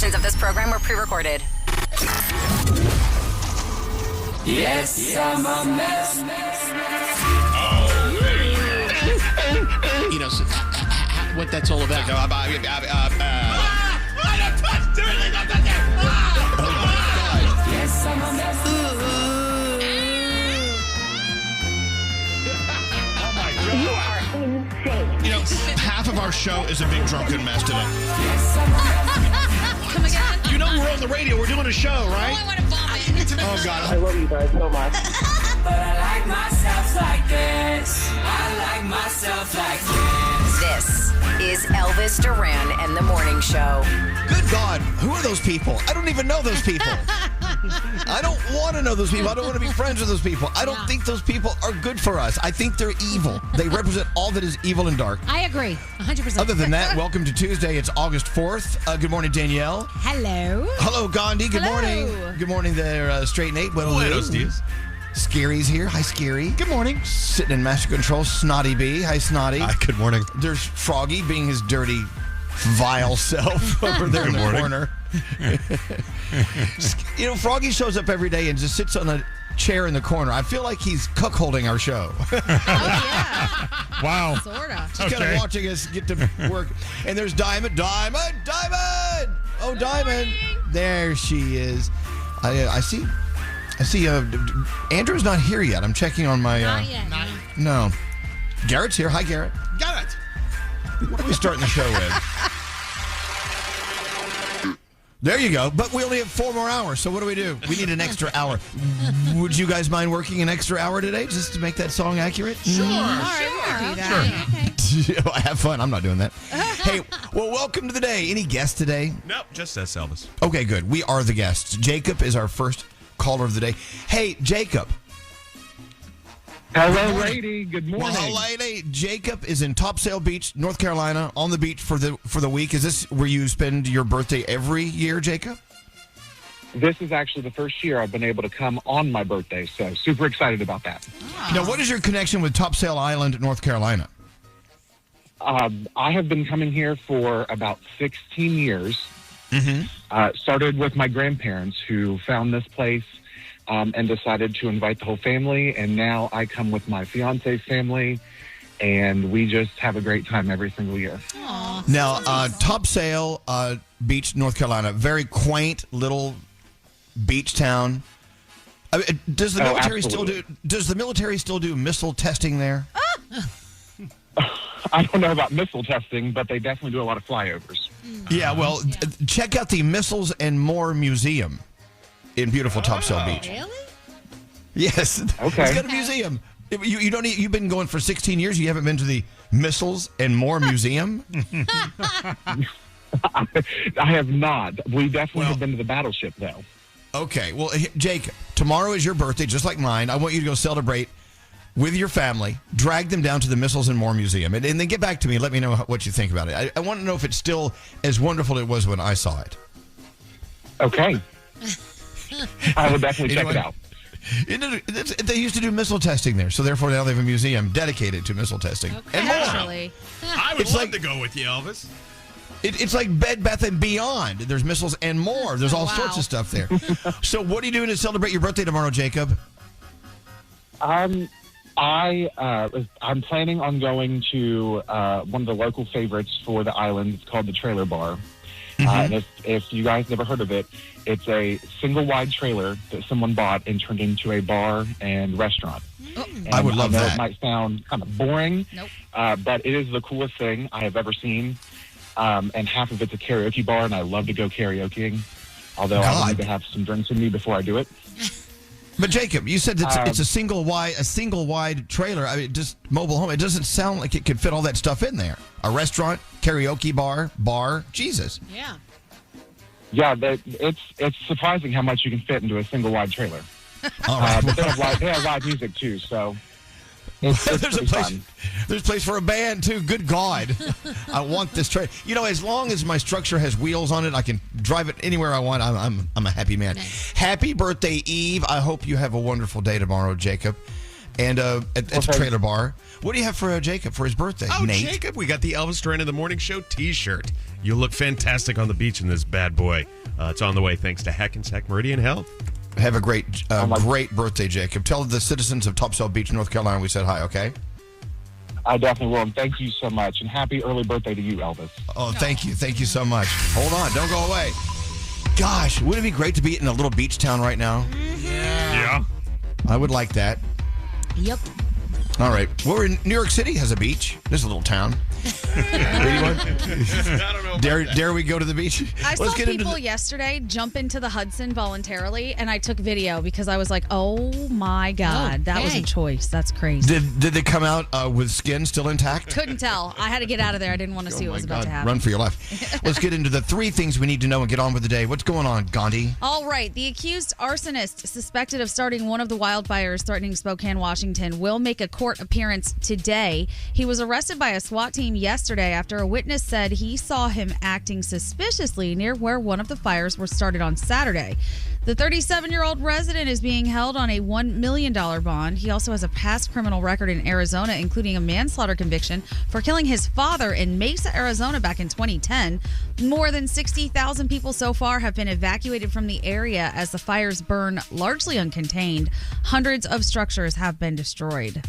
portions of this program were pre-recorded. Yes, I'm a mess. You know, what that's all about. I don't touch anything. Yes, I'm a mess. Oh my God. You are insane. You know, half of our show is a big drunken mess today. Yes, I'm a mess. Come again? You know we're on the radio. We're doing a show, Oh, right? I want to vomit. Oh, God. I love you guys so much. But I like myself like this. I like myself like this. This is Elvis Duran and the Morning Show. Good God. Who are those people? I don't even know those people. I don't want to know those people. I don't want to be friends with those people. I don't think those people are good for us. I think they're evil. They represent all that is evil and dark. I agree. 100%. Other than that, welcome to Tuesday. It's August 4th. Good morning, Danielle. Hello. Hello, Gandhi. Good Hello. morning. Good morning there, Straight Nate. Buenos dias. Scary's here. Hi, Scary. Good morning. Sitting in master control, Snotty B. Hi, Snotty. Hi, good morning. There's Froggy being his dirty, vile self over there in the corner. You know, Froggy shows up every day and just sits on a chair in the corner. I feel like he's cuckolding our show. Oh, yeah. Wow. Sort of. Just kind of watching us get to work. And there's Diamond. Oh, Diamond. There she is. I see. Andrew's not here yet. I'm checking on my. Not yet. No. Garrett's here. Hi, Garrett. Got it. What are we starting the show with? There you go. But we only have 4 more hours, so what do? We need an extra hour. Would you guys mind working an extra hour today just to make that song accurate? All right, we'll do that. Okay. Have fun. I'm not doing that. Hey, well, welcome to the day. Any guests today? Nope, just us, Elvis. Okay, good. We are the guests. Jacob is our first caller of the day. Hey, Jacob. Hello, lady. Good morning. Well, lady. Jacob is in Topsail Beach, North Carolina, on the beach for the week. Is this where you spend your birthday every year, Jacob? This is actually the first year I've been able to come on my birthday, so super excited about that. Now, what is your connection with Topsail Island, North Carolina? I have been coming here for about 16 years. Started with my grandparents who found this place and decided to invite the whole family. And now I come with my fiance's family, and we just have a great time every single year. Aww. Now, Topsail Beach, North Carolina, very quaint little beach town. I mean, does the military still do missile testing there? I don't know about missile testing, but they definitely do a lot of flyovers. Yeah, well, check out the Missiles and More Museum in beautiful Topsail Beach. Really? Yes. Okay. It's got a museum. You don't. You've been going for 16 years. You haven't been to the Missiles and More Museum? I have not. We definitely have been to the battleship, though. Okay. Well, Jake, tomorrow is your birthday, just like mine. I want you to go celebrate with your family. Drag them down to the Missiles and More Museum, and then get back to me and let me know what you think about it. I want to know if it's still as wonderful as it was when I saw it. Okay. I will definitely check it out. They used to do missile testing there, so therefore now they have a museum dedicated to missile testing. Okay. And more. Actually. I would love to go with you, Elvis. It's like Bed Bath and Beyond. There's missiles and more. There's all sorts of stuff there. So what are you doing to celebrate your birthday tomorrow, Jacob? I'm planning on going to one of the local favorites for the island. It's called the Trailer Bar. And if you guys never heard of it, it's a single wide trailer that someone bought and turned into a bar and restaurant. And I would love I know that. It might sound kind of boring, Nope. But it is the coolest thing I have ever seen. And half of it's a karaoke bar, and I love to go karaokeing. Although I need to have some drinks in me before I do it. But Jacob, you said it's a single wide trailer. I mean, just mobile home. It doesn't sound like it could fit all that stuff in there. A restaurant, karaoke bar. Jesus. Yeah. Yeah, it's surprising how much you can fit into a single wide trailer. All right. But they have live music too, so it's There's a pretty place. fun. There's a place for a band too. Good God, I want this trailer. You know, as long as my structure has wheels on it, I can drive it anywhere I want. I'm a happy man. Nice. Happy birthday, Eve. I hope you have a wonderful day tomorrow, Jacob. and at the trailer bar. What do you have for Jacob for his birthday? Oh, Nate? Jacob, we got the Elvis Duran in the Morning Show T-shirt. You look fantastic on the beach in this bad boy. It's on the way thanks to Hackensack Meridian Health. Have a great birthday, Jacob. Tell the citizens of Topsail Beach, North Carolina, we said hi, okay? I definitely will. And thank you so much. And happy early birthday to you, Elvis. Oh, thank you. Thank you so much. Hold on. Don't go away. Gosh, wouldn't it be great to be in a little beach town right now? Yeah. I would like that. Yep. All right. We're in New York City has a beach. There's a little town. Anyone? I don't know. Dare we go to the beach? I saw people yesterday jump into the Hudson voluntarily, and I took video because I was like, oh my God, that was a choice. That's crazy. Did they come out with skin still intact? Couldn't tell. I had to get out of there. I didn't want to see what was about to happen. Run for your life. Let's get into the 3 things we need to know and get on with the day. What's going on, Gandhi? All right. The accused arsonist suspected of starting one of the wildfires threatening Spokane, Washington, will make a court appearance today. He was arrested by a SWAT team yesterday after a witness said he saw him acting suspiciously near where one of the fires were started on Saturday. The 37-year-old resident is being held on a $1 million bond. He also has a past criminal record in Arizona, including a manslaughter conviction for killing his father in Mesa, Arizona back in 2010. More than 60,000 people so far have been evacuated from the area as the fires burn largely uncontained. Hundreds of structures have been destroyed.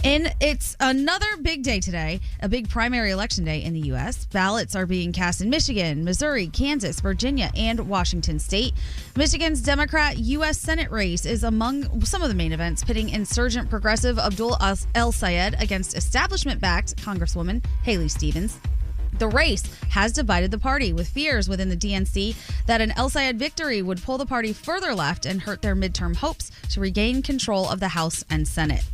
And it's another big day today, a big primary election day in the U.S. Ballots are being cast in Michigan, Missouri, Kansas, Virginia, and Washington State. Michigan's Democrat U.S. Senate race is among some of the main events, pitting insurgent progressive Abdul El-Sayed against establishment-backed Congresswoman Haley Stevens. The race has divided the party, with fears within the DNC that an El-Sayed victory would pull the party further left and hurt their midterm hopes to regain control of the House and Senate.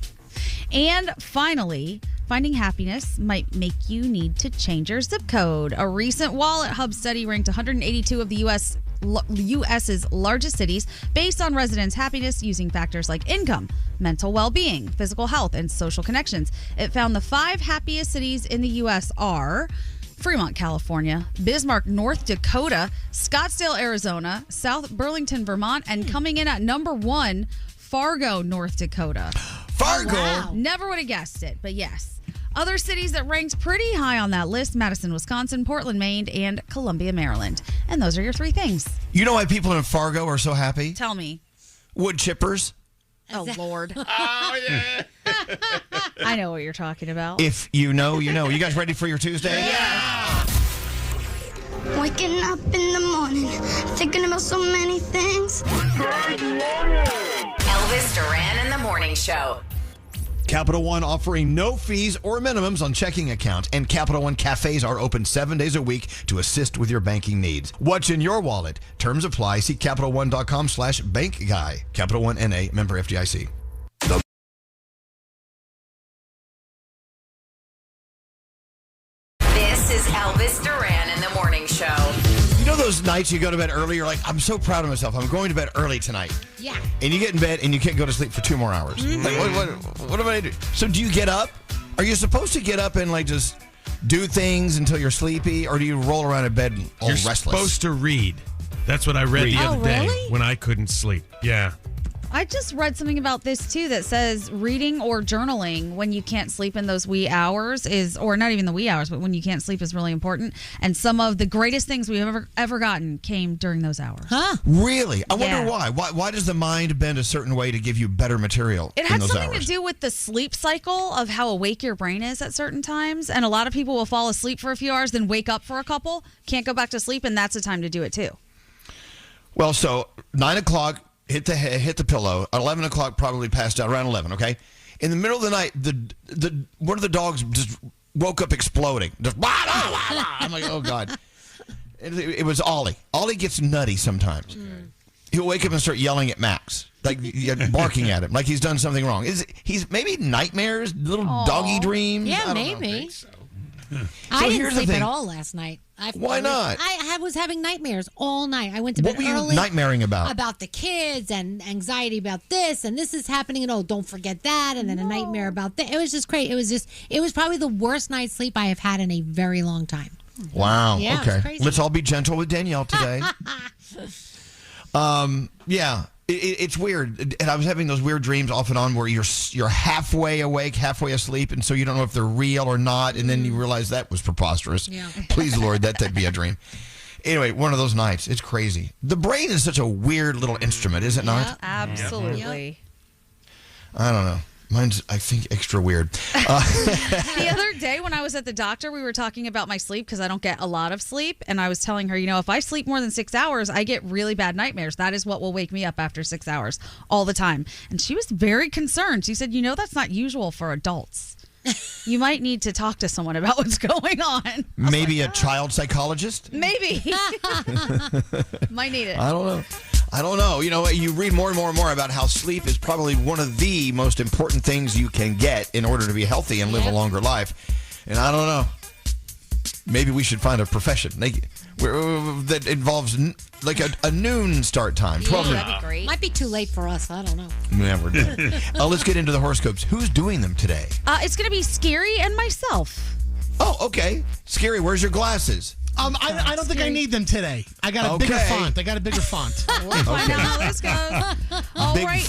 And finally, finding happiness might make you need to change your zip code. A recent Wallet Hub study ranked 182 of the U.S.'s largest cities based on residents' happiness using factors like income, mental well-being, physical health, and social connections. It found the 5 happiest cities in the U.S. are Fremont, California, Bismarck, North Dakota, Scottsdale, Arizona, South Burlington, Vermont, and coming in at number 1, Fargo, North Dakota. Fargo? Wow. Never would have guessed it, but yes. Other cities that ranked pretty high on that list: Madison, Wisconsin, Portland, Maine, and Columbia, Maryland. And those are your 3 things. You know why people in Fargo are so happy? Tell me. Wood chippers. Oh, Lord. Oh, yeah. I know what you're talking about. If you know, you know. You guys ready for your Tuesday? Yeah. Waking up in the morning, thinking about so many things. Elvis Duran and the Morning Show. Capital One offering no fees or minimums on checking accounts, and Capital One cafes are open 7 days a week to assist with your banking needs. What's in your wallet? Terms apply. See CapitalOne.com/bankguy. Capital One N.A. member FDIC. This is Elvis Duran and the Morning Show. You know those nights you go to bed early, you're like, I'm so proud of myself. I'm going to bed early tonight. Yeah. And you get in bed and you can't go to sleep for 2 more hours. Like, what am I doing? So do you get up? Are you supposed to get up and like just do things until you're sleepy, or do you roll around in bed all You're restless? supposed to read. That's what I read the other day really? when I couldn't sleep. Yeah. I just read something about this too that says reading or journaling when you can't sleep in those wee hours is, or not even the wee hours, but when you can't sleep is really important. And some of the greatest things we've ever gotten came during those hours. Huh? Really? I wonder Yeah. why. Why does the mind bend a certain way to give you better material It in had those something hours? to do with the sleep cycle of how awake your brain is at certain times. And a lot of people will fall asleep for a few hours, then wake up for a couple, can't go back to sleep, and that's the time to do it too. Well, so 9 o'clock, hit the pillow. At 11 o'clock, probably passed out around 11. Okay, in the middle of the night, the one of the dogs just woke up exploding. Just, wah, wah, wah, wah. I'm like, oh God. It was Ollie. Ollie gets nutty sometimes. He'll wake up and start yelling at Max, like barking at him, like he's done something wrong. He's maybe nightmares, little doggy dreams. Yeah, I don't know. maybe. So I didn't here's the sleep thing. at all last night. Why not? I was having nightmares all night. I went to bed What were you early. nightmaring about? About the kids and anxiety about this and this is happening and oh, don't forget that, and then a nightmare about that. It was just crazy. It was probably the worst night's sleep I have had in a very long time. Wow. Yeah, it was okay. crazy. Let's all be gentle with Danielle today. Yeah. It's weird, and I was having those weird dreams off and on where you're halfway awake, halfway asleep, and so you don't know if they're real or not, and then you realize that was preposterous. Yeah. Please, Lord, that'd be a dream. Anyway, one of those nights. It's crazy. The brain is such a weird little instrument, is it not? Absolutely. I don't know. Mine's, I think, extra weird. The other day when I was at the doctor, we were talking about my sleep because I don't get a lot of sleep. And I was telling her, if I sleep more than 6 hours, I get really bad nightmares. That is what will wake me up after 6 hours all the time. And she was very concerned. She said, that's not usual for adults. You might need to talk to someone about what's going on. Maybe a child psychologist? Maybe. Might need it. I don't know. You read more and more and more about how sleep is probably one of the most important things you can get in order to be healthy and live a longer life. And I don't know. Maybe we should find a profession that involves like a noon start time. 12 noon. That'd be great. Might be too late for us. I don't know. Yeah, we're done. Let's get into the horoscopes. Who's doing them today? It's going to be Scary and myself. Oh, okay. Scary, where's your glasses? I don't think I need them today. I got a bigger font. We'll find out how this goes. All right.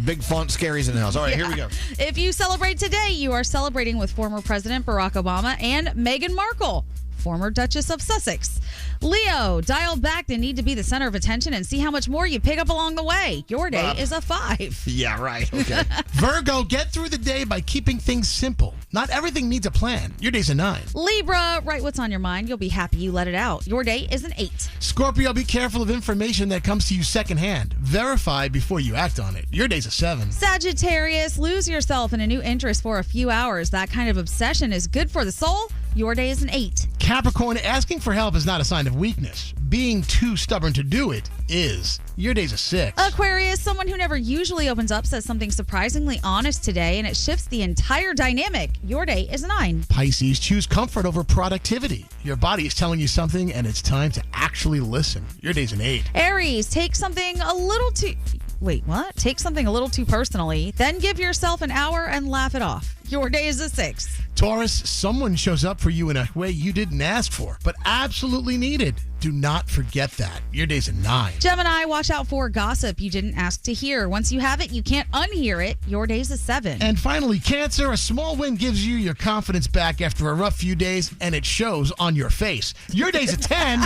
Big font Scary's in the house. All right, here we go. If you celebrate today, you are celebrating with former President Barack Obama and Meghan Markle, former Duchess of Sussex. Leo, dial back the need to be the center of attention and see how much more you pick up along the way. Your day is a 5. Yeah, right. Okay. Virgo, get through the day by keeping things simple. Not everything needs a plan. Your day's a 9. Libra, write what's on your mind. You'll be happy you let it out. Your day is an 8. Scorpio, be careful of information that comes to you secondhand. Verify before you act on it. Your day's a 7. Sagittarius, lose yourself in a new interest for a few hours. That kind of obsession is good for the soul. Your day is an 8. Capricorn, asking for help is not a sign of weakness. Being too stubborn to do it is. Your day's a 6. Aquarius, someone who never usually opens up says something surprisingly honest today, and it shifts the entire dynamic. Your day is a 9. Pisces, choose comfort over productivity. Your body is telling you something, and it's time to actually listen. Your day's an 8. Aries, take something a little too... Wait, what? Take something a little too personally, then give yourself an hour and laugh it off. Your day is a 6. Taurus, someone shows up for you in a way you didn't ask for, but absolutely needed. Do not forget that. Your day's a 9. Gemini, watch out for gossip you didn't ask to hear. Once you have it, you can't unhear it. Your day's a 7. And finally, Cancer, a small win gives you your confidence back after a rough few days, and it shows on your face. Your day's a 10.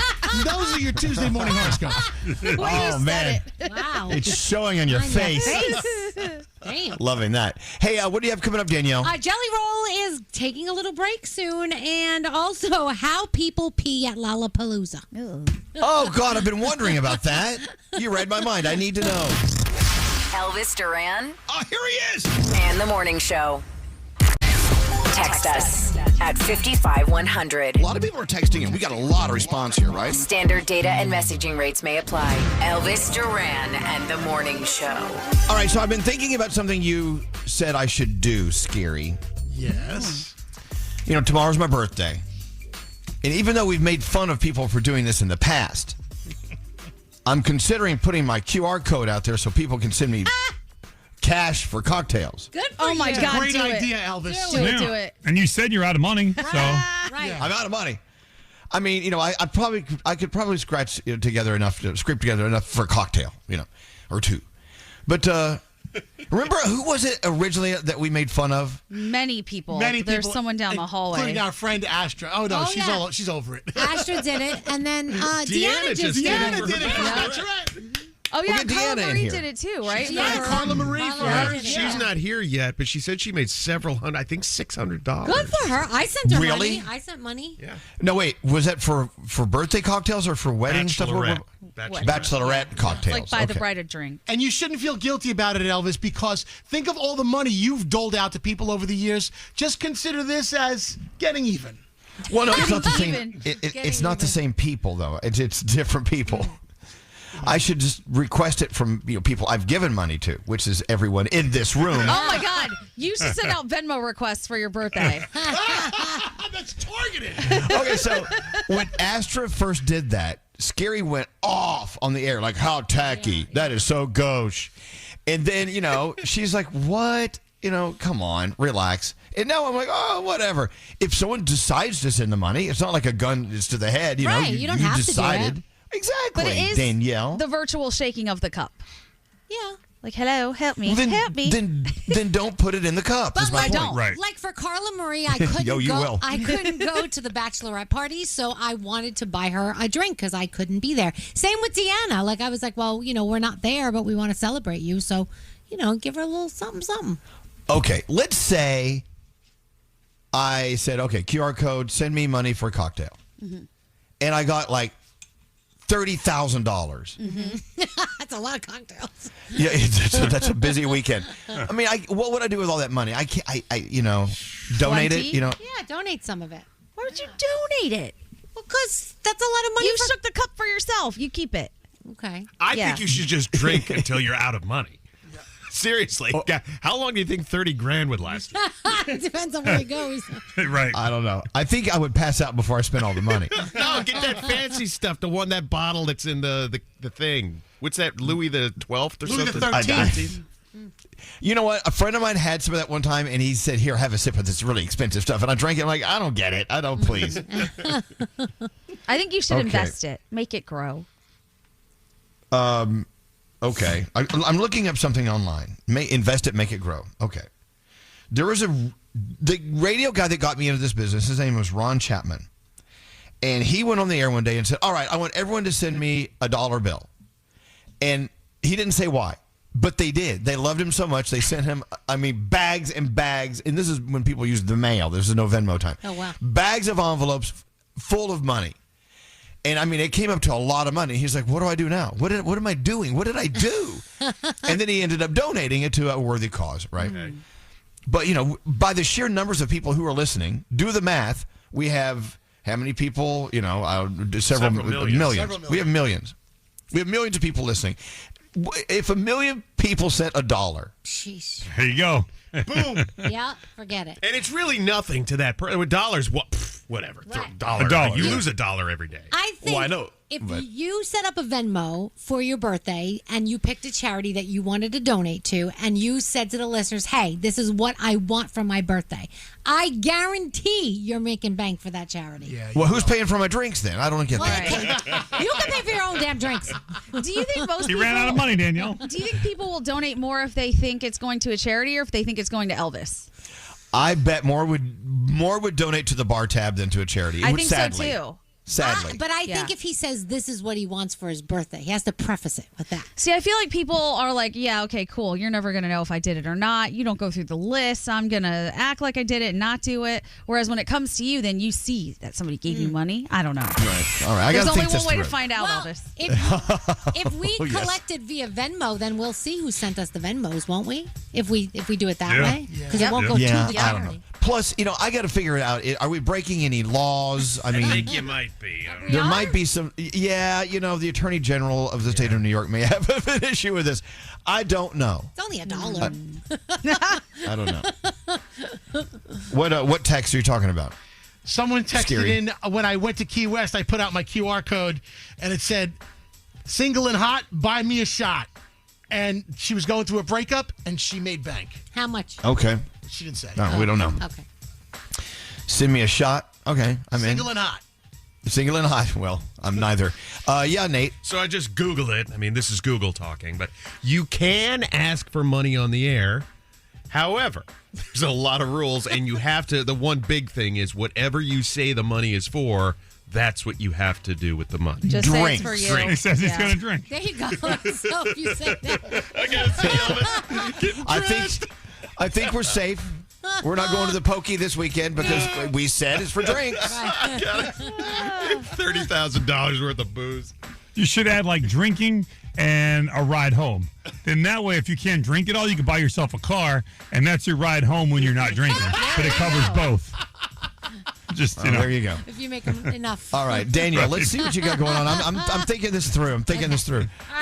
Those are your Tuesday morning horoscopes. Oh, man. Wow. It's showing on your face. Damn. Loving that. Hey, what do you have coming up, Danielle? Jelly Roll is taking a little break soon, and also how people pee at Lollapalooza. Oh, God, I've been wondering about that. You read my mind. I need to know. Elvis Duran Oh, here he is. and the Morning Show. Text us at 55100. A lot of people are texting in. We got a lot of response here, right? Standard data and messaging rates may apply. Elvis Duran and the Morning Show. All right, so I've been thinking about something you said I should do, Scary. Yes. Tomorrow's my birthday. And even though we've made fun of people for doing this in the past, I'm considering putting my QR code out there so people can send me cash for cocktails. Good for you. Oh, my God. Great do idea, it. Elvis. Do it. And you said you're out of money, so Right. I'm out of money. I mean, I could probably scrape together enough for a cocktail, or two. But remember, who was it originally that we made fun of? Many people. Many There's people, someone down the hallway. including our friend Astra. Oh no, she's over it. Astra did it, and then Deanna just did Deanna it. did it. That's right. Oh, yeah, We'll get Carla Deanna in Marie here. did it too, right? Yeah, Carla Marie. She's not here yet, but she said she made several hundred, I think $600. Good for her. I sent her Really? money. I sent money. Yeah. No, wait. Was that for birthday cocktails or for wedding stuff? Bachelorette cocktails. Like buy the Okay. bride a drink. And you shouldn't feel guilty about it, Elvis, because think of all the money you've doled out to people over the years. Just consider this as getting even. Well, no, it's not the same. Even. It's not the same people, though. It's different people. I should just request it from people I've given money to, which is everyone in this room. Oh, my God. You should send out Venmo requests for your birthday. That's targeted. Okay, so when Astra first did that, Scary went off on the air, like, how tacky. That is so gauche. And then, she's like, what? Come on, relax. And now I'm like, oh, whatever. If someone decides to send the money, it's not like a gun is to the head. Right, you don't have to do decided. it. Exactly, But it is Danielle. the virtual shaking of the cup. Yeah. Like, hello, help me, Well, then, help me. Then don't put it in the cup. But Is my like, point. Right. like for Carla Marie, I couldn't Yo, you go. will. I couldn't go to the bachelorette party, so I wanted to buy her a drink because I couldn't be there. Same with Deanna. Like I was like, well, we're not there, but we want to celebrate you, so give her a little something, something. Okay, let's say I said, okay, QR code, send me money for a cocktail, and I got like $30,000. That's a lot of cocktails. Yeah, that's a busy weekend. I mean, what would I do with all that money? I can't. I donate 20? it. Yeah, donate some of it. Why would you donate it? Well, because that's a lot of money. You shook the cup for yourself. You keep it. Okay. I Yeah. think you should just drink until you're out of money. Seriously. Yeah. How long do you think 30 grand would last? It depends on where it goes. Right. I don't know. I think I would pass out before I spent all the money. No, get that fancy stuff. That bottle that's in the thing. What's that, Louis the 12th or Louis the something? 13th. You know what? A friend of mine had some of that one time, and he said, "Here, have a sip of this really expensive stuff." And I drank it. I'm like, I don't get it. I don't, please. I think you should Okay. invest it. Make it grow. Okay. I'm looking up something online. Invest it, make it grow. Okay. There was the radio guy that got me into this business. His name was Ron Chapman. And he went on the air one day and said, all right, I want everyone to send me a dollar bill. And he didn't say why, but they did. They loved him so much. They sent him, bags and bags. And this is when people used the mail. This is no Venmo time. Oh, wow. Bags of envelopes full of money. And it came up to a lot of money. He's like, what do I do now? What am I doing? What did I do? And then he ended up donating it to a worthy cause, right? Okay. But, by the sheer numbers of people who are listening, do the math. We have how many people? Several millions. Several million. We have millions. We have millions of people listening. If 1 million people sent $1, Sheesh. There you go. Boom. Yeah, forget it. And it's really nothing to that. With dollars, whatever. Right. $1. A dollar. You lose $1 every day. I think I know, if but- you set up a Venmo for your birthday and you picked a charity that you wanted to donate to and you said to the listeners, hey, this is what I want for my birthday, I guarantee you're making bank for that charity. Yeah. well, who's paying for my drinks then? I don't get that. You can pay for your own damn drinks. Do you think most He people ran out of money, Danielle. Do you think people will donate more if they think it's going to a charity or if they think it's going to Elvis? I bet more would donate to the bar tab than to a charity. I think Sadly. so too. Sadly. But I Yeah. think if he says this is what he wants for his birthday, he has to preface it with that. See, I feel like people are like, yeah, okay, cool. You're never going to know if I did it or not. You don't go through the list. I'm going to act like I did it and not do it. Whereas when it comes to you, then you see that somebody gave you money. I don't know. Right. All right. I There's got to only think this one way through. to find out, Well, Elvis. if we Oh, yes. collected via Venmo, then we'll see who sent us the Venmos, won't we? If we do it that Yeah. way, because Yeah. it won't go Yeah, to the I don't know. charity. Plus, I got to figure it out. Are we breaking any laws? I mean, I think you might be. I don't know. there might be some. Yeah, the Attorney General of the state of New York may have an issue with this. I don't know. It's only $1. I don't know. What text are you talking about? Someone texted Scary. in when I went to Key West. I put out my QR code, and it said, "Single and hot, buy me a shot." And she was going through a breakup, and she made bank. How much? Okay. She didn't say. No, we don't know. Okay. Send me a shot. Okay, I'm Single in. and hot. Single and hot. Well, I'm neither. Yeah, Nate. So I just Googled it. I mean, this is Google talking, but you can ask for money on the air. However, there's a lot of rules, and you have to. The one big thing is whatever you say the money is for, that's what you have to do with the money. Just say Drink. it's for you. He says he's Yeah. going to drink. There you go. So if you say that. I gotta see Elvis getting I think we're safe. We're not going to the pokey this weekend because we said it's for drinks. $30,000 worth of booze. You should add like drinking and a ride home. Then that way, if you can't drink it all, you can buy yourself a car, and that's your ride home when you're not drinking. But it covers both. Just There you go. If you make them enough. All right, Daniel, let's see what you got going on. I'm thinking this through.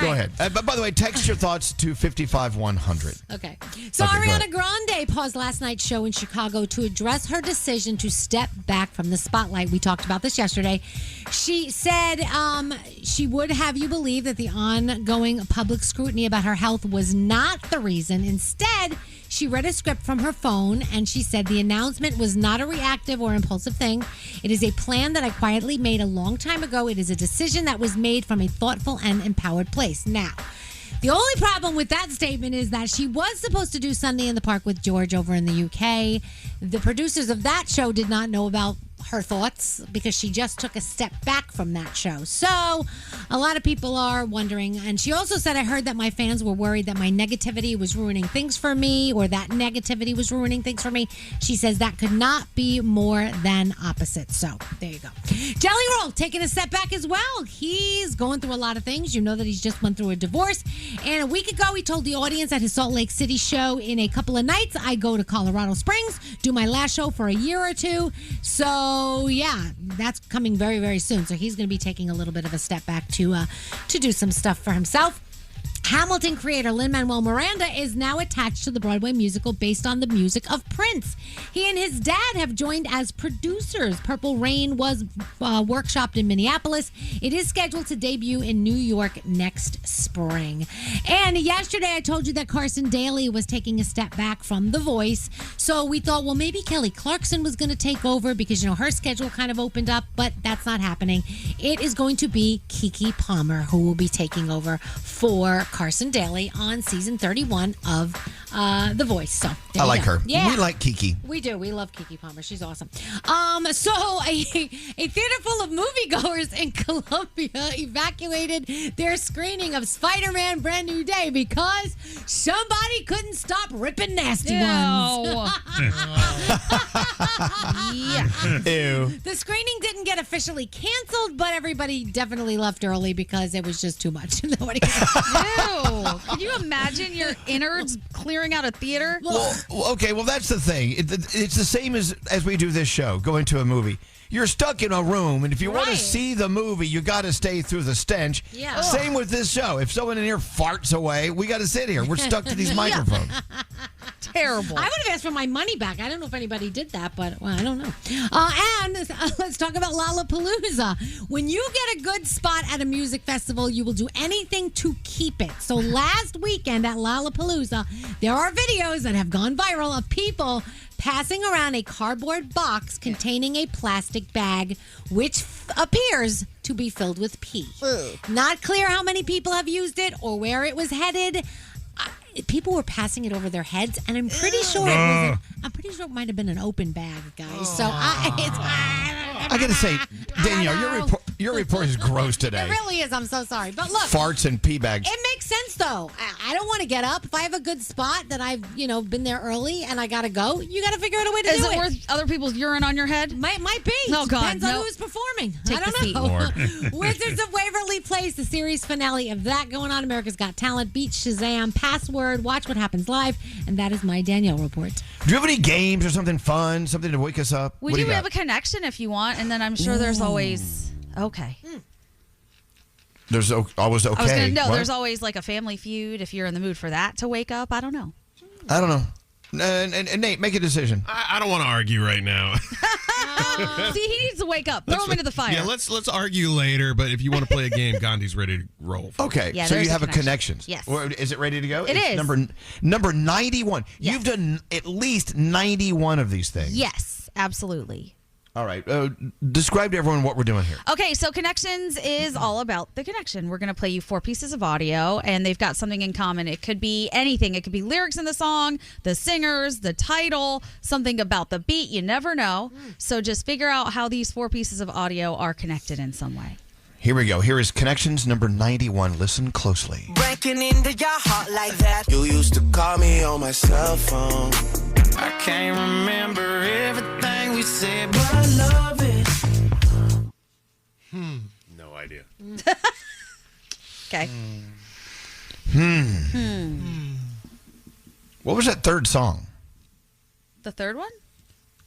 Go ahead. But by the way, text your thoughts to 55100. Okay. So Okay, go Ariana ahead. Grande paused last night's show in Chicago to address her decision to step back from the spotlight. We talked about this yesterday. She said she would have you believe that the ongoing public scrutiny about her health was not the reason. Instead, she read a script from her phone and she said the announcement was not a reactive or impulsive thing. It is a plan that I quietly made a long time ago. It is a decision that was made from a thoughtful and empowered place. Now, The only problem with that statement is that she was supposed to do Sunday in the Park with George over in the UK. The producers of that show did not know about her thoughts because she just took a step back from that show. So a lot of people are wondering. And she also said, I heard that my fans were worried that my negativity was ruining things for me, or that negativity was ruining things for me. She says that could not be more than opposite. So there you go. Jelly Roll taking a step back as well. He's going through a lot of things. You know that he's just went through a divorce. And a week ago, he told the audience at his Salt Lake City show, in a couple of nights, I go to Colorado Springs, do my last show for a year or two. So yeah, that's coming very, very soon. So he's going to be taking a little bit of a step back to do some stuff for himself. Hamilton creator Lin-Manuel Miranda is now attached to the Broadway musical based on the music of Prince. He and his dad have joined as producers. Purple Rain was workshopped in Minneapolis. It is scheduled to debut in New York next spring. And yesterday I told you that Carson Daly was taking a step back from The Voice. So we thought, well, maybe Kelly Clarkson was going to take over because, her schedule kind of opened up, but that's not happening. It is going to be Keke Palmer who will be taking over for Carson Daly on season 31 of The Voice. So I like her. Yeah. We like Keke. We do. We love Keke Palmer. She's awesome. So a theater full of moviegoers in Colombia evacuated their screening of Spider-Man Brand New Day because somebody couldn't stop ripping nasty ones. Yeah. Ew. The screening didn't get officially canceled, but everybody definitely left early because it was just too much. Nobody could. Ew. Can you imagine your innards clearing out a theater? Well, that's the thing. It's the same as we do this show, going to a movie. You're stuck in a room, and if you want to see the movie, you got to stay through the stench. Yeah. Same with this show. If someone in here farts away, we got to sit here. We're stuck to these microphones. Terrible. I would have asked for my money back. I don't know if anybody did that, but I don't know. And let's talk about Lollapalooza. When you get a good spot at a music festival, you will do anything to keep it. So last weekend at Lollapalooza, there are videos that have gone viral of people passing around a cardboard box containing a plastic bag, which appears to be filled with pee. Not clear how many people have used it or where it was headed. People were passing it over their heads, and I'm pretty sure it might have been an open bag, guys. So I got to say, Danielle, your report is gross today. It really is. I'm so sorry. But look. Farts and pee bags. It makes sense, though. I don't want to get up. If I have a good spot that I've, been there early and I got to go, you got to figure out a way to do it. Is it worth other people's urine on your head? Might be. Oh, God. Depends on who's performing. Take I don't the seat. know. Lord. Wizards of Waverly Place, the series finale of that going on. America's Got Talent, Beat Shazam, Password, Watch What Happens Live. And that is my Danielle report. Do you have any games or something fun, something to wake us up? We do have a connection if you want, and then I'm sure there's always okay. There's always okay. I was gonna What? there's always like a Family Feud if you're in the mood for that to wake up. I don't know. I don't know. And Nate, make a decision. I don't want to argue right now. See, he needs to wake up. Throw him into the fire. Yeah, let's argue later. But if you want to play a game, Gandhi's ready to roll. Okay, Yeah, so there's you have a connection. Yes. Well, is it ready to go? It It's is. Number 91. Yes. You've done at least 91 of these things. Yes, absolutely. All right. Describe to everyone what we're doing here. Okay, so Connections is all about the connection. We're going to play you 4 pieces of audio, and they've got something in common. It could be anything. It could be lyrics in the song, the singers, the title, something about the beat. You never know. So just figure out how these 4 pieces of audio are connected in some way. Here we go. Here is Connections number 91. Listen closely. Breaking into your heart like that. You used to call me on my cell phone. I can't remember everything we said, but I love it. No idea. Okay. What was that third song? The third one?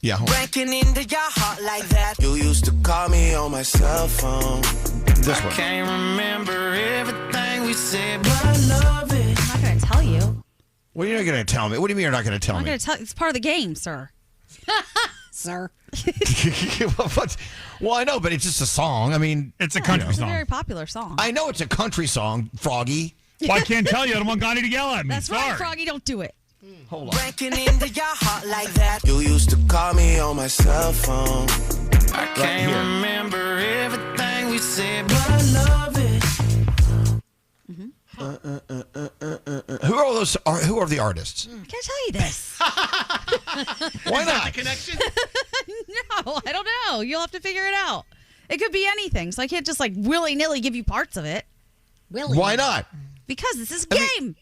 Yeah. Hold on. Breaking into your heart like that. You used to call me on my cell phone. This one. Can't remember everything we said, but I love it. I'm not going to tell you. What are you not going to tell me? What do you mean you're not going to tell I'm me? going to tell. It's part of the game, sir. Sir. Well, I know, but it's just a song. I mean, It's a country It's a song. very popular song. I know it's a country song, Froggy. Well, I can't tell you. I don't want Gandhi to yell at me. That's Sorry. right, Froggy. Don't do it. Hold on. Breaking into your heart like that. You used to call me on my cell phone. I can't here. remember everything we said, but I love it. who are the artists? Can I tell you this? Why not? The connection? No, I don't know. You'll have to figure it out. It could be anything, so I can't just like willy-nilly give you parts of it. Why not? Because this is a game.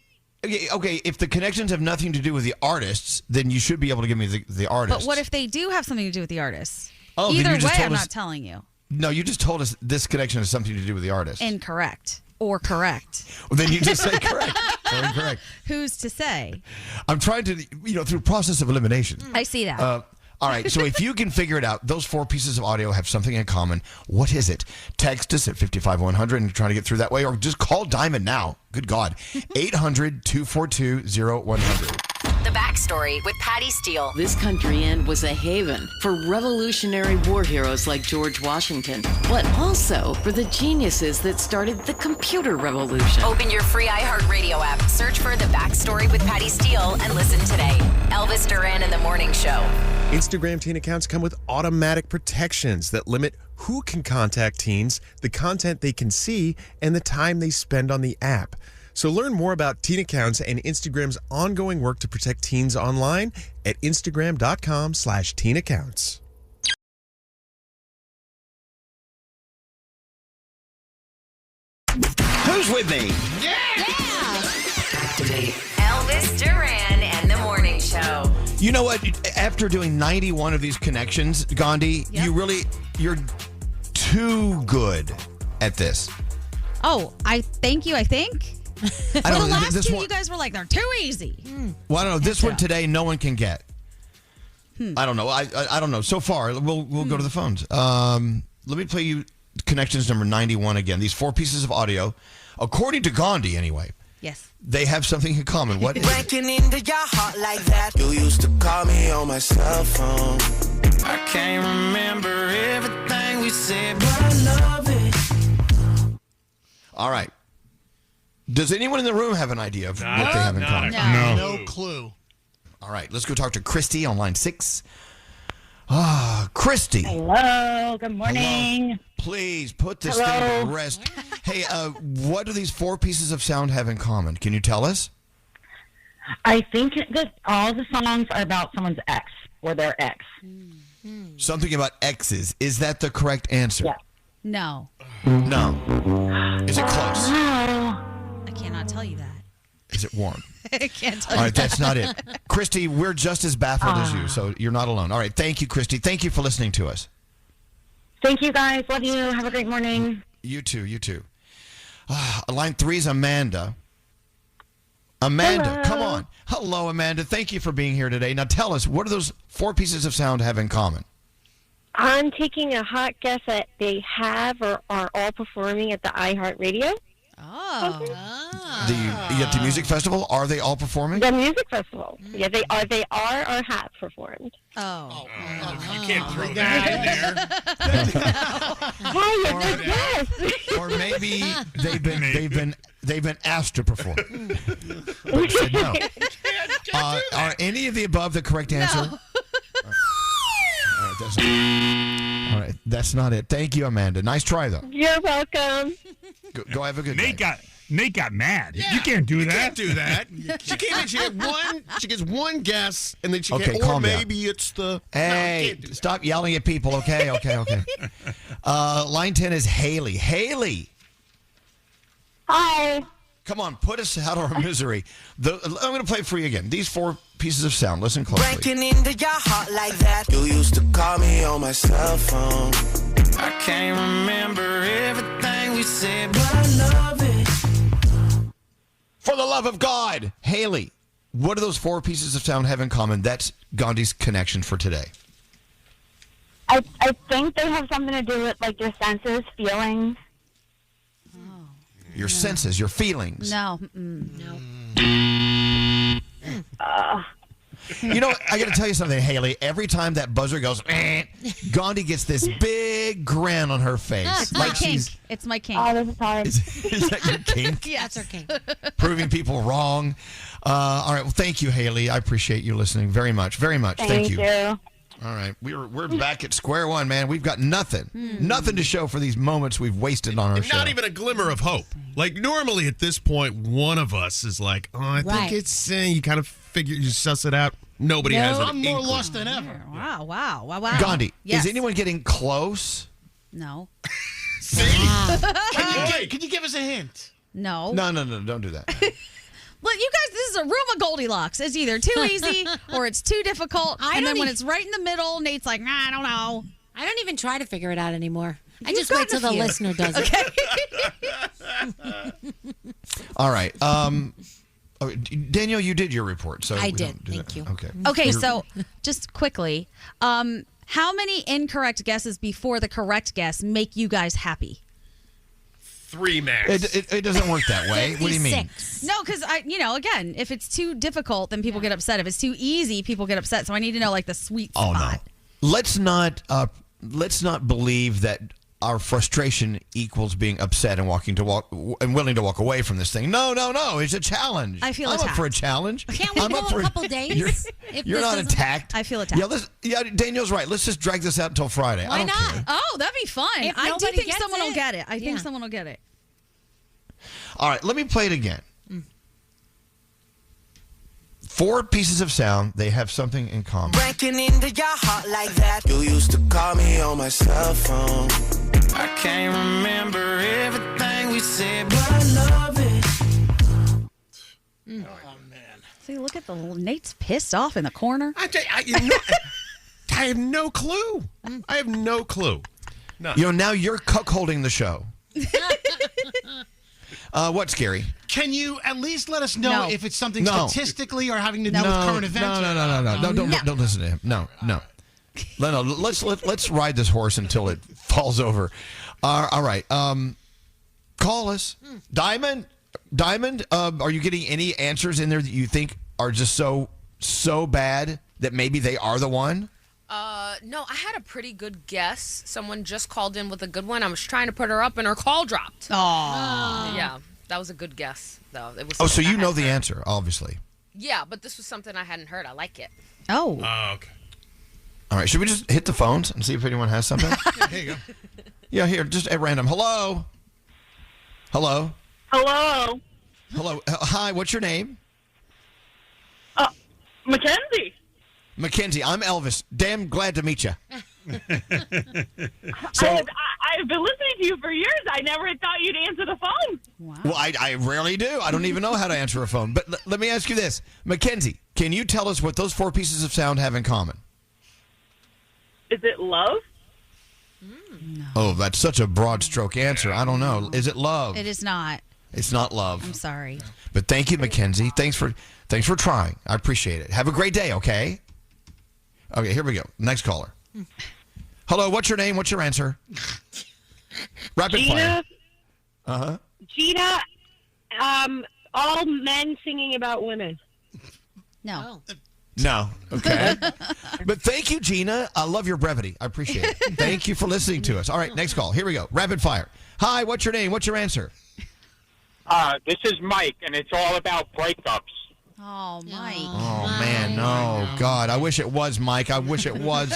Okay, if the connections have nothing to do with the artists, then you should be able to give me the artists. But what if they do have something to do with the artists? Oh, then Either you just way, told I'm us- not telling you. No, you just told us this connection has something to do with the artist. Incorrect or correct. Well, then you just say correct or incorrect. Who's to say? I'm trying to, through process of elimination. I see that. All right, so if you can figure it out, those 4 pieces of audio have something in common. What is it? Text us at 55100 and try to get through that way, or just call Diamond now. Good God. 800-242-0100. The Backstory with Patty Steele. This country inn was a haven for Revolutionary War heroes like George Washington, but also for the geniuses that started the computer revolution. Open your free iHeartRadio app, search for The Backstory with Patty Steele, and listen today. Elvis Duran and the Morning Show. Instagram teen accounts come with automatic protections that limit who can contact teens, the content they can see, and the time they spend on the app. So learn more about teen accounts and Instagram's ongoing work to protect teens online at instagram.com/teen accounts. Who's with me? Elvis Duran and the Morning Show. You know what? After doing 91 of these connections, Gandhi, you're too good at this. Oh, I thank you, I think. I For don't the know, last this two, one- you guys were like, they're too easy. Well, I don't know. This one today, no one can get. I don't know. I don't know. So far, we'll go to the phones. Let me play you connections number 91 again. These 4 pieces of audio, according to Gandhi, anyway. Yes. They have something in common. What is it? Breaking into your heart like that. You used to call me on my cell phone. I can't remember everything we said, but I love it. All right. Does anyone in the room have an idea of what they have in common? No clue. All right, let's go talk to Christy on line 6. Christy. Hello, good morning. Hello. Please put this thing to rest. Hey, what do these 4 pieces of sound have in common? Can you tell us? I think that all the songs are about someone's ex or their ex. Something about exes. Is that the correct answer? Yeah. No. No. Is it close? I cannot tell you that. Is it warm? I can't tell All you right, that's not it. Christy, we're just as baffled as you, so you're not alone. All right, thank you, Christy. Thank you for listening to us. Thank you, guys. Love you. Have a great morning. You too, you too. Line 3 is Amanda. Amanda, Hello. come on. Hello, Amanda. Thank you for being here today. Now tell us, what do those 4 pieces of sound have in common? I'm taking a hot guess that they have or are all performing at the iHeartRadio. Oh. At the music festival, are they all performing? The music festival. Yeah, they are. They are or have performed. Oh. You can't throw that in there. Yes. Or maybe they've been asked to perform. But said no. Are any of the above the correct answer? No. All right, that's not it. Thank you, Amanda. Nice try, though. You're welcome. Go have a good day. Nate got mad. You can't do that. Can't do that. She came in. She gets one guess, and then she Okay, can't. Or calm down. maybe it's the. Hey, stop yelling at people. Okay. Line 10 is Haley. Haley. Hi. Come on, put us out of our misery. I'm going to play it for you again. These 4 pieces of sound. Listen closely. Breaking into your heart like that. You used to call me on my cell phone. I can't remember everything we said, but I love it. For the love of God, Haley, what do those 4 pieces of sound have in common? That's Gandhi's connection for today. I think they have something to do with like your senses, feelings. Your senses, your feelings. No. No. You know, I got to tell you something, Haley. Every time that buzzer goes, Gandhi gets this big grin on her face. It's my kink. It's my kink. Oh, this is hard. Is that your kink? Yeah, that's her kink. Proving people wrong. All right. Well, thank you, Haley. I appreciate you listening very much. Very much. Thank you. All right. We're back at square one, man. We've got nothing. Nothing to show for these moments we've wasted on our show. Not even a glimmer of hope. Like, normally at this point, one of us is like, oh, I think it's, you kind of figure, you suss it out. Nobody has an I'm more inkling. lost than ever. Wow. Gandhi, Yes. is anyone getting close? No. See? Can you give us a hint? No. No, don't do that. Look, you guys, this is a room of Goldilocks. It's either too easy or it's too difficult. And then when it's right in the middle, Nate's like, nah, I don't know. I don't even try to figure it out anymore. I You've just wait till gotten the a few. listener does it. All right. Danielle, you did your report. So I we did. don't do Thank that. you. Okay. Okay, so just quickly, how many incorrect guesses before the correct guess make you guys happy? 3 max. It doesn't work that way. What do you mean? No, because again, if it's too difficult, then people get upset. If it's too easy, people get upset. So I need to know like the sweet spot. No. Let's not believe that our frustration equals being upset and willing to walk away from this thing. No. It's a challenge. I feel I'm attacked. up for a challenge. Can't we I'm go up for a couple days? You're not attacked. I feel attacked. Yeah, Danielle's right. Let's just drag this out until Friday. Why I don't not? care. Oh, that'd be fun. If I do nobody think gets someone will it. get it. I think Yeah. someone will get it. All right, let me play it again. 4 pieces of sound. They have something in common. Breaking into your heart like that. You used to call me on my cell phone. I can't remember everything we said, but I love it. Oh, man. See, look at Nate's pissed off in the corner. I have no clue. I have no clue. No. Now you're cuckolding the show. What's scary? Can you at least let us know if it's something No. statistically or having to do with current events? No. Don't listen to him. No. Let's ride this horse until it falls over. All right. Call us, Diamond. Are you getting any answers in there that you think are just so bad that maybe they are the one? No, I had a pretty good guess. Someone just called in with a good one. I was trying to put her up and her call dropped. Oh. Yeah, that was a good guess, though. It was So something I you know hadn't the heard. answer, obviously. Yeah, but this was something I hadn't heard. I like it. Oh. Okay. All right. Should we just hit the phones and see if anyone has something? Here you go. Yeah, here, just at random. Hello. Hi, what's your name? Mackenzie. Mackenzie, I'm Elvis. Damn glad to meet you. I've been listening to you for years. I never thought you'd answer the phone. Well, I rarely do. I don't even know how to answer a phone. But let me ask you this. Mackenzie, can you tell us what those 4 pieces of sound have in common? Is it love? No. Oh, that's such a broad stroke answer. I don't know. Is it love? It is not. It's not love. I'm sorry. But thank you, Mackenzie. Thanks for trying. I appreciate it. Have a great day, okay? Okay, here we go. Next caller. Hello, what's your name? What's your answer? Rapid fire. Gina. Gina. All men singing about women. No. No. Okay. But thank you, Gina. I love your brevity. I appreciate it. Thank you for listening to us. All right, next call. Here we go. Rapid fire. Hi, what's your name? What's your answer? This is Mike, and it's all about breakups. Oh, Mike. Oh, man. Oh, God. I wish it was Mike. I wish it was.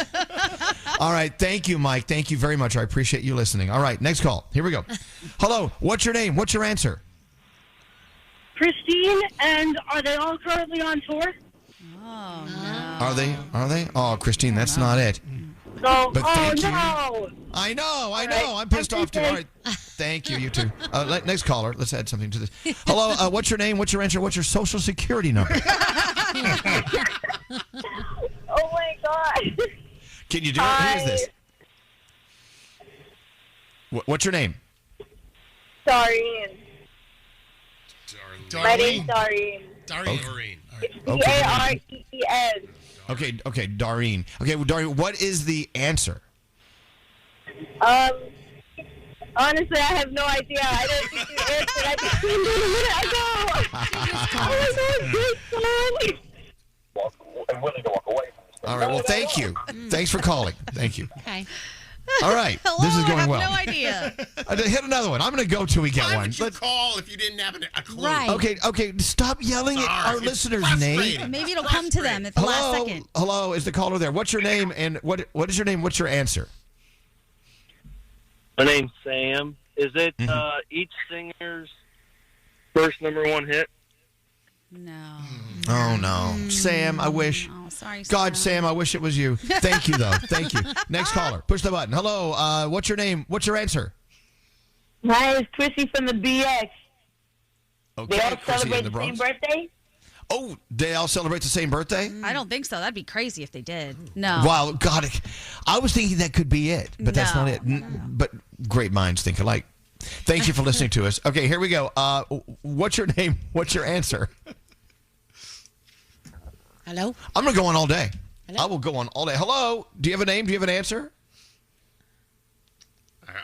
All right. Thank you, Mike. Thank you very much. I appreciate you listening. All right. Next call. Here we go. Hello. What's your name? What's your answer? Christine, and are they all currently on tour? Oh, no. Are they? Oh, Christine, that's not it. No. But thank you. No. I know. I'm pissed off too. All right. Thank you. You too. Next caller. Let's add something to this. Hello. What's your name? What's your answer? What's your social security number? Oh my God. Can you do it? Who is this? What's your name? Doreen. My name's Doreen. Doreen. Dareen. Okay, Doreen. Okay, well, Doreen, what is the answer? Honestly, I have no idea. I don't think you answered. I just came in a minute ago. Oh my God, great song. All right, well, thank you. Thanks for calling. Thank you. Okay. All right. This is going well. No idea. Hit another one. I'm going to go till we get Why one. would you call if you didn't have a clue? Right. Okay. Stop yelling at our listeners' name. Maybe it'll come to them at the last second. Hello, is the caller there? What's your name and what is your name? What's your answer? My name's Sam. Is it each singer's first number one hit? No. Oh, no. Sam, I wish. Oh, sorry, God, Sam, I wish it was you. Thank you, though. Thank you. Next caller. Push the button. Hello. What's your name? What's your answer? Mine is Chrissy from the BX. Okay, They all Chrissy celebrate in the the same Bronx. birthday? Oh, they all celebrate the same birthday? I don't think so. That'd be crazy if they did. No. Wow, God, I was thinking that could be it, but that's not it. But great minds think alike. Thank you for listening to us. Okay, here we go. What's your name? What's your answer? Hello? I'm going to go on all day. I will go on all day. Hello? Do you have a name? Do you have an answer?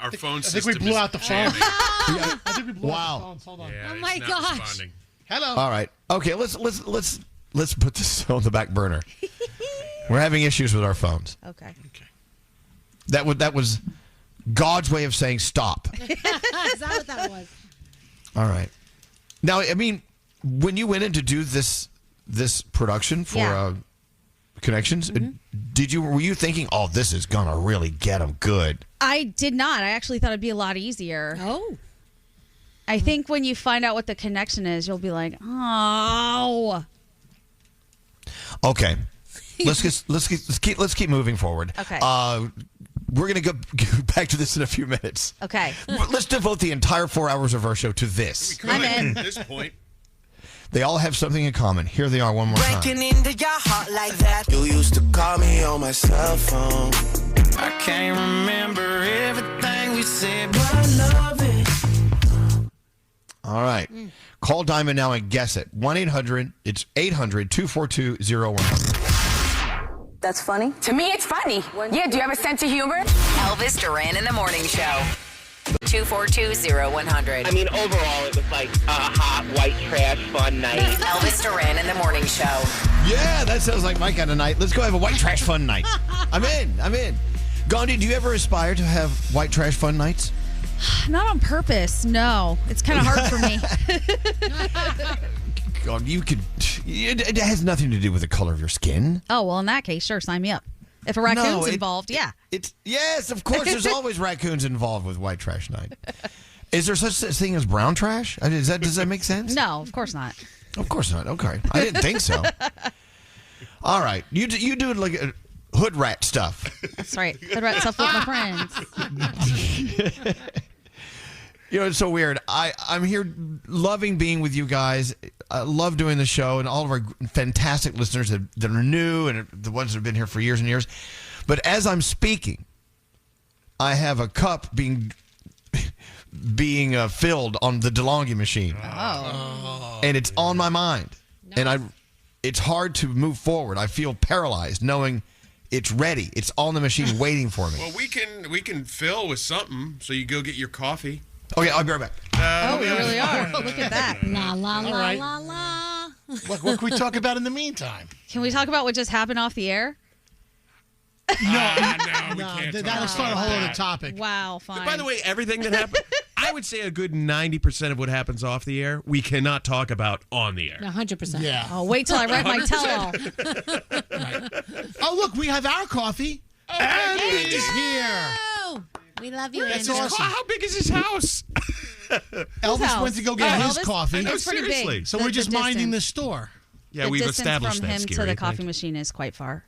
Our phone I system think we blew out the phone. jamming. I think we blew out the Wow. phones. Hold on. Yeah, Oh it's my not gosh. responding. Hello. All right. Okay, let's put this on the back burner. We're having issues with our phones. Okay. That was God's way of saying stop. Is that what that was? All right. Now, I mean, when you went in to do this production for Connections, were you thinking, oh, this is gonna really get them good? I did not. I actually thought it'd be a lot easier. Oh. I think when you find out what the connection is, you'll be like, oh. Okay. Let's keep moving forward. Okay. We're gonna go back to this in a few minutes. Okay. Let's devote the entire 4 hours of our show to this. I'm in. At this point. They all have something in common. Here they are one more time. Breaking into your heart like that. You used to call me on my cell phone. I can't remember everything we said, but I love it. All right. Call Diamond now and guess it. 1-800, it's 800-242-0100. That's funny? To me, it's funny. Yeah, do you have a sense of humor? Elvis Duran in the Morning Show. 242-0100. I mean, overall, it was like a hot, white trash, fun night. Elvis Duran in the Morning Show. Yeah, that sounds like my kind of night. Let's go have a white trash fun night. I'm in. Gandhi, do you ever aspire to have white trash fun nights? Not on purpose. No. It's kind of hard for me. God, it has nothing to do with the color of your skin. Oh, well, in that case, sure, sign me up. If a raccoon's involved, yeah. Yes, of course. There's always raccoons involved with white trash night. Is there such a thing as brown trash? Does that make sense? No, of course not. Of course not. Okay, I didn't think so. All right, you do like hood rat stuff. That's right. Hood rat stuff with my friends. You know, it's so weird. I'm here loving being with you guys. I love doing the show and all of our fantastic listeners that are new and the ones that have been here for years and years. But as I'm speaking, I have a cup being filled on the DeLonghi machine. Oh. And it's on my mind. Nice. And it's hard to move forward. I feel paralyzed knowing it's ready. It's on the machine waiting for me. Well, we can fill with something, so you go get your coffee. Okay, I'll be right back. We really are. Look at that. La, la, la, right. la, la. What can we talk about in the meantime? Can we talk about what just happened off the air? No, we can't. That was not a whole other topic. Wow, fine. By the way, everything that happened, I would say a good 90% of what happens off the air, we cannot talk about on the air. 100%. Yeah. Oh, wait till I write my tell-all. Right. Oh, look, we have our coffee. Andy's here. We love you, That's Andrew. awesome. How big is his house? Elvis went to go get his Elvis? coffee. It's pretty seriously. big. So The- we're just the minding the distance. store. Yeah, The we've distance established from that, him Scary, to the I coffee think. machine is quite far.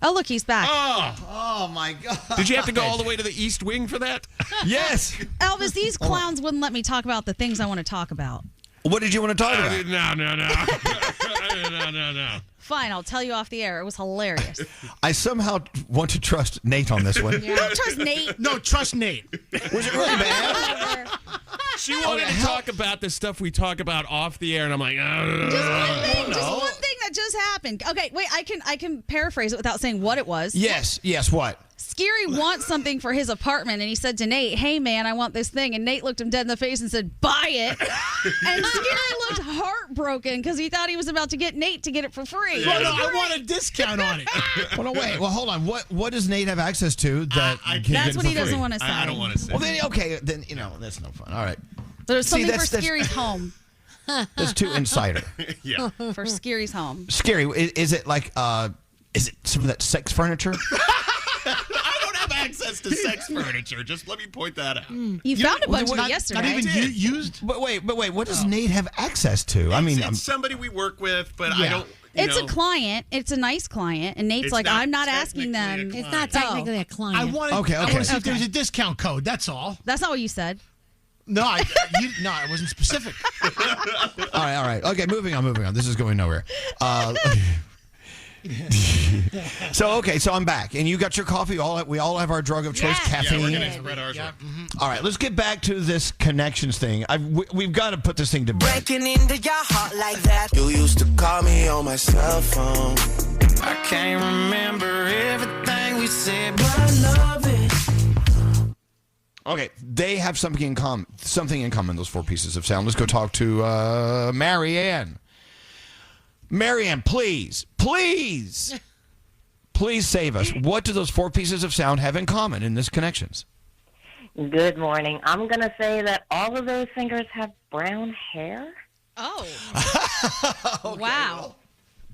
Oh, look, he's back. Oh my God. Did you have to go all the way to the East Wing for that? Yes. Elvis, these clowns wouldn't let me talk about the things I want to talk about. What did you want to talk about? No. No. Fine, I'll tell you off the air. It was hilarious. I somehow want to trust Nate on this one. Don't trust Nate. No, trust Nate. Was it really bad? She wanted to talk about the stuff we talk about off the air, and I'm like, Just one thing that just happened. Okay, wait, I can paraphrase it without saying what it was. Yes, what? Scary wants something for his apartment, and he said to Nate, "Hey, man, I want this thing." And Nate looked him dead in the face and said, "Buy it." And Scary looked heartbroken because he thought he was about to get Nate to get it for free. Well, no, I want a discount on it. Well, no, wait. Well, hold on. What does Nate have access to that? That's what he doesn't want to say. I don't want to say. Well, then, okay. Then, that's no fun. All right. There's something for Scary's home. That's too insider. Yeah. For Scary's home. Scary. Is it like, is it some of that sex furniture? I don't have access to sex furniture. Just let me point that out. You found a bunch of it yesterday. Not even used? But wait. What does Nate have access to? I mean, it's somebody we work with, but I don't. It's a client. It's a nice client. And Nate's like, I'm not asking them. It's not technically a client. I want to see if there's a discount code. That's all. That's not what you said. No, I wasn't specific. All right. Okay, moving on. This is going nowhere. So I'm back, and you got your coffee. We all have our drug of choice, caffeine. Yeah, we're gonna spread ours. All right, let's get back to this connections thing. We've got to put this thing to bed. Breaking into your heart like that. You used to call me on my cell phone. I can't remember everything we said, but I love it. Okay, they have something in common. Those four pieces of sound. Let's go talk to Marianne. Marianne, please save us. What do those four pieces of sound have in common in this connections? Good morning. I'm going to say that all of those singers have brown hair. Oh. Okay, Wow.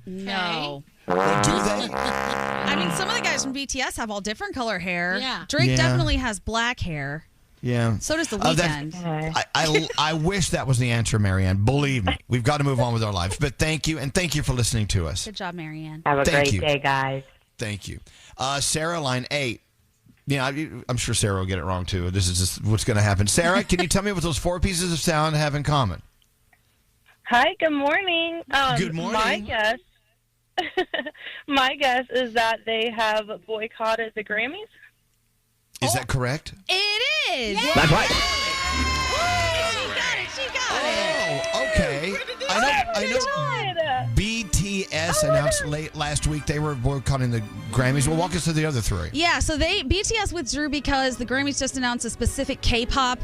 No. Well, do they? I mean, some of the guys from BTS have all different color hair. Yeah. Drake definitely has black hair. Yeah. So does The Weeknd. I wish that was the answer, Marianne. Believe me, we've got to move on with our lives. But thank you, and thank you for listening to us. Good job, Marianne. Have a Thank great you. day, guys. Thank you. Sarah, line 8. Yeah, I'm sure Sarah will get it wrong, too. This is just what's going to happen. Sarah, can you tell me what those four pieces of sound have in common? Hi, good morning. Good morning. My guess is that they have boycotted the Grammys. Is that correct? It is. Yeah. That's right. She got it. Oh, okay. I know BTS announced late last week they were boycotting the Grammys. Well, walk us through the other three. Yeah, so BTS withdrew because the Grammys just announced a specific K-pop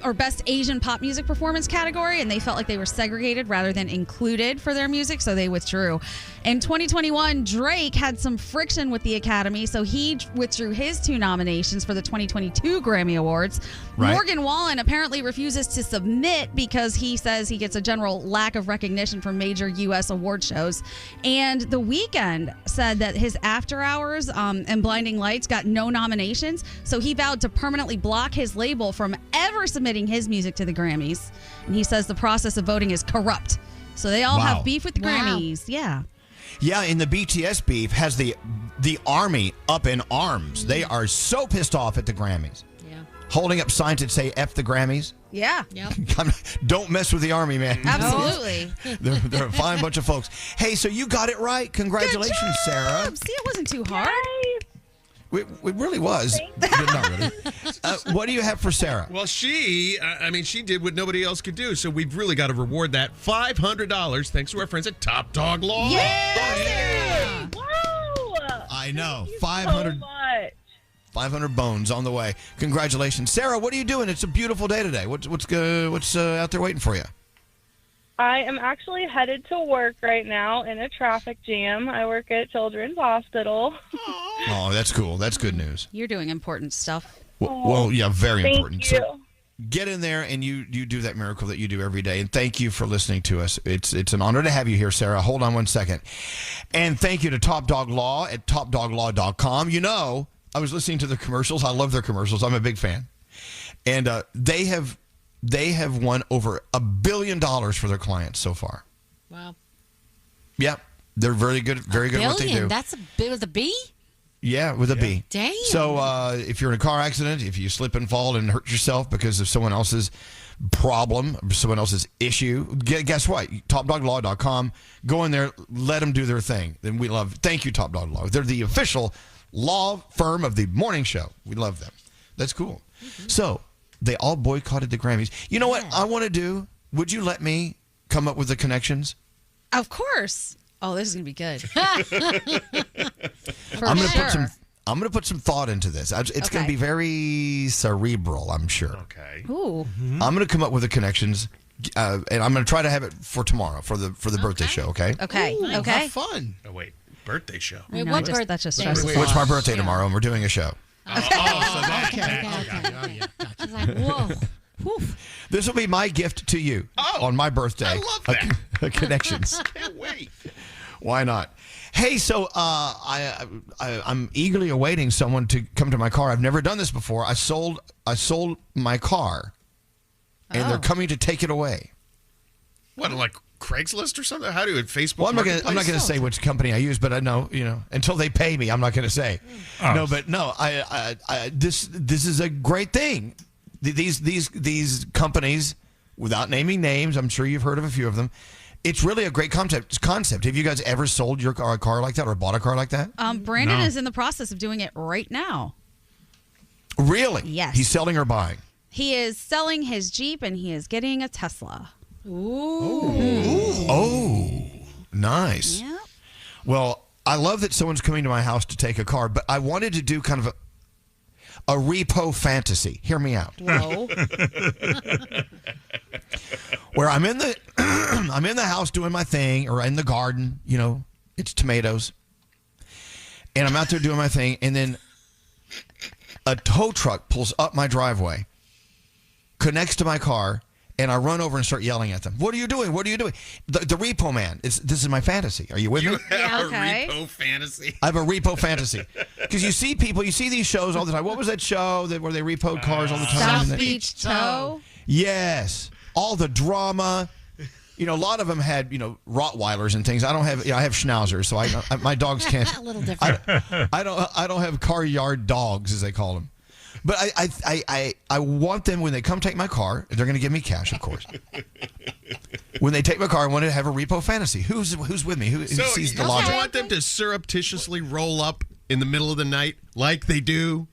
or Best Asian Pop Music Performance category, and they felt like they were segregated rather than included for their music, so they withdrew. In 2021, Drake had some friction with the Academy, so he withdrew his 2 nominations for the 2022 Grammy Awards. Right. Morgan Wallen apparently refuses to submit because he says he gets a general lack of recognition from major U.S. award shows. And The Weeknd said that his After Hours and Blinding Lights got no nominations, so he vowed to permanently block his label from ever submitting his music to the Grammys. And he says the process of voting is corrupt. So they all have beef with the Grammys. Yeah. Yeah, and the BTS beef has the army up in arms. They are so pissed off at the Grammys. Yeah. Holding up signs that say F the Grammys. Yeah. Yep. Don't mess with the army, man. Absolutely. They're a fine bunch of folks. Hey, so you got it right. Congratulations, Sarah. See, it wasn't too hard. It really was. Not really. What do you have for Sarah? Well, she did what nobody else could do, so we've really got to reward that $500 thanks to our friends at Top Dog Law. Yeah! Wow! I know. Thank you 500 so much. 500 bones on the way. Congratulations. Sarah, what are you doing? It's a beautiful day today. What's out there waiting for you? I am actually headed to work right now in a traffic jam. I work at Children's Hospital. Oh, that's cool. That's good news. You're doing important stuff. Well, yeah, very Thank important. you. So get in there and you do that miracle that you do every day. And thank you for listening to us. It's an honor to have you here, Sarah. Hold on one second. And thank you to Top Dog Law at topdoglaw.com. You know, I was listening to their commercials. I love their commercials. I'm a big fan. And they have won over $1 billion for their clients so far. Wow. Yeah, they're very good. Very good at what they do. That's a bit with a B? Yeah, with a B. Damn. So if you're in a car accident, if you slip and fall and hurt yourself because of someone else's problem, someone else's issue, guess what? TopDogLaw.com. Go in there, let them do their thing. Then we love. Thank you, Top Dog Law. They're the official law firm of the morning show. We love them. That's cool. Mm-hmm. So they all boycotted the Grammys. You know what I want to do? Would you let me come up with the connections? Of course. Oh, this is going to be good. I'm I'm going to put some thought into this. It's going to be very cerebral, I'm sure. Okay. Ooh. I'm going to come up with the connections, and I'm going to try to have it for tomorrow for the birthday show. Okay. Okay. Ooh, Okay. Have fun. Oh wait, birthday show. Wait, No, what just- birth- that's just Wait, stressful. Well, it's my birthday tomorrow, and we're doing a show. So that, Okay. Oh, yeah. Gotcha. I was like, whoa. Whew. This will be my gift to you on my birthday. I love that. Connections. Can't wait. Why not? Hey, so I'm eagerly awaiting someone to come to my car. I've never done this before. I sold my car, and they're coming to take it away. What, like Craigslist or something? How do it? Facebook? Well, I'm not going Marketplace? to say which company I use, but I know, until they pay me, I'm not going to say. Oh. This is a great thing. These companies, without naming names, I'm sure you've heard of a few of them. It's really a great concept. Have you guys ever sold your car, a car like that, or bought a car like that? Brandon No. is in the process of doing it right now. Really? Yes. He's selling or buying? He is selling his Jeep and he is getting a Tesla. Oh, nice. Yep. Well, I love that someone's coming to my house to take a car, but I wanted to do kind of a repo fantasy. Hear me out. Whoa. Where I'm in the I'm in the house doing my thing, or in the garden, it's tomatoes. And I'm out there doing my thing, and then a tow truck pulls up my driveway, connects to my car, and I run over and start yelling at them. What are you doing? What are you doing? The repo man. This is my fantasy. Are you with me? You have okay. a repo fantasy. I have a repo fantasy. Because you see these shows all the time. What was that show where they repoed cars all the time? South Beach Tow. Yes. All the drama. A lot of them had, Rottweilers and things. I don't have, I have Schnauzers, so my dogs can't. A little different. I don't have car yard dogs, as they call them. But I want them, when they come take my car, they're going to give me cash, of course. When they take my car, I want to have a repo fantasy. Who's with me? Who sees the you logic? want them to surreptitiously roll up in the middle of the night like they do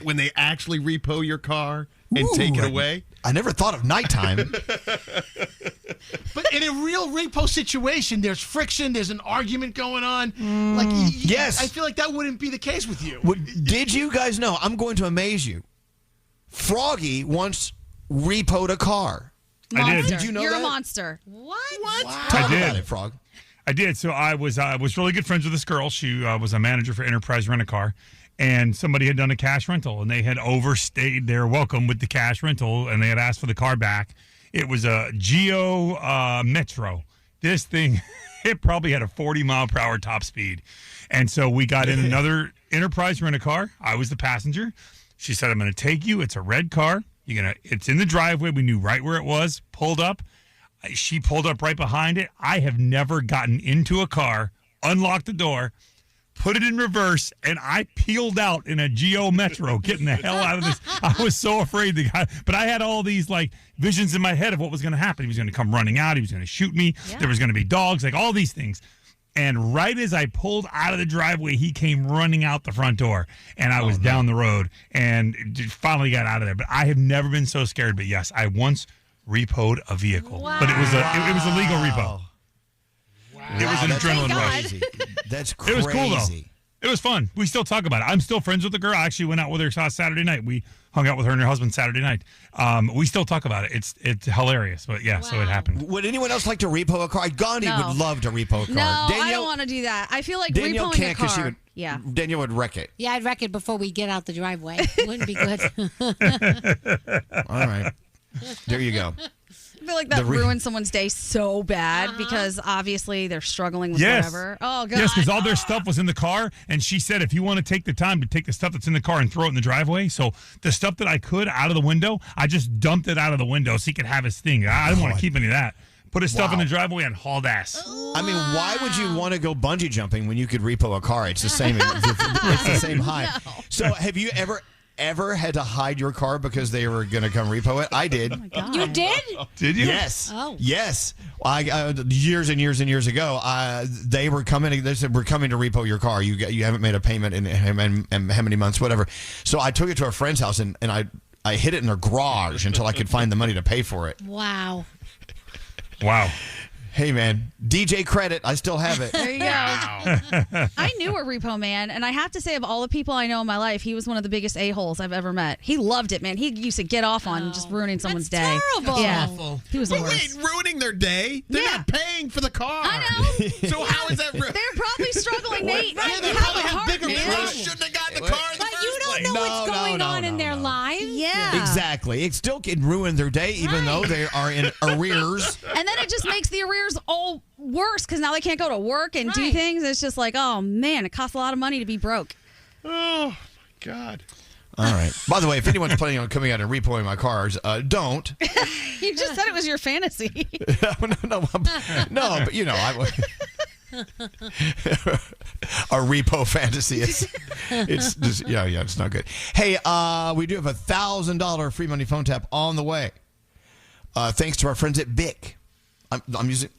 when they actually repo your car and take it away? I never thought of nighttime. But in a real repo situation, there's friction, there's an argument going on. Yes. I feel like that wouldn't be the case with you. Did you guys know? I'm going to amaze you. Froggy once repoed a car. I did. Did you know You're that? a monster. What? Talk I did. about it, Frog. I did. So I was really good friends with this girl. She was a manager for Enterprise Rent-A-Car. And somebody had done a cash rental, and they had overstayed their welcome with the cash rental, and they had asked for the car back. It was a Geo Metro. This thing, it probably had a 40-mile-per-hour top speed. And so we got in another Enterprise Rent-A-Car. I was the passenger. She said, I'm going to take you. It's a red car. It's in the driveway. We knew right where it was. Pulled up. She pulled up right behind it. I have never gotten into a car, unlocked the door, put it in reverse, and I peeled out in a Geo Metro, getting the hell out of this. I was so afraid the guy, but I had all these visions in my head of what was going to happen. He was going to come running out. He was going to shoot me. Yeah. There was going to be dogs, all these things. And right as I pulled out of the driveway, he came running out the front door, and I was down the road and finally got out of there. But I have never been so scared. But yes, I once repoed a vehicle, but it was a legal repo. It was an adrenaline rush. That's crazy. It was cool, though. It was fun. We still talk about it. I'm still friends with the girl. I actually went out with her Saturday night. We hung out with her and her husband Saturday night. We still talk about it. It's hilarious. But yeah, so it happened. Would anyone else like to repo a car? Gandhi would love to repo a car. No, I don't want to do that. I feel like Danielle repoing can't a because car. Yeah. Danielle would wreck it. Yeah, I'd wreck it before we get out the driveway. Wouldn't be good. All right. There you go. I feel like that ruins someone's day so bad because obviously they're struggling with whatever. Oh, God. Yes, because all their stuff was in the car, and she said, if you want to take the time to take the stuff that's in the car and throw it in the driveway, so the stuff that I could out of the window, I just dumped it out of the window so he could have his thing. I didn't want to keep any of that. Put his stuff in the driveway and hauled ass. I mean, why would you want to go bungee jumping when you could repo a car? It's the same. It's the same height. No. So, have you ever had to hide your car because they were going to come repo it? I did. Oh you did? Did you? Yes. Oh. Yes. Years and years and years ago, they were coming. They said, "We're coming to repo your car. You haven't made a payment in how many months, whatever." So I took it to a friend's house and I hid it in their garage until I could find the money to pay for it. Wow. Wow. Hey, man. DJ credit. I still have it. There you go. I knew a repo man, and I have to say, of all the people I know in my life, he was one of the biggest a-holes I've ever met. He loved it, man. He used to get off on just ruining someone's day. Terrible. Yeah. Awful. He was the But worst. wait, ruining their day? They're not paying for the car. I know. So how is that ruined? They're probably struggling, Nate. Yeah, they You probably have a have heart, bigger man. problems. Shouldn't have gotten the car in the But you first don't place. know what's going on in their lives. Yeah. Exactly. It still can ruin their day, even though they are in arrears. And then it just makes the arrears all worse because now they can't go to work and do things. It's just like, oh, man, it costs a lot of money to be broke. Oh, my God. All right. By the way, if anyone's planning on coming out and repoing my cars, don't. You just said it was your fantasy. No, but you know, a repo fantasy. It's just, yeah, it's not good. Hey, we do have a $1,000 free money phone tap on the way. Thanks to our friends at Bic. I'm using.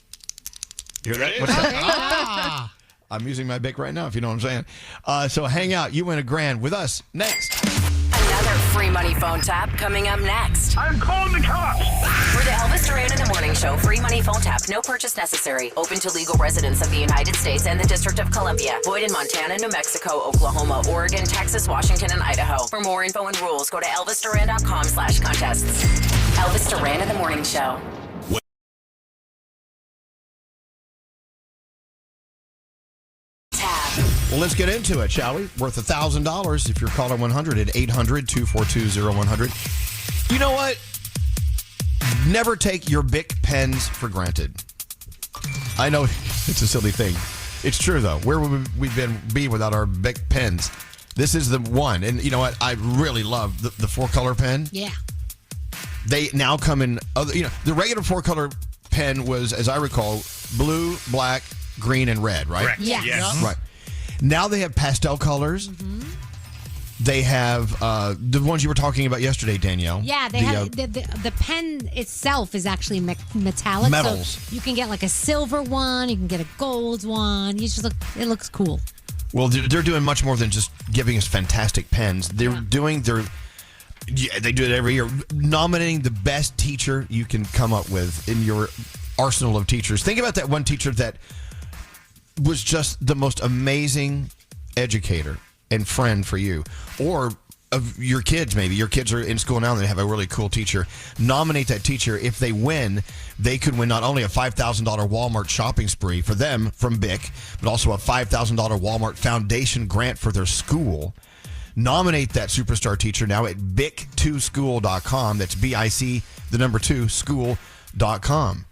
You hear that? What's that? I'm using my Bic right now, if you know what I'm saying. So hang out. You win $1,000 with us next. Another free money phone tap coming up next. I'm calling the cops. For the Elvis Duran in the Morning Show, free money phone tap, no purchase necessary. Open to legal residents of the United States and the District of Columbia. Void in Montana, New Mexico, Oklahoma, Oregon, Texas, Washington, and Idaho. For more info and rules, go to elvisduran.com/contests. Elvis Duran in the Morning Show. Well, let's get into it, shall we? Worth $1,000 if you're calling 100 at 800-242-0100. You know what? Never take your Bic pens for granted. I know it's a silly thing. It's true, though. Where would we be without our Bic pens? This is the one. And you know what? I really love the four-color pen. Yeah. They now come in other, the regular four-color pen was, as I recall, blue, black, green, and red, right? Correct. Yes. Yes. Right. Now they have pastel colors. Mm-hmm. They have the ones you were talking about yesterday, Danielle. Yeah, they have the pen itself is actually metallic. Metals. So you can get like a silver one. You can get a gold one. It looks cool. Well, they're doing much more than just giving us fantastic pens. They're doing they do it every year, nominating the best teacher you can come up with in your arsenal of teachers. Think about that one teacher that was just the most amazing educator and friend for you, or of your kids. Maybe your kids are in school now and they have a really cool teacher. Nominate that teacher. If they win, they could win not only a $5,000 Walmart shopping spree for them from Bic, but also a $5,000 Walmart Foundation grant for their school. Nominate that superstar teacher now at bic2school.com. That's BIC, the number 2, school.com.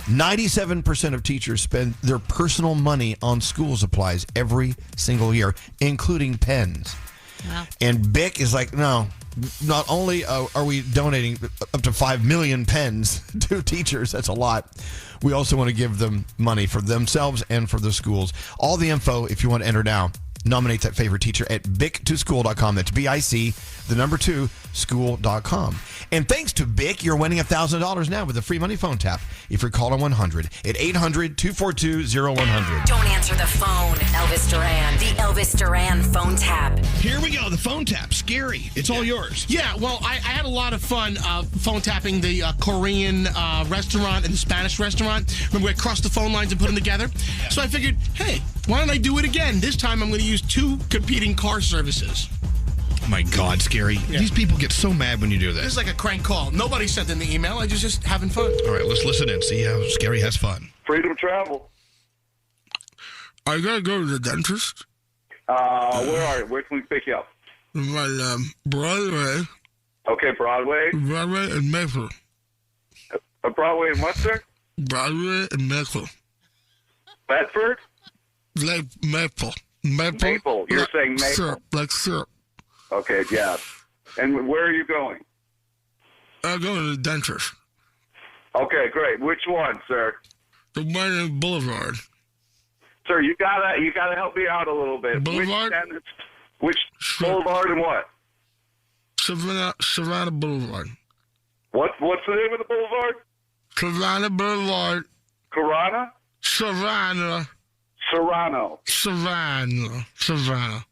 97% of teachers spend their personal money on school supplies every single year, including pens. Wow. And Bic is like, no, not only are we donating up to 5 million pens to teachers, that's a lot, we also want to give them money for themselves and for the schools. All the info, if you want to enter now, nominate that favorite teacher at bic2school.com. That's BIC, the number 2, school.com. And thanks to Bic, you're winning $1,000 now with a free money phone tap if you're calling 100 at 800-242-0100. Don't answer the phone. Elvis Duran. The Elvis Duran phone tap. Here we go. The phone tap. Scary. It's all yours. Yeah, well, I had a lot of fun phone tapping the Korean restaurant and the Spanish restaurant. Remember, we crossed the phone lines and put them together? Yeah. So I figured, hey, why don't I do it again? This time I'm going to use 2 competing car services. Oh my God, Scary. Yeah. These people get so mad when you do This this. is like a crank call. Nobody sent in the email. I just having fun. All right, let's listen and see how Scary has fun. Freedom travel. I got to go to the dentist. Where are you? Where can we pick you up? My Broadway. Okay, Broadway. Broadway and Maple. Broadway and what, sir? Broadway and Maple. Bedford? Like Maple. Maple. You're saying maple. Syrup. Like syrup. Okay, yeah. And where are you going? I'm going to the dentist. Okay, great. Which one, sir? The one in Boulevard. Sir, you gotta help me out a little bit. Boulevard? Which Boulevard and what? Savannah Boulevard. What's the name of the boulevard? Savannah Boulevard. Corona? Savannah. Serrano. Savannah.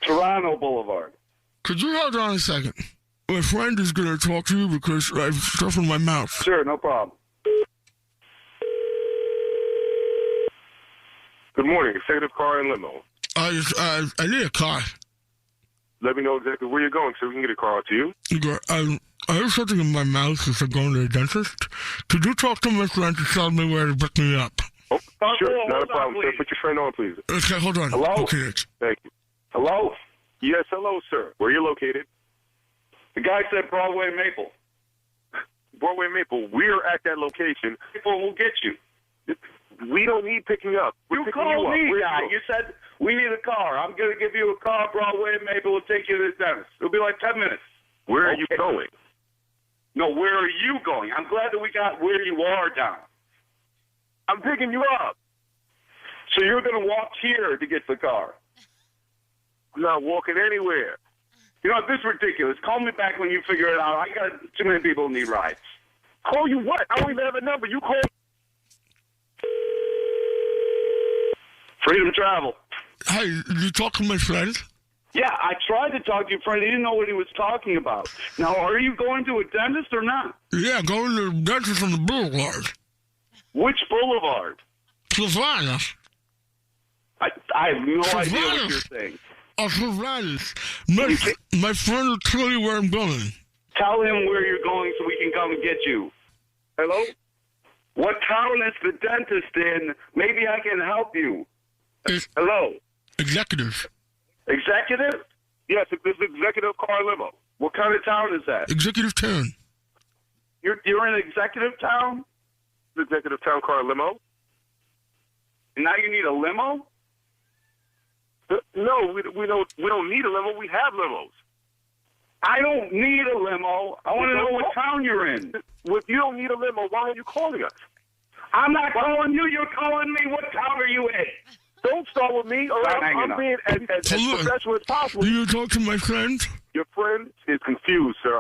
Toronto Boulevard. Could you hold on a second? My friend is going to talk to you because I have stuff in my mouth. Sure, no problem. Good morning. Executive Car and Limo. I need a car. Let me know exactly where you're going so we can get a car out to you. I have something in my mouth since I'm going to the dentist. Could you talk to my friend to tell me where to pick me up? Oh, sure. Not a problem, sir. Put your friend on, please. Okay, hold on. Hello? Okay. Thank you. Hello? Yes, hello, sir. Where are you located? The guy said Broadway Maple. Broadway Maple. We're at that location. People will get you. We don't need picking up. We're You picking called you up. me, Where guy. you You said, we need a car. I'm going to give you a car, Broadway Maple. We'll take you to the dentist. It'll be like 10 minutes. Where are you going? No, where are you going? I'm glad that we got where you are down. I'm picking you up. So you're going to walk here to get the car. I'm not walking anywhere. You know, this is ridiculous. Call me back when you figure it out. I got too many people who need rides. Call you what? I don't even have a number. You call. Freedom Travel. Hey, you talk to my friend? Yeah, I tried to talk to your friend. He didn't know what he was talking about. Now, are you going to a dentist or not? Yeah, going to the dentist on the boulevard. Which boulevard? Savannah. I have no idea what you're saying. Savannah. My friend will tell you where I'm going. Tell him where you're going so we can come and get you. Hello? What town is the dentist in? Maybe I can help you. Hello? Executive. Executive? Yes, this is Executive Car Limo. What kind of town is that? Executive Town. You're in Executive Town? Executive Town Car Limo. And now you need a limo? No, we don't need a limo. We have limos. I don't need a limo. I want to know what town you're in. If you don't need a limo, why are you calling us? I'm not calling you. You're calling me. What town are you in? Don't start with me. All right? I'm being as professional as possible. Do you talk to my friend? Your friend is confused, sir.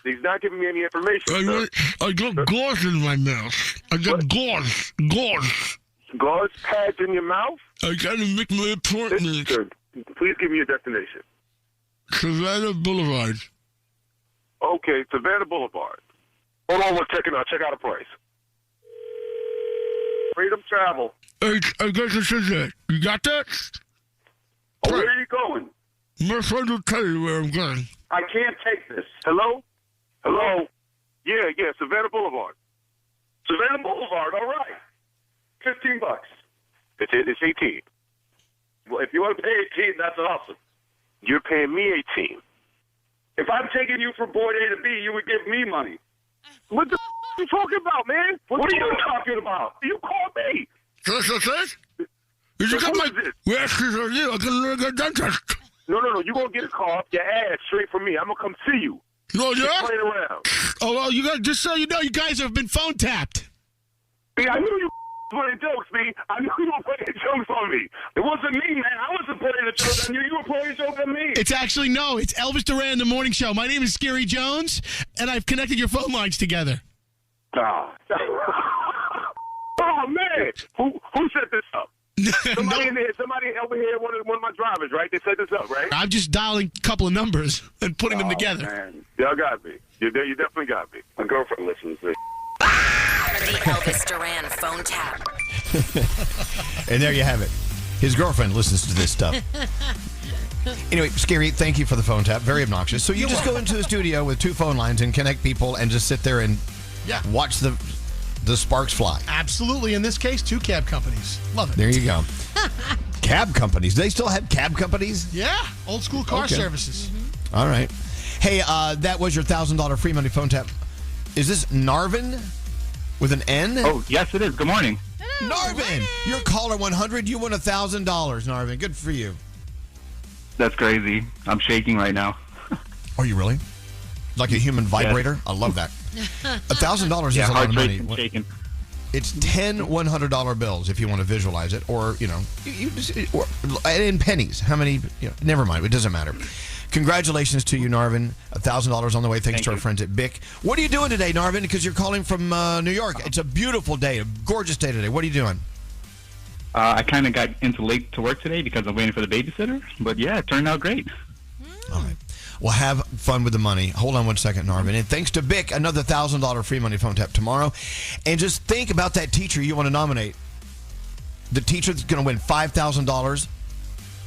He's not giving me any information. I got gauze in my mouth. I got gauze. Gauze pads in your mouth? I gotta make my appointment. Sir, please give me your destination. Savannah Boulevard. Okay, Savannah Boulevard. Hold on 1 second. I'll check out a price. Freedom Travel. I guess it says that. You got that? Oh, where are you going? My friend will tell you where I'm going. I can't take this. Hello? Hello? Yeah, Savannah Boulevard. Savannah Boulevard, all right. $15. It's 18. Well, if you want to pay 18, that's awesome. You're paying me 18. If I'm taking you from point A to B, you would give me money. What the are you talking about, man? What are you talking about? You called me. Did you get my... Where is you? I can get a dentist. No. You're going to get a call up your ass straight from me. I'm going to come see you. No, yeah? Just playing around. Oh, well, you guys, just so you know, you guys have been phone tapped. I knew you playing jokes, me. I knew you were playing jokes on me. It wasn't me, man. I wasn't playing a joke on you. You were playing a joke on me. It's actually, no, it's Elvis Duran, The Morning Show. My name is Scary Jones, and I've connected your phone lines together. Oh, man. Who set this up? Somebody over here, one of my drivers, right? They set this up, right? I'm just dialing a couple of numbers and putting them together. Man. Y'all got me. You definitely got me. My girlfriend listens to this. The Elvis Duran phone tap. And there you have it. His girlfriend listens to this stuff. Anyway, Scary, thank you for the phone tap. Very obnoxious. So you just go into a studio with 2 phone lines and connect people and just sit there and watch the sparks fly. Absolutely. In this case, 2 cab companies. Love it. There you go. Cab companies. Do they still have cab companies? Yeah. Old school car services. Mm-hmm. All right. Hey, that was your $1,000 free money phone tap. Is this Narvin with an N? Oh, yes, it is. Good morning. Hello, Narvin, you're caller 100. You won $1,000, Narvin. Good for you. That's crazy. I'm shaking right now. Are you really? Like a human vibrator? Yes. I love that. $1,000 is a lot of money. Shaking. It's 10 $100 bills if you want to visualize it, or you just, or in pennies. How many? Never mind. It doesn't matter. Congratulations to you, Narvin. $1,000 on the way. Thanks to our friends at BIC. What are you doing today, Narvin? Because you're calling from New York. It's a beautiful day, a gorgeous day today. What are you doing? I kind of got into late to work today because I'm waiting for the babysitter. But yeah, it turned out great. All right. Well, have fun with the money. Hold on 1 second, Narvin. And thanks to BIC, another $1,000 free money phone tap tomorrow. And just think about that teacher you want to nominate. The teacher that's going to win $5,000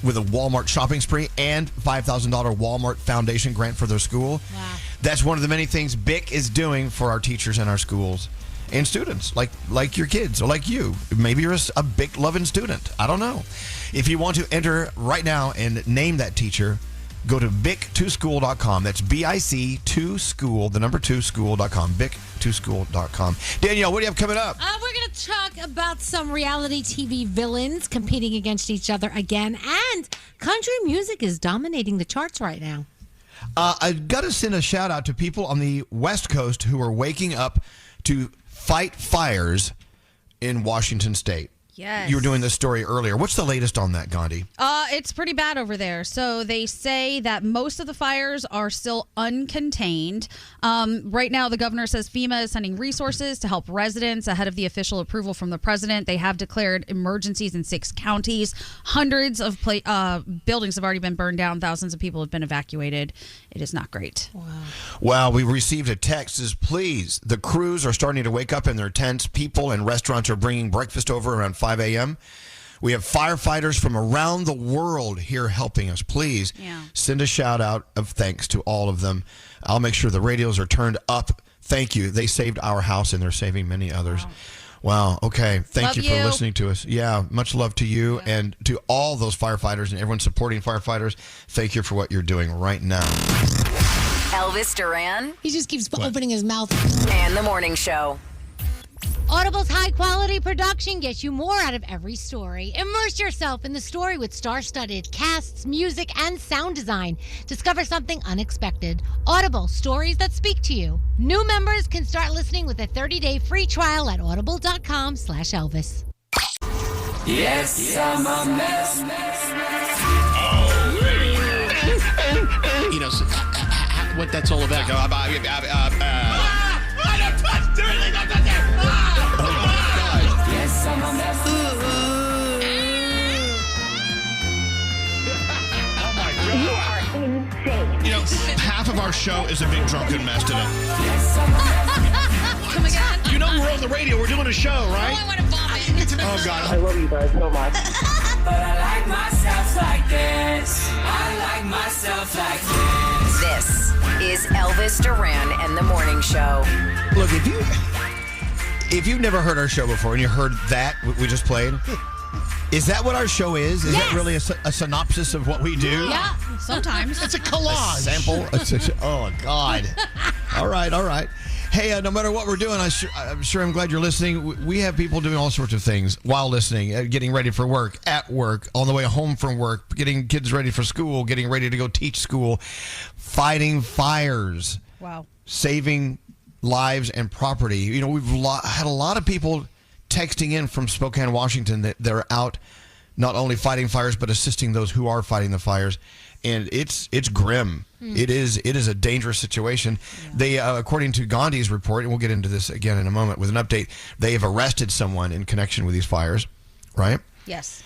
with a Walmart shopping spree and $5,000 Walmart Foundation grant for their school. Wow. That's one of the many things BIC is doing for our teachers in our schools and students, like your kids or like you. Maybe you're a BIC-loving student. I don't know. If you want to enter right now and name that teacher, go to bic2school.com. That's BIC2school, the number 2school.com, bic2school.com. Danielle, what do you have coming up? We're going to talk about some reality TV villains competing against each other again, and country music is dominating the charts right now. I've got to send a shout out to people on the West Coast who are waking up to fight fires in Washington State. Yes. You were doing this story earlier. What's the latest on that, Gandhi? It's pretty bad over there. So they say that most of the fires are still uncontained. Right now, the governor says FEMA is sending resources to help residents ahead of the official approval from the president. They have declared emergencies in 6 counties. Hundreds of buildings have already been burned down. Thousands of people have been evacuated. It is not great. Wow, we received a text that says, please, the crews are starting to wake up in their tents. People and restaurants are bringing breakfast over around 5 a.m. We have firefighters from around the world here helping us. Please send a shout out of thanks to all of them. I'll make sure the radios are turned up. Thank you. They saved our house and they're saving many others. Wow. Okay. Thank you for listening to us. Yeah. Much love to you and to all those firefighters and everyone supporting firefighters. Thank you for what you're doing right now. Elvis Duran. He just keeps opening his mouth. And the morning show. Audible's high-quality production gets you more out of every story. Immerse yourself in the story with star-studded casts, music, and sound design. Discover something unexpected. Audible, stories that speak to you. New members can start listening with a 30-day free trial at audible.com/Elvis. Yes, I'm a mess. You know, what that's all about. Yes, I'm a mess. Oh my God. You are insane. You know, half of our show is a big drunken mess today. Come again? You know we're on the radio. We're doing a show, right? I want to vomit. Oh, God. I love you guys so much. But I like myself like this. I like myself like this. This is Elvis Duran and the Morning Show. Look, if you've never heard our show before and you heard that we just played, is that what our show is? Is that really a synopsis of what we do? Yeah, sometimes. It's a collage. A sample? Oh, God. All right. Hey, no matter what we're doing, I'm glad you're listening. We have people doing all sorts of things while listening, getting ready for work, at work, on the way home from work, getting kids ready for school, getting ready to go teach school, fighting fires. Wow. Saving lives and property. You know, we've had a lot of people texting in from Spokane, Washington that they're out not only fighting fires but assisting those who are fighting the fires, and it's grim. It is a dangerous situation. They, according to Gandhi's report, and we'll get into this again in a moment with an update, they have arrested someone in connection with these fires, right? Yes.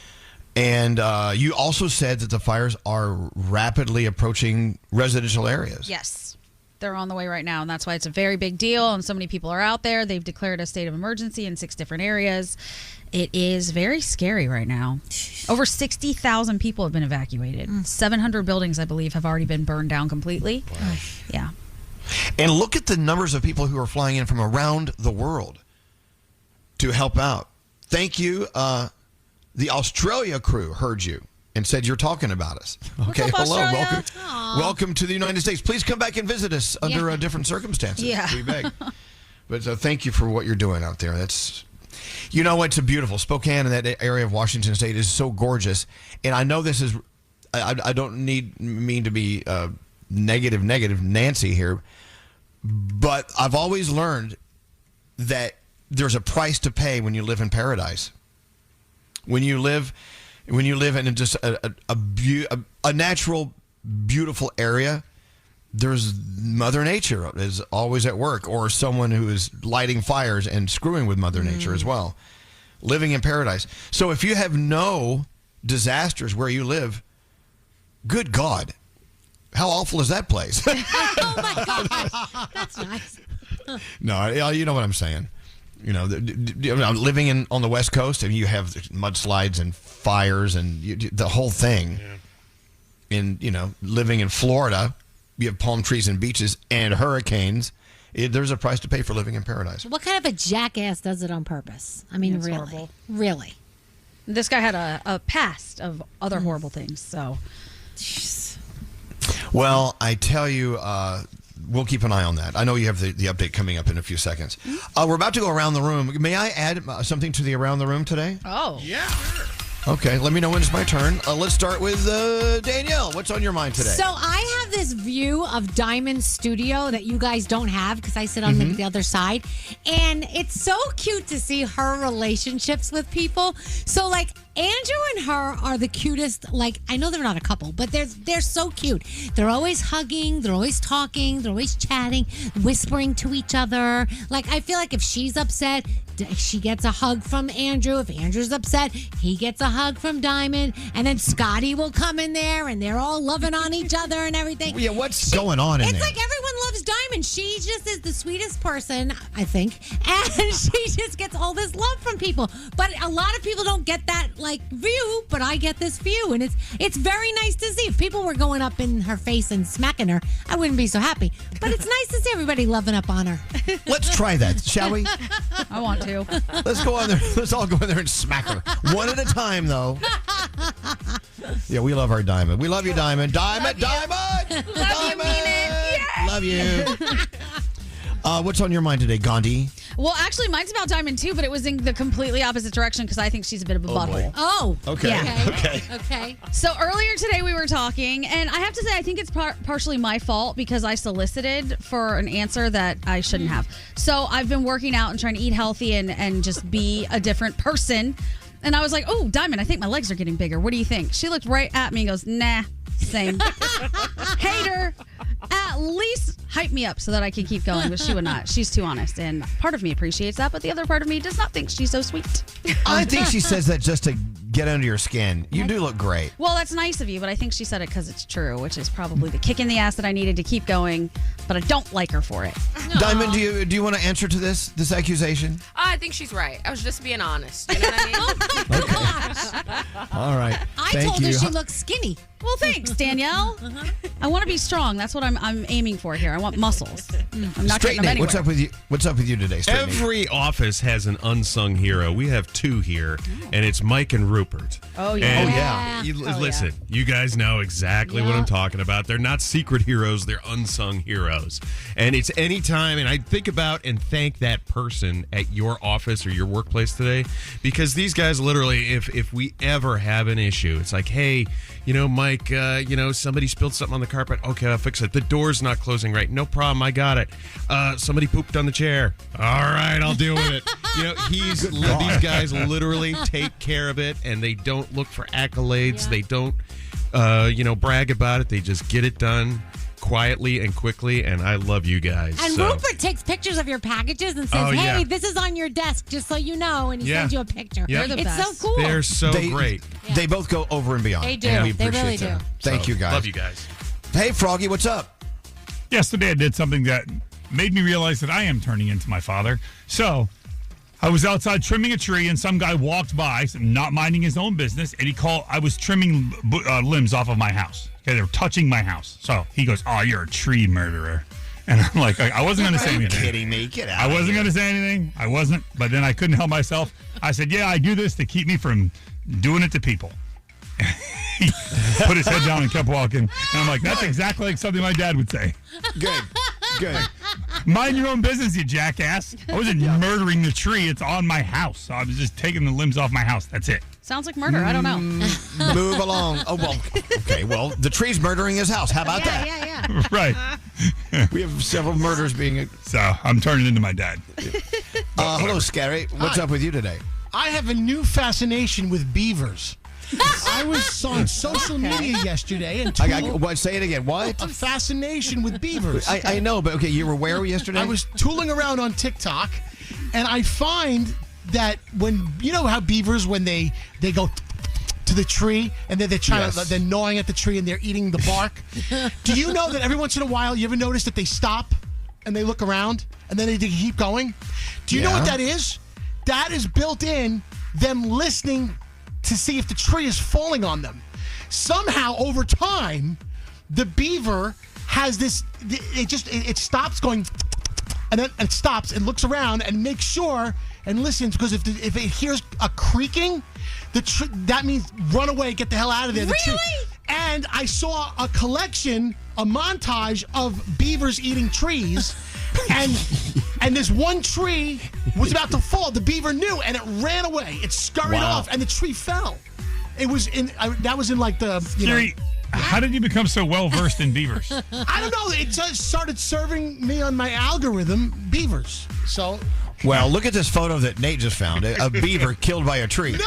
And you also said that the fires are rapidly approaching residential areas. Yes. They're on the way right now, and that's why it's a very big deal, and so many people are out there. They've declared a state of emergency in 6 different areas. It is very scary right now. Over 60,000 people have been evacuated. 700 buildings, I believe, have already been burned down completely. Wow. Yeah. And look at the numbers of people who are flying in from around the world to help out. Thank you. The Australia crew heard you and said you're talking about us. Okay, hello, welcome. Welcome to the United States. Please come back and visit us under different circumstances. Yeah. We beg. But thank you for what you're doing out there. That's, you know, it's a beautiful Spokane, and that area of Washington State is so gorgeous. And I know this is, I don't mean to be negative Nancy here, but I've always learned that there's a price to pay when you live in paradise. When you live in just a natural, beautiful area, there's Mother Nature is always at work, or someone who is lighting fires and screwing with Mother Nature as well. Living in paradise. So if you have no disasters where you live, good God, how awful is that place? Oh my God, that's nice. No, you know what I'm saying. living on the West Coast, and you have mudslides and fires and the whole thing. Yeah. Living in Florida, you have palm trees and beaches and hurricanes. There's a price to pay for living in paradise. What kind of a jackass does it on purpose? I mean, It's really, horrible. really. This guy had a past of other horrible things, so. Well, I tell you, we'll keep an eye on that. I know you have the update coming up in a few seconds. We're about to go around the room. May I add something to the around the room today? Oh. Yeah. Okay, let me know when it's my turn. Let's start with Danielle. What's on your mind today? So I have this view of Diamond Studio that you guys don't have because I sit on the other side. And it's so cute to see her relationships with people. So, like, Andrew and her are the cutest. Like, I know they're not a couple, but they're so cute. They're always hugging. They're always talking. They're always chatting, whispering to each other. Like, I feel like if she's upset, she gets a hug from Andrew. If Andrew's upset, he gets a hug from Diamond. And then Scotty will come in there, and they're all loving on each other and everything. Yeah, what's going on in it's there? It's like everyone loves Diamond. She just is the sweetest person, I think. And she just gets all this love from people. But a lot of people don't get that, like, view, but I get this view. And it's very nice to see. If people were going up in her face and smacking her, I wouldn't be so happy. But it's nice to see everybody loving up on her. Let's try that, shall we? I want to. Let's go on there. Let's all go in there and smack her. One at a time, though. Yeah, we love our Diamond. We love you, Diamond. Diamond, Diamond! Love you. What's on your mind today, Gandhi? Well, actually, mine's about Diamond too, but it was in the completely opposite direction because I think she's a bit of a butthole. Oh. Okay. Yeah. Okay. So earlier today we were talking, and I have to say I think it's partially my fault because I solicited for an answer that I shouldn't have. So I've been working out and trying to eat healthy and just be a different person. And I was like, oh, Diamond, I think my legs are getting bigger. What do you think? She looked right at me and goes, nah, same. Hater. At least hype me up so that I can keep going, but she would not. She's too honest, and part of me appreciates that, but the other part of me does not think she's so sweet. I think she says that just to get under your skin. You do look great. Well, that's nice of you, but I think she said it because it's true, which is probably the kick in the ass that I needed to keep going, but I don't like her for it. Diamond, do you want to answer to this accusation? I think she's right. I was just being honest. You know what I mean? All right. I Thank told you. her she looked skinny. Well, thanks, Danielle. I want to be strong. That's what I'm aiming for here. I want muscles. I'm not Straight getting them Nate, anywhere. what's up with you today, Straight Nate? Every office has an unsung hero. We have two here, and it's Mike and Rupert. Oh, yeah. And listen, you guys know exactly what I'm talking about. They're not secret heroes. They're unsung heroes. And it's any time, and I think about and thank that person at your office or your workplace today, because these guys literally, if we ever have an issue, it's like, hey, Mike, somebody spilled something on the carpet. Okay, I'll fix it. The door's not closing right. No problem. I got it. Somebody pooped on the chair. All right, I'll deal with it. These guys literally take care of it, and they don't look for accolades. Yeah. They don't, brag about it. They just get it done quietly and quickly, and I love you guys. And so. Rupert takes pictures of your packages and says, hey, this is on your desk, just so you know, and he sends you a picture. Yep. It's so cool. They're so great. They both go over and beyond. They do. And we They appreciate really that. do. Thank you, guys. Love you guys. Hey, Froggy, what's up? Yesterday I did something that made me realize that I am turning into my father. So I was outside trimming a tree, and some guy walked by, not minding his own business, and I was trimming limbs off of my house. Okay, they were touching my house. So he goes, oh, you're a tree murderer. And I'm like, I wasn't going to say anything. Are you kidding me? Get out I wasn't going to say anything. I wasn't. But then I couldn't help myself. I said, yeah, I do this to keep me from doing it to people. He put his head down and kept walking. And I'm like, that's exactly like something my dad would say. Good. Mind your own business, you jackass. I wasn't murdering the tree. It's on my house. So I was just taking the limbs off my house. That's it. Sounds like murder. I don't know. Move along. Oh, well, okay. Well, the tree's murdering his house. How about that? Yeah. Right. We have several murders being... So I'm turning into my dad. Hello, Scary. What's up with you today? I have a new fascination with beavers. I was on social media yesterday and say it again. What? A fascination with beavers. I know, but okay, you were where yesterday? I was tooling around on TikTok, and I find that when how beavers when they go to the tree and then they're gnawing at the tree and they're eating the bark. Do you know that every once in a while you ever notice that they stop and they look around and then they keep going. Do you know what that is? That is built in them listening to see if the tree is falling on them. Somehow, over time, the beaver has this. It stops going, and then it stops and looks around and makes sure and listens, because if it hears a creaking, that means run away, get the hell out of there. Really? And I saw a montage of beavers eating trees, and this one tree was about to fall. The beaver knew, and it ran away. It scurried off, and the tree fell. It was that was in like the. Gary, how did you become so well versed in beavers? I don't know. It just started serving me on my algorithm beavers. So. Well, look at this photo that Nate just found. A beaver killed by a tree. That's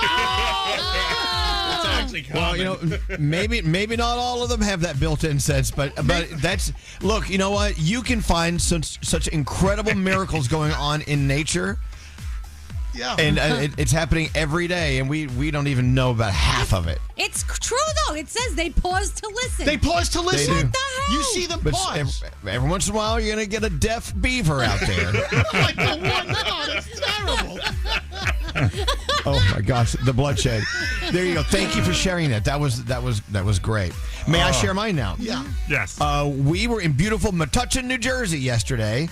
actually common. Well, maybe not all of them have that built-in sense, but that's look. You know what? You can find such incredible miracles going on in nature. Yeah, and it's happening every day, and we don't even know about half of it. It's true, though. It says they pause to listen. They pause to listen. They do. What the hell? You see them pause. Every once in a while, you're going to get a deaf beaver out there. Like the one, no, that's terrible. Oh my gosh, the bloodshed. There you go. Thank you for sharing that. That was great. May I share mine now? Yeah. Yes. We were in beautiful Metuchen, New Jersey yesterday.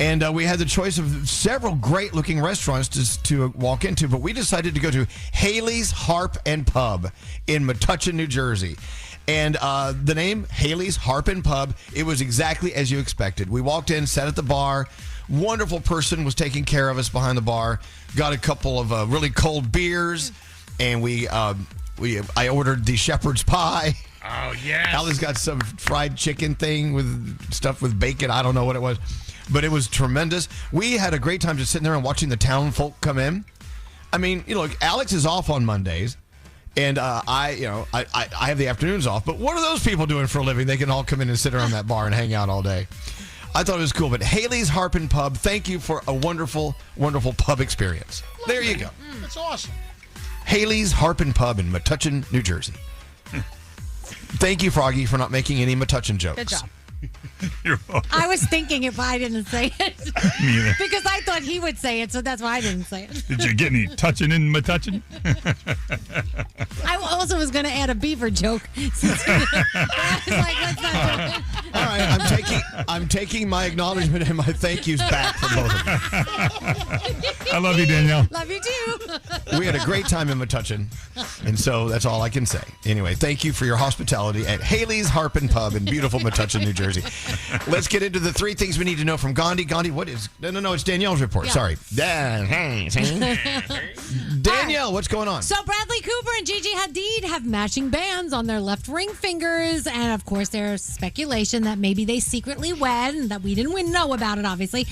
And we had the choice of several great-looking restaurants to walk into, but we decided to go to Haley's Harp and Pub in Metuchen, New Jersey. And the name, Haley's Harp and Pub, it was exactly as you expected. We walked in, sat at the bar. Wonderful person was taking care of us behind the bar. Got a couple of really cold beers, and I ordered the shepherd's pie. Oh, yes. Alice got some fried chicken thing with stuff with bacon. I don't know what it was. But it was tremendous. We had a great time just sitting there and watching the town folk come in. I mean, Alex is off on Mondays, and I have the afternoons off. But what are those people doing for a living? They can all come in and sit around that bar and hang out all day. I thought it was cool. But Haley's Harp and Pub, thank you for a wonderful, wonderful pub experience. There you go. That's awesome. Haley's Harp and Pub in Metuchen, New Jersey. Thank you, Froggy, for not making any Metuchen jokes. Good job. You're welcome. I was thinking it, but I didn't say it. Me either. Because I thought he would say it, so that's why I didn't say it. Did you get any touching in Metuchen? I also was going to add a beaver joke. I was like, let's not do it. All right, I'm taking my acknowledgement and my thank yous back from both of you. I love you, Danielle. Love you too. We had a great time in Metuchen, and so that's all I can say. Anyway, thank you for your hospitality at Haley's Harp and Pub in beautiful Metuchen, New Jersey. Let's get into the 3 things we need to know from Gandhi. Gandhi, what is... No, it's Danielle's report. Yeah. Sorry. Danielle, what's going on? So Bradley Cooper and Gigi Hadid have matching bands on their left ring fingers. And, of course, there's speculation that maybe they secretly wed and that we didn't know about it, obviously.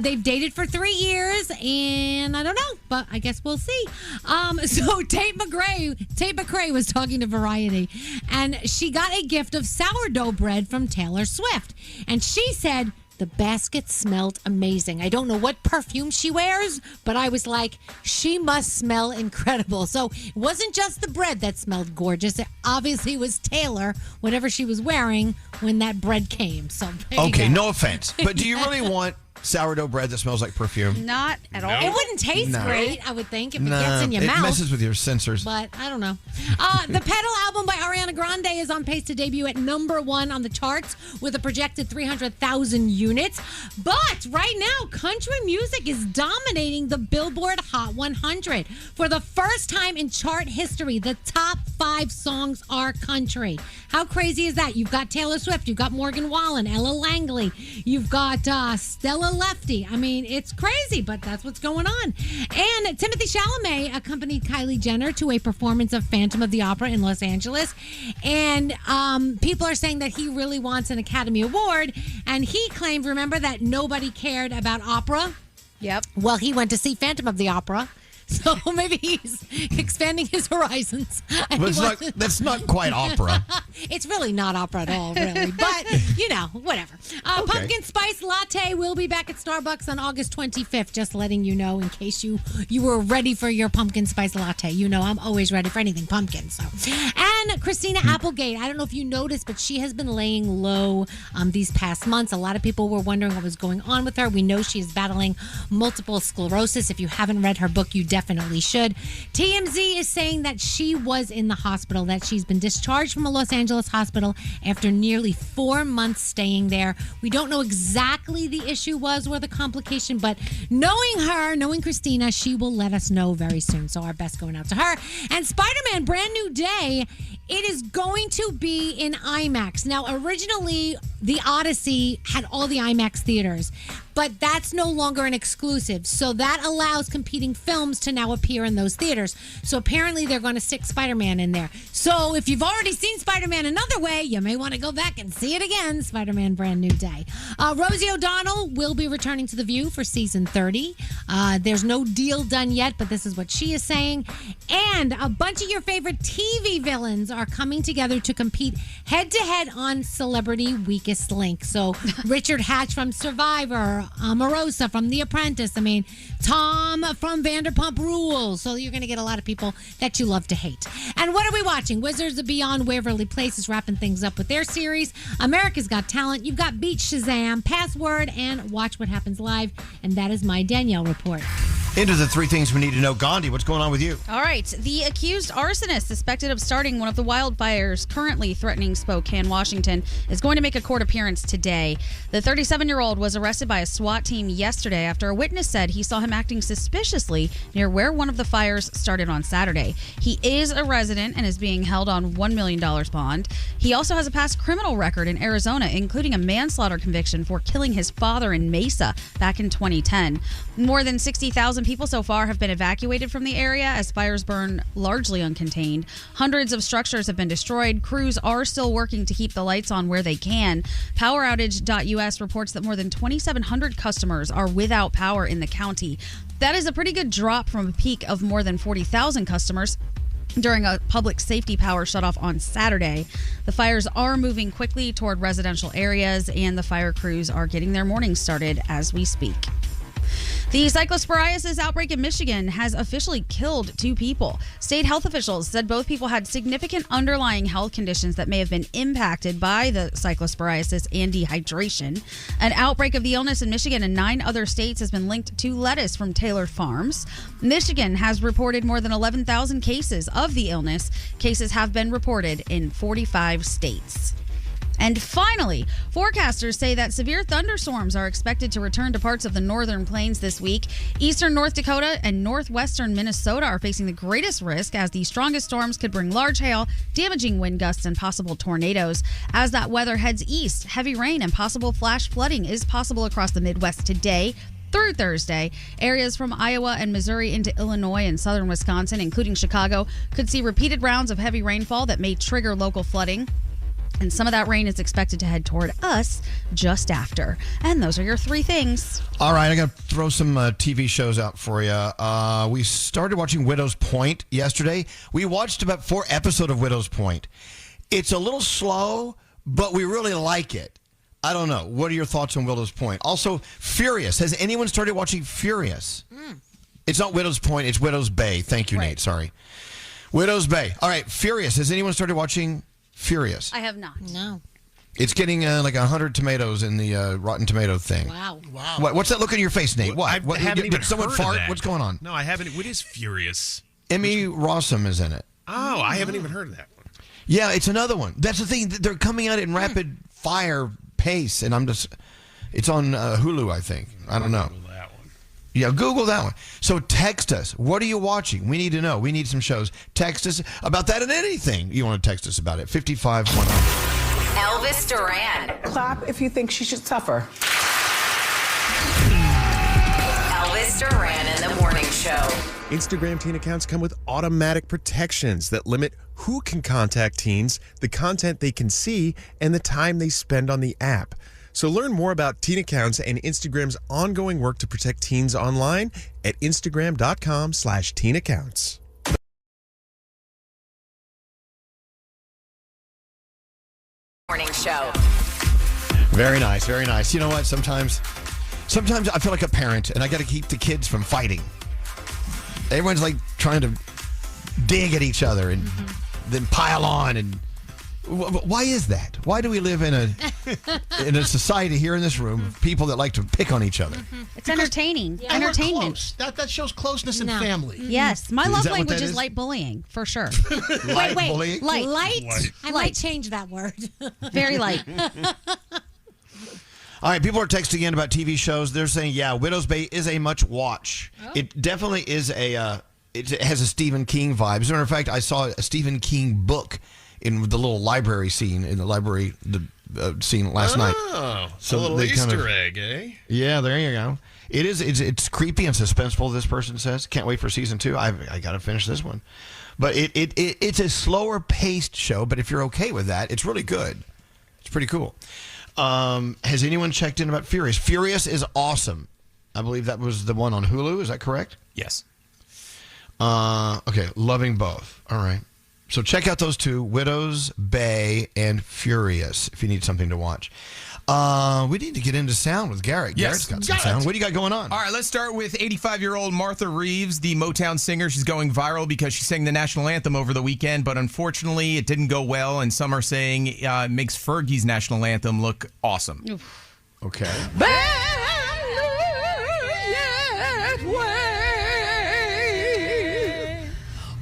They've dated for 3 years, and I don't know, but I guess we'll see. So Tate McRae was talking to Variety, and she got a gift of sourdough bread from Taylor Swift. And she said, the basket smelled amazing. I don't know what perfume she wears, but I was like, she must smell incredible. So it wasn't just the bread that smelled gorgeous. It obviously was Taylor, whatever she was wearing when that bread came. So okay, no offense, but do you really want sourdough bread that smells like perfume? Not at all. It wouldn't taste great, I would think, if it gets in your mouth. It messes with your sensors. But I don't know. The Pedal album by Ariana Grande is on pace to debut at #1 on the charts with a projected 300,000 units. But right now, country music is dominating the Billboard Hot 100. For the first time in chart history, the top 5 songs are country. How crazy is that? You've got Taylor Swift, you've got Morgan Wallen, Ella Langley, you've got Stella Lefty. I mean, it's crazy, but that's what's going on. And Timothée Chalamet accompanied Kylie Jenner to a performance of Phantom of the Opera in Los Angeles. And people are saying that he really wants an Academy Award. And he claimed, remember, that nobody cared about opera? Yep. Well, he went to see Phantom of the Opera. So maybe he's expanding his horizons. But that's not quite opera. It's really not opera at all, really. But, whatever. Okay. Pumpkin Spice Latte will be back at Starbucks on August 25th. Just letting you know in case you were ready for your Pumpkin Spice Latte. I'm always ready for anything pumpkin. So, and And Christina Applegate, I don't know if you noticed, but she has been laying low these past months. A lot of people were wondering what was going on with her. We know she is battling multiple sclerosis. If you haven't read her book, you definitely should. TMZ is saying that she was in the hospital, that she's been discharged from a Los Angeles hospital after nearly 4 months staying there. We don't know exactly the issue was or the complication, but knowing Christina, she will let us know very soon. So our best going out to her. And Spider-Man Brand New Day, it is going to be in IMAX. Now, originally, the Odyssey had all the IMAX theaters, but that's no longer an exclusive. So that allows competing films to now appear in those theaters. So apparently they're going to stick Spider-Man in there. So if you've already seen Spider-Man another way, you may want to go back and see it again. Spider-Man Brand New Day. Rosie O'Donnell will be returning to The View for season 30. There's no deal done yet, but this is what she is saying. And a bunch of your favorite TV villains are coming together to compete head-to-head on Celebrity Weakest Link. So Richard Hatch from Survivor, Omarosa from The Apprentice. I mean, Tom from Vanderpump Rules. So you're going to get a lot of people that you love to hate. And what are we watching? Wizards of Beyond Waverly Place is wrapping things up with their series. America's Got Talent. You've got Beat Shazam, Password, and Watch What Happens Live. And that is my Danielle report. Into the 3 things we need to know. Gandhi, what's going on with you? All right. The accused arsonist suspected of starting one of the wildfires currently threatening Spokane, Washington, is going to make a court appearance today. The 37-year-old was arrested by a SWAT team yesterday after a witness said he saw him acting suspiciously near where one of the fires started on Saturday. He is a resident and is being held on $1 million bond. He also has a past criminal record in Arizona, including a manslaughter conviction for killing his father in Mesa back in 2010. More than 60,000 people so far have been evacuated from the area as fires burn largely uncontained. Hundreds of structures have been destroyed. Crews are still working to keep the lights on where they can. PowerOutage.us reports that more than 2,700 customers are without power in the county. That is a pretty good drop from a peak of more than 40,000 customers during a public safety power shutoff on Saturday. The fires are moving quickly toward residential areas, and the fire crews are getting their mornings started as we speak. The cyclosporiasis outbreak in Michigan has officially killed 2 people. State health officials said both people had significant underlying health conditions that may have been impacted by the cyclosporiasis and dehydration. An outbreak of the illness in Michigan and 9 other states has been linked to lettuce from Taylor Farms. Michigan has reported more than 11,000 cases of the illness. Cases have been reported in 45 states. And finally, forecasters say that severe thunderstorms are expected to return to parts of the northern plains this week. Eastern North Dakota and northwestern Minnesota are facing the greatest risk as the strongest storms could bring large hail, damaging wind gusts, and possible tornadoes. As that weather heads east, heavy rain and possible flash flooding is possible across the Midwest today through Thursday. Areas from Iowa and Missouri into Illinois and southern Wisconsin, including Chicago, could see repeated rounds of heavy rainfall that may trigger local flooding. And some of that rain is expected to head toward us just after. And those are your 3 things. All right, I got to throw some TV shows out for you. We started watching Widow's Point yesterday. We watched about 4 episodes of Widow's Point. It's a little slow, but we really like it. I don't know. What are your thoughts on Widow's Point? Also, Furious. Has anyone started watching Furious? It's not Widow's Point. It's Widow's Bay. Thank you, Nate. Sorry. Widow's Bay. All right, Furious. Has anyone started watching Furious? I have not. No. It's getting like 100 tomatoes in the Rotten Tomato thing. Wow. What's that look on your face, Nate? What? I haven't even did someone heard fart? of that. What's going on? No, I haven't. What is Furious? Emmy Rossum is in it. Oh, I haven't even heard of that one. Yeah, it's another one. That's the thing. They're coming out in rapid fire pace, and it's on Hulu, I think. I don't know. Google that one. Yeah, Google that one. So text us. What are you watching? We need to know. We need some shows. Text us about that and anything you want to text us about it. 55100. Elvis Duran. Clap if you think she should suffer. Elvis Duran in the morning show. Instagram teen accounts come with automatic protections that limit who can contact teens, the content they can see, and the time they spend on the app. So learn more about teen accounts and Instagram's ongoing work to protect teens online at instagram.com/teen accounts. Morning show. Very nice, very nice. You know what? Sometimes I feel like a parent, and I got to keep the kids from fighting. Everyone's like trying to dig at each other, and then pile on. And why is that? Why do we live in a society here in this room of people that like to pick on each other? It's entertaining. And we're Entertainment. close. That shows closeness in family. Yes. My Is love that what language that is is? light bullying, for sure. Light bullying? Light. I might change that word. Very light. All right, people are texting in about TV shows. They're saying, yeah, Widow's Bay is a much watch. Oh. It definitely is it has a Stephen King vibe. As a matter of fact, I saw a Stephen King book in the little library scene, scene last night. Oh, So a little they kind of- Easter egg, eh? Yeah, there you go. It's creepy and suspenseful, this person says. Can't wait for season 2. I got to finish this one. But it's a slower paced show, but if you're okay with that, it's really good. It's pretty cool. Has anyone checked in about Furious? Furious is awesome. I believe that was the one on Hulu. Is that correct? Yes. Okay, loving both. All right. So check out those two, Widow's Bay and Furious, if you need something to watch. We need to get into sound with Garrett. Yes. Garrett's got some sound. What do you got going on? All right, let's start with 85-year-old Martha Reeves, the Motown singer. She's going viral because she sang the national anthem over the weekend, but unfortunately it didn't go well, and some are saying it makes Fergie's national anthem look awesome. Okay.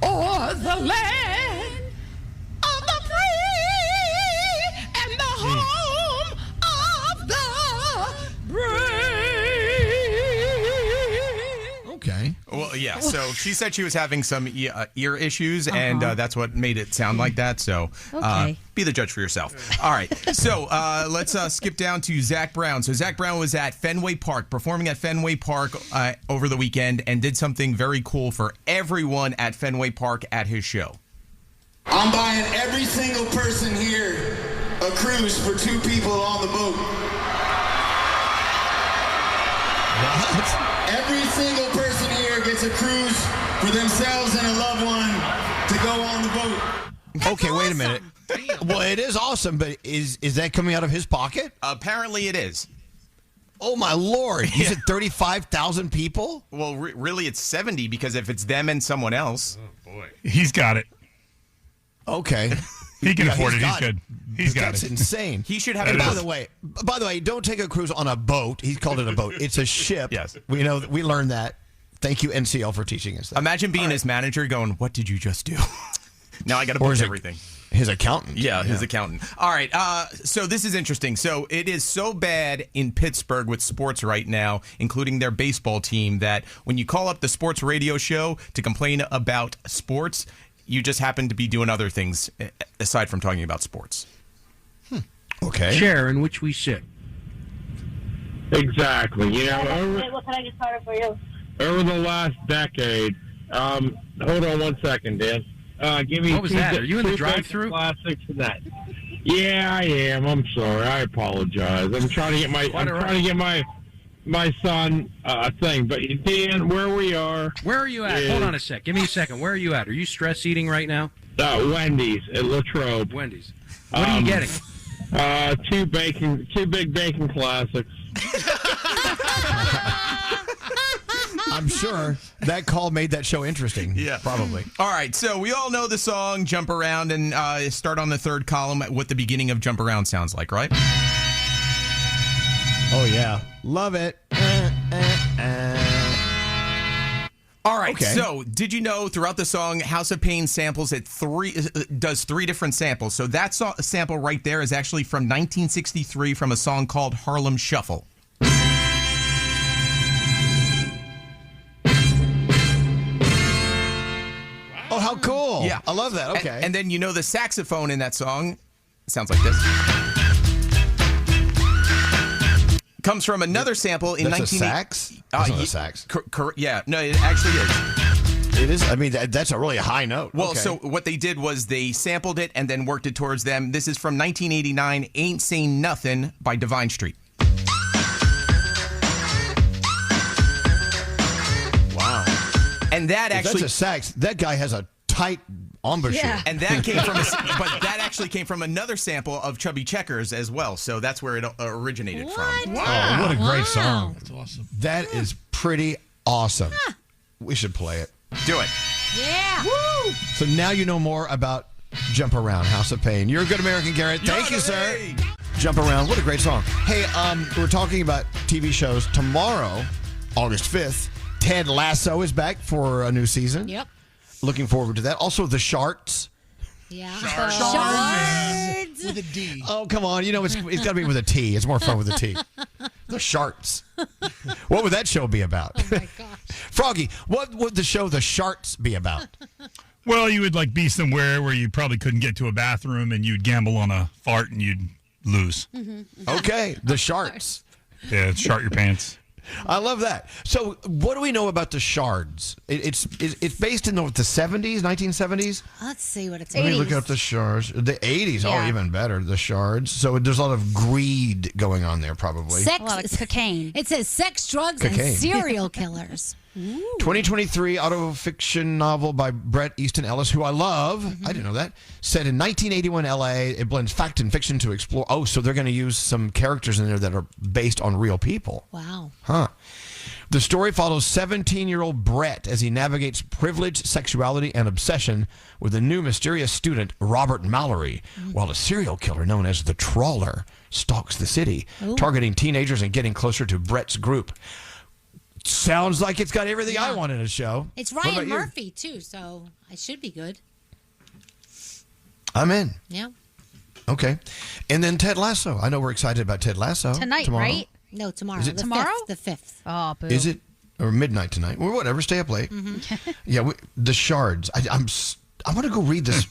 Or the land of the free and the home of the brave. Okay. Well, yeah, so she said she was having some ear issues, and that's what made it sound like that. So Okay. be the judge for yourself. All right, so let's skip down to Zach Brown. So Zach Brown was at Fenway Park, performing at Fenway Park over the weekend, and did something very cool for everyone at Fenway Park at his show. I'm buying every single person here a cruise for 2 people on the boat. What? Every single person here gets a cruise for themselves and a loved one to go on the boat. Okay, wait a minute. Well, it is awesome, but is that coming out of his pocket? Apparently it is. Oh, my Lord. You said 35,000 people? Well, really it's 70 because if it's them and someone else. Oh, boy. He's got it. Okay. He can afford it. he's He's got good. He's got That's it. insane. He should have That it. is. By the way, don't take a cruise on a boat. He called it a boat. It's a ship. Yes. We learned that. Thank you, NCL, for teaching us that. Imagine being his manager going, what did you just do? Now I got to Or book his- everything. His accountant. Yeah, his accountant. All right. So this is interesting. So it is so bad in Pittsburgh with sports right now, including their baseball team, that when you call up the sports radio show to complain about sports, you just happen to be doing other things aside from talking about sports. Okay. Chair in which we sit. Exactly. You know, What can I get started for you? over the last decade, hold on 1 second, Dan. Give me What was that? Are you in the drive-thru? Classics and that. Yeah, I am. I'm sorry. I apologize. I'm trying to get my son a thing. But Dan, where we are? Where are you at? is- Hold on a sec. Give me a second. Where are you at? Are you stress eating right now? Wendy's at Latrobe. Wendy's. What are you getting? 2 big bacon classics. I'm sure that call made that show interesting. Yeah. Probably. All right. So we all know the song Jump Around, and start on the third column at what the beginning of Jump Around sounds like, right? Oh, yeah. Love it. All right. Okay. So did you know throughout the song, House of Pain samples at does 3 different samples? So that sample right there is actually from 1963 from a song called Harlem Shuffle. Oh, how cool. Yeah. I love that. Okay. And then the saxophone in that song sounds like this. Comes from another sample in That's 19... a sax? That's not a sax. Yeah. No, it actually is. It is? I mean, that's a really high note. Well, Okay. so what they did was they sampled it and then worked it towards them. This is from 1989, Ain't Saying Nothing by Divine Street. Wow. And that If actually... that's a sax. That guy has a tight embouchure. Yeah. And that came from, but that actually came from another sample of Chubby Checkers as well. So that's where it originated from. Wow. Oh, what a great song. That's awesome. That is pretty awesome. We should play it. Do it. Yeah. So now you know more about Jump Around, House of Pain. You're a good American, Garrett. Thank you, sir. Jump Around. What a great song. Hey, we're talking about TV shows. Tomorrow, August 5th, Ted Lasso is back for a new season. Yep. Looking forward to that. Also, The Sharks. Yeah. Shards. With a D. Oh, come on. You know, it's got to be with a T. It's more fun with a T. The Sharks. What would that show be about? Oh, my gosh. Froggy, what would the show The Sharks be about? Well, you would be somewhere where you probably couldn't get to a bathroom and you'd gamble on a fart and you'd lose. Mm-hmm. Okay, The Sharks. Yeah, shart your pants. I love that. So, what do we know about the Shards? It's based in the 70s, 1970s? Let's see what it's. Let me look up the Shards. The 80s, Yeah. oh, even better, the Shards. So, there's a lot of greed going on there, probably. A lot of cocaine. It says sex, drugs, and Cocaine. serial killers. 2023 autofiction novel by Bret Easton Ellis, who I love. I didn't know that. Set in 1981 LA. It blends fact and fiction to explore. Oh, so they're going to use some characters in there that are based on real people. Wow. Huh. The story follows 17-year-old Brett as he navigates privilege, sexuality, and obsession with a new mysterious student, Robert Mallory, while a serial killer known as the Trawler stalks the city, targeting teenagers and getting closer to Brett's group. Sounds like it's got everything I want in a show. It's What Ryan about you? Murphy too, so it should be good. I'm in. Yeah. Okay. And then Ted Lasso. I know we're excited about Ted Lasso. Tonight, tomorrow. right? No, tomorrow. Is it the tomorrow? 5th, the 5th. Oh, boo. Is it? Or midnight tonight. Or whatever. Stay up late. Yeah, the Shards. I want to go read this.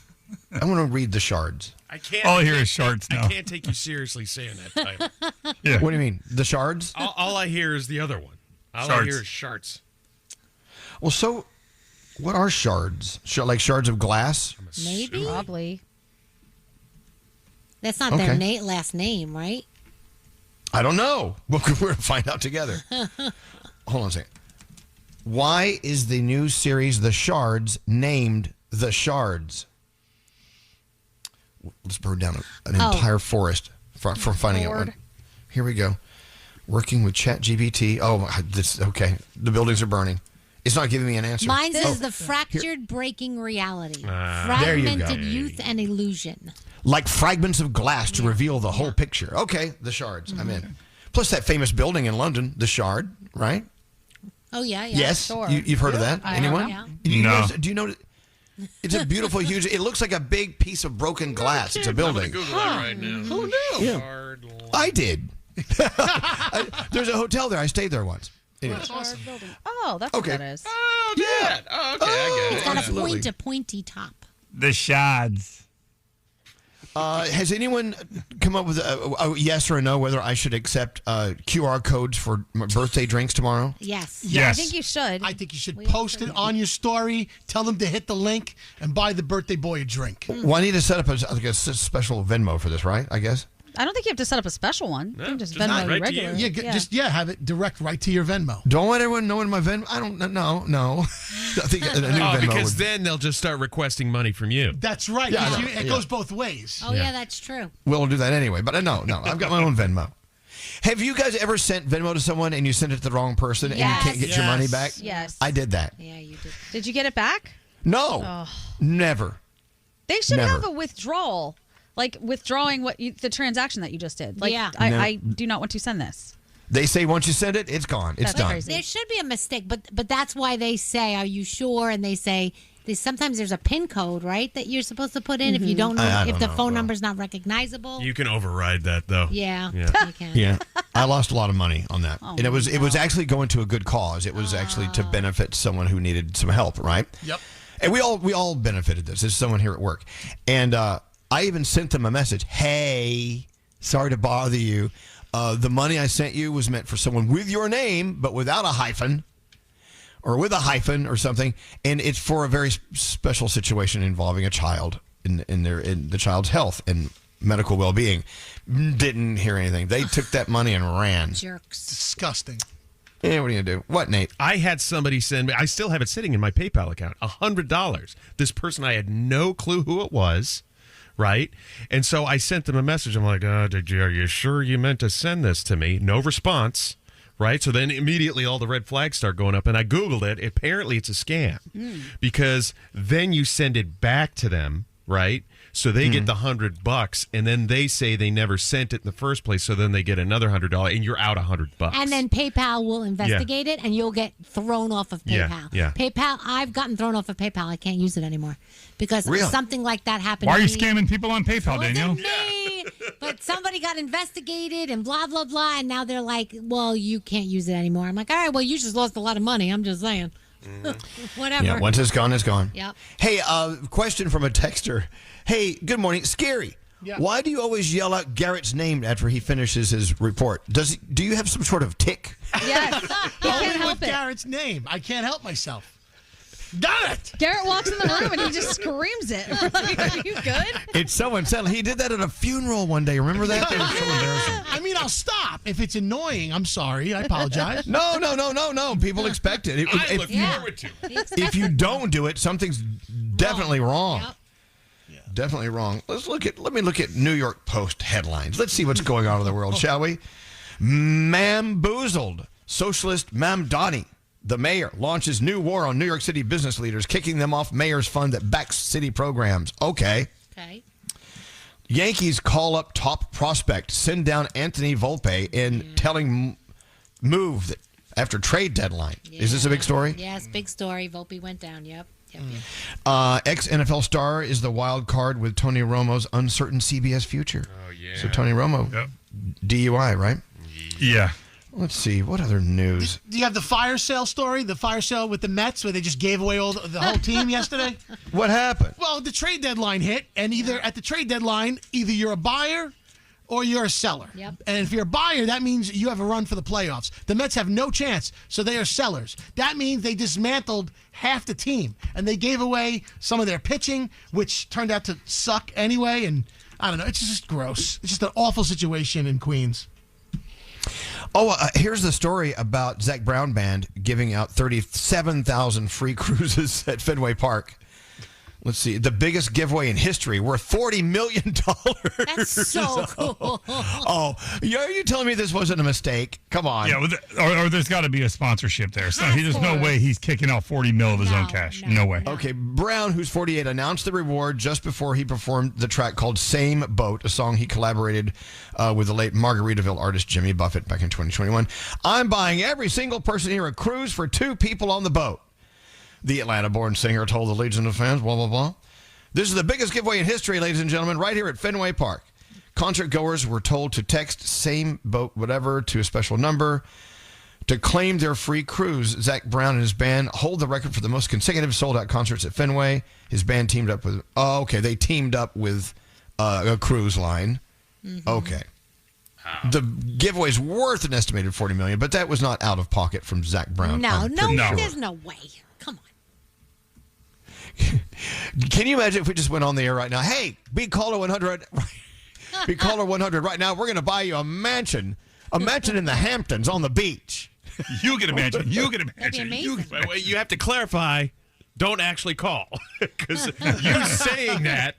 I want to read the Shards. I can't. All I hear is shards now. I can't take you seriously saying that title. Yeah. What do you mean? The Shards? All I hear is the other one. All I Shards. hear is shards. Well, so what are shards? Like shards of glass? Maybe. Probably. That's not Okay. their last name, right? I don't know. We're going to find out together. Hold on a second. Why is the new series The Shards named The Shards? Let's burn down an entire forest for finding out Lord. one. Here we go. Working with ChatGPT. Oh, this okay. The buildings are burning. It's not giving me an answer. Mine says Oh, the fractured breaking reality. there you go. Fragmented youth and illusion. Like fragments of glass to reveal the whole picture. Okay, The Shards. I'm in. Plus that famous building in London, The Shard, right? Oh, yeah. Yes, Sure. you've heard of that. I Anyone? have, No. Do you know? It's a beautiful, huge. It looks like a big piece of broken glass. It's a building. I'm gonna Google that right now. Who knew? Shard I did. There's a hotel there. I stayed there once. Anyway. Oh, that's Okay. what that is. Oh, Dad. Oh, okay, I get it. It's got Absolutely. a pointy top. The shards. Has anyone come up with a yes or a no whether I should accept QR codes for my birthday drinks tomorrow? Yes. Yeah, I think you should. I think you should post it on your story. Tell them to hit the link and buy the birthday boy a drink. Well, I need to set up a special Venmo for this, right? I guess. I don't think you have to set up a special one. You can just just Venmo right to regular. you. Yeah, have it direct right to your Venmo. Don't let everyone know in my Venmo. I don't know. No. I think a new Venmo because would. then they'll just start requesting money from you. That's right. Yeah, I 'cause know. it goes both ways. Oh, yeah, that's true. We'll do that anyway. But no. I've got my own Venmo. Have you guys ever sent Venmo to someone and you sent it to the wrong person and you can't get your money back? Yes. I did that. Yeah, you did. Did you get it back? No. Oh. Never. They should Never. have a withdrawal, like withdrawing the transaction that you just did. Like, Yeah. No. I do not want to send this. They say once you send it, it's gone. It's That's done. crazy. There should be a mistake, but that's why they say, "Are you sure?" And they say, sometimes there's a PIN code, right, that you're supposed to put in if you don't know I if don't the know, phone bro. number's not recognizable. You can override that though. Yeah, Yeah. you can. Yeah, I lost a lot of money on that, Oh, and it was actually going to a good cause. It was actually to benefit someone who needed some help, right? Yep. And we all benefited this. There's someone here at work, and I even sent them a message. Hey, sorry to bother you. The money I sent you was meant for someone with your name, but without a hyphen, or with a hyphen or something, and it's for a very special situation involving a child in the child's health and medical well-being. Didn't hear anything. They took that money and ran. Jerks. Disgusting. Yeah, what are you gonna do? What, Nate? I had somebody send me. I still have it sitting in my PayPal account. $100. This person, I had no clue who it was. Right, and so I sent them a message. I'm like, are you sure you meant to send this to me? No response. Right, so then immediately all the red flags start going up, and I Googled it. Apparently, it's a scam because then you send it back to them, right? So they get the $100, and then they say they never sent it in the first place. So then they get another $100, and you're out $100. And then PayPal will investigate it, and you'll get thrown off of PayPal. Yeah. PayPal, I've gotten thrown off of PayPal. I can't use it anymore because Really? something like that happened. Why are to you me. scamming people on PayPal, Danielle? Me, but somebody got investigated and blah blah blah, and now they're like, "Well, you can't use it anymore." I'm like, "All right, well, you just lost a lot of money." I'm just saying, whatever. Yeah, once it's gone, it's gone. Yep. Hey, question from a texter. Hey, good morning, Scary. Yeah. Why do you always yell out Garrett's name after he finishes his report? Do you have some sort of tick? Yes. He can't Only help with it. Garrett's name. I can't help myself. Got it. Garrett walks in the room and he just screams it. We're like, are you good? It's so unsettling. He did that at a funeral one day. Remember that? That was so embarrassing. I mean, I'll stop. If it's annoying, I'm sorry. I apologize. No. People expect it. I look forward to it. If you don't do it, something's definitely wrong. Definitely wrong. Let me look at New York Post headlines. Let's see what's going on in the world, shall we? Mamboozled. Socialist Mamdani, the mayor, launches new war on New York City business leaders, kicking them off mayor's fund that backs city programs. Okay. Yankees call up top prospect, send down Anthony Volpe in telling move that after trade deadline. Is this a big story? Yes, big story. Volpe went down. Yep. Ex-NFL star is the wild card with Tony Romo's uncertain CBS future. Oh, yeah. So Tony Romo, DUI, right? Yeah. Let's see. What other news? Do you have the fire sale story? The fire sale with the Mets where they just gave away the whole team yesterday? What happened? Well, the trade deadline hit, and at the trade deadline, either you're a buyer or you're a seller. Yep. And if you're a buyer, that means you have a run for the playoffs. The Mets have no chance, so they are sellers. That means they dismantled half the team, and they gave away some of their pitching, which turned out to suck anyway, and I don't know. It's just gross. It's just an awful situation in Queens. Oh, here's the story about Zach Brown Band giving out 37,000 free cruises at Fenway Park. Let's see. The biggest giveaway in history, worth $40 million. That's so cool. Are you telling me this wasn't a mistake? Come on. Yeah, or there's got to be a sponsorship there. So there's no way he's kicking out $40 million of his own cash. No way. Okay, Brown, who's 48, announced the reward just before he performed the track called Same Boat, a song he collaborated with the late Margaritaville artist Jimmy Buffett back in 2021. I'm buying every single person here a cruise for 2 people on the boat. The Atlanta-born singer told the legion of fans, blah, blah, blah. This is the biggest giveaway in history, ladies and gentlemen, right here at Fenway Park. Concert goers were told to text Same Boat whatever to a special number to claim their free cruise. Zach Brown and his band hold the record for the most consecutive sold-out concerts at Fenway. His band teamed up with... Oh, okay, they teamed up with a cruise line. Mm-hmm. Okay. The giveaway is worth an estimated $40 million, but that was not out of pocket from Zach Brown. No, sure. there's no way. Come on. Can you imagine if we just went on the air right now? Hey, be caller 100. Be caller 100 right now. We're going to buy you a mansion in the Hamptons on the beach. You get a mansion. You get a mansion. You have to clarify. Don't actually call, because you saying that,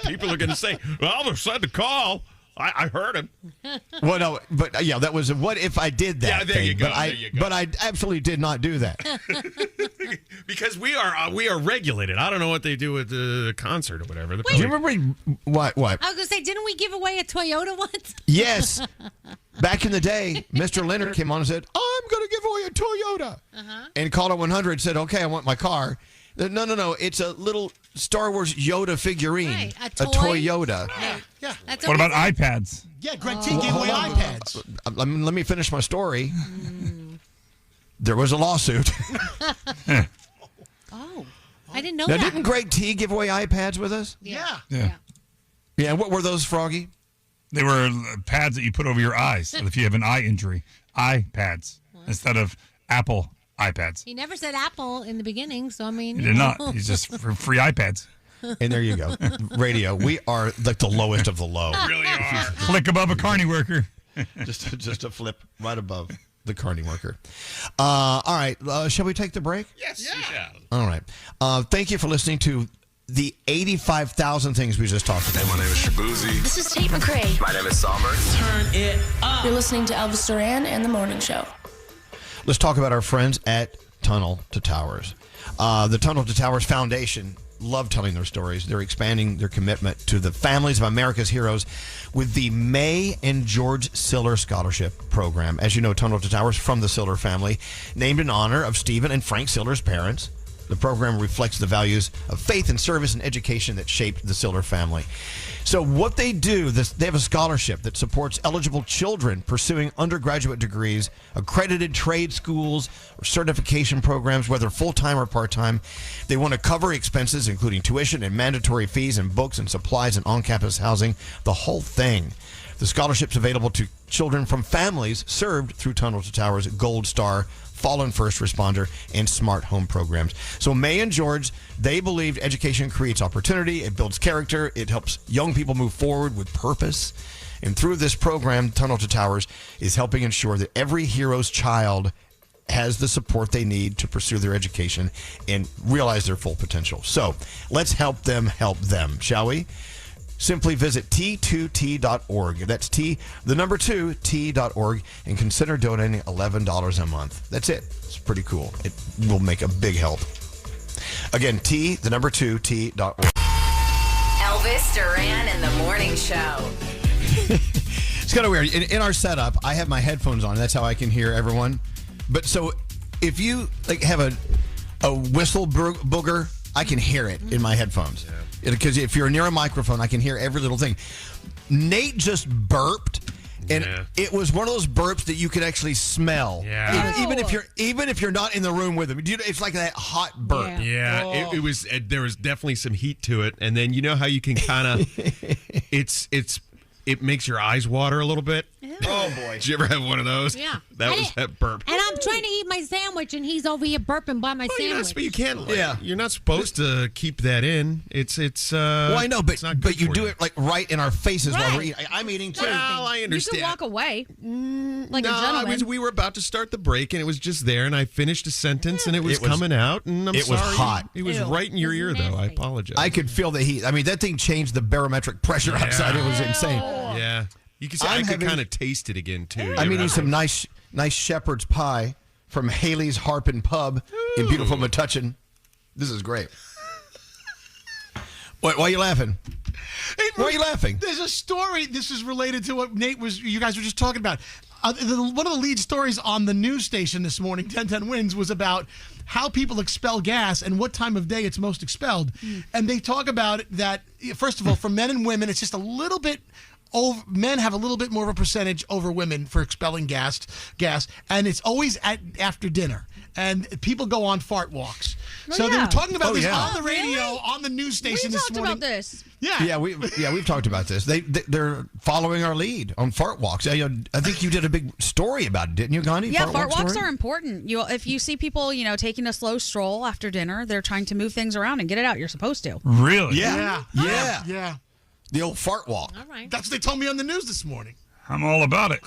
people are going to say, "Well, they said to call." I heard him. Well, no, but yeah, that was what if I did that? Yeah, there you go. But I absolutely did not do that. Because we are regulated. I don't know what they do at the concert or whatever. Do you remember what? I was going to say, didn't we give away a Toyota once? Yes. Back in the day, Mr. Leonard came on and said, "I'm going to give away a Toyota." And caller 100 said, "Okay, I want my car." No. It's a little Star Wars Yoda figurine. Right, a toy Yoda. Yeah. What about iPads? Yeah, Greg T gave away iPads. Let me finish my story. There was a lawsuit. Oh, I didn't know Now, that. didn't Greg T give away iPads with us? Yeah. Yeah, what were those, Froggy? They were pads that you put over your eyes if you have an eye injury. iPads instead of Apple iPads. He never said Apple in the beginning, so I mean... He did not. He's just for free iPads. And there you go. Radio, we are like the lowest of the low. Really are. Click above a carny worker. just a flip right above the carny worker. All right, shall we take the break? Yes, you shall. All right. Thank you for listening to the 85,000 things we just talked about. Hey, my name is Shabuzi. This is Tate McRae. My name is Somers. Turn it up. You're listening to Elvis Duran and The Morning Show. Let's talk about our friends at Tunnel to Towers. The Tunnel to Towers Foundation love telling their stories. They're expanding their commitment to the families of America's heroes with the May and George Siller Scholarship Program. As you know, Tunnel to Towers from the Siller family, named in honor of Stephen and Frank Siller's parents. The program reflects the values of faith and service and education that shaped the Siller family. So what they do, they have a scholarship that supports eligible children pursuing undergraduate degrees, accredited trade schools, or certification programs, whether full-time or part-time. They want to cover expenses, including tuition and mandatory fees and books and supplies and on-campus housing, the whole thing. The scholarship's available to children from families served through Tunnel to Towers Gold Star, Fallen First Responder, and Smart Home programs. So May and George, they believed education creates opportunity, it builds character, it helps young people move forward with purpose. And through this program, Tunnel to Towers is helping ensure that every hero's child has the support they need to pursue their education and realize their full potential. So let's help them, shall we? Simply visit t2t.org. That's t2t.org, and consider donating $11 a month. That's it. It's pretty cool. It will make a big help. Again, t2t.org. Elvis Duran and the Morning Show. It's kind of weird. In our setup, I have my headphones on. That's how I can hear everyone. But so if you have a whistle booger, I can hear it in my headphones. Because if you're near a microphone, I can hear every little thing. Nate just burped, and it was one of those burps that you could actually smell. Yeah. Even if you're not in the room with him, it's like that hot burp. Yeah. It was. There was definitely some heat to it, and then you know how you can kind of. It makes your eyes water a little bit. Oh, boy. Did you ever have one of those? Yeah. That was that burp. And I'm trying to eat my sandwich, and he's over here burping by my sandwich. But you can't. You're not supposed to keep that in. It's. Well, I know, but you do you. it right in our faces while we're eating. I'm eating too. Well, I understand. You can walk away like a gentleman. We were about to start the break, and it was just there, and I finished a sentence, and it was coming out, and I'm sorry. It was hot. It was right in your ear, though. I apologize. I could feel the heat. I mean, that thing changed the barometric pressure outside. It was insane. Yeah. You can see I could kind of taste it again, too. I'm eating some nice shepherd's pie from Haley's Harp and Pub in beautiful Metuchen. This is great. Why are you laughing? Why are you laughing? There's a story. This is related to what you guys were just talking about. One of the lead stories on the news station this morning, 1010 Wins, was about how people expel gas and what time of day it's most expelled. And they talk about that, first of all, for men and women, it's just a little bit... men have a little bit more of a percentage over women for expelling gas, and it's always after dinner. And people go on fart walks. So they were talking about this on the radio, on the news station this morning. We talked about this. We've talked about this. They're following our lead on fart walks. I think you did a big story about it, didn't you, Gandhi? Yeah, fart walks are important. If you see people, taking a slow stroll after dinner, they're trying to move things around and get it out. You're supposed to. Really? Yeah. The old fart walk. All right. That's what they told me on the news this morning. I'm all about it.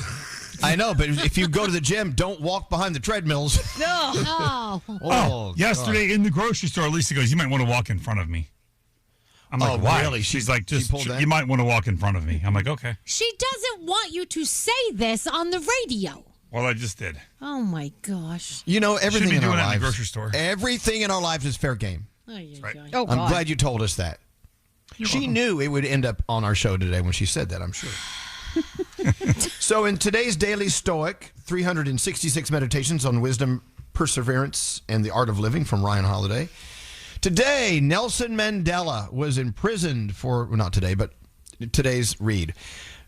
I know, but if you go to the gym, don't walk behind the treadmills. No. Yesterday in the grocery store, Lisa goes, "You might want to walk in front of me." I'm like, "Why?" Really? She's like, you might want to walk in front of me." I'm like, "Okay." She doesn't want you to say this on the radio. Well, I just did. Oh, my gosh. Everything in our lives. In the grocery store. Everything in our lives is fair game. Right. Oh, God. I'm glad you told us that. She knew it would end up on our show today when she said that, I'm sure. So in today's Daily Stoic, 366 meditations on wisdom, perseverance, and the art of living from Ryan Holiday. Today, Nelson Mandela was imprisoned for, well, not today, but today's read.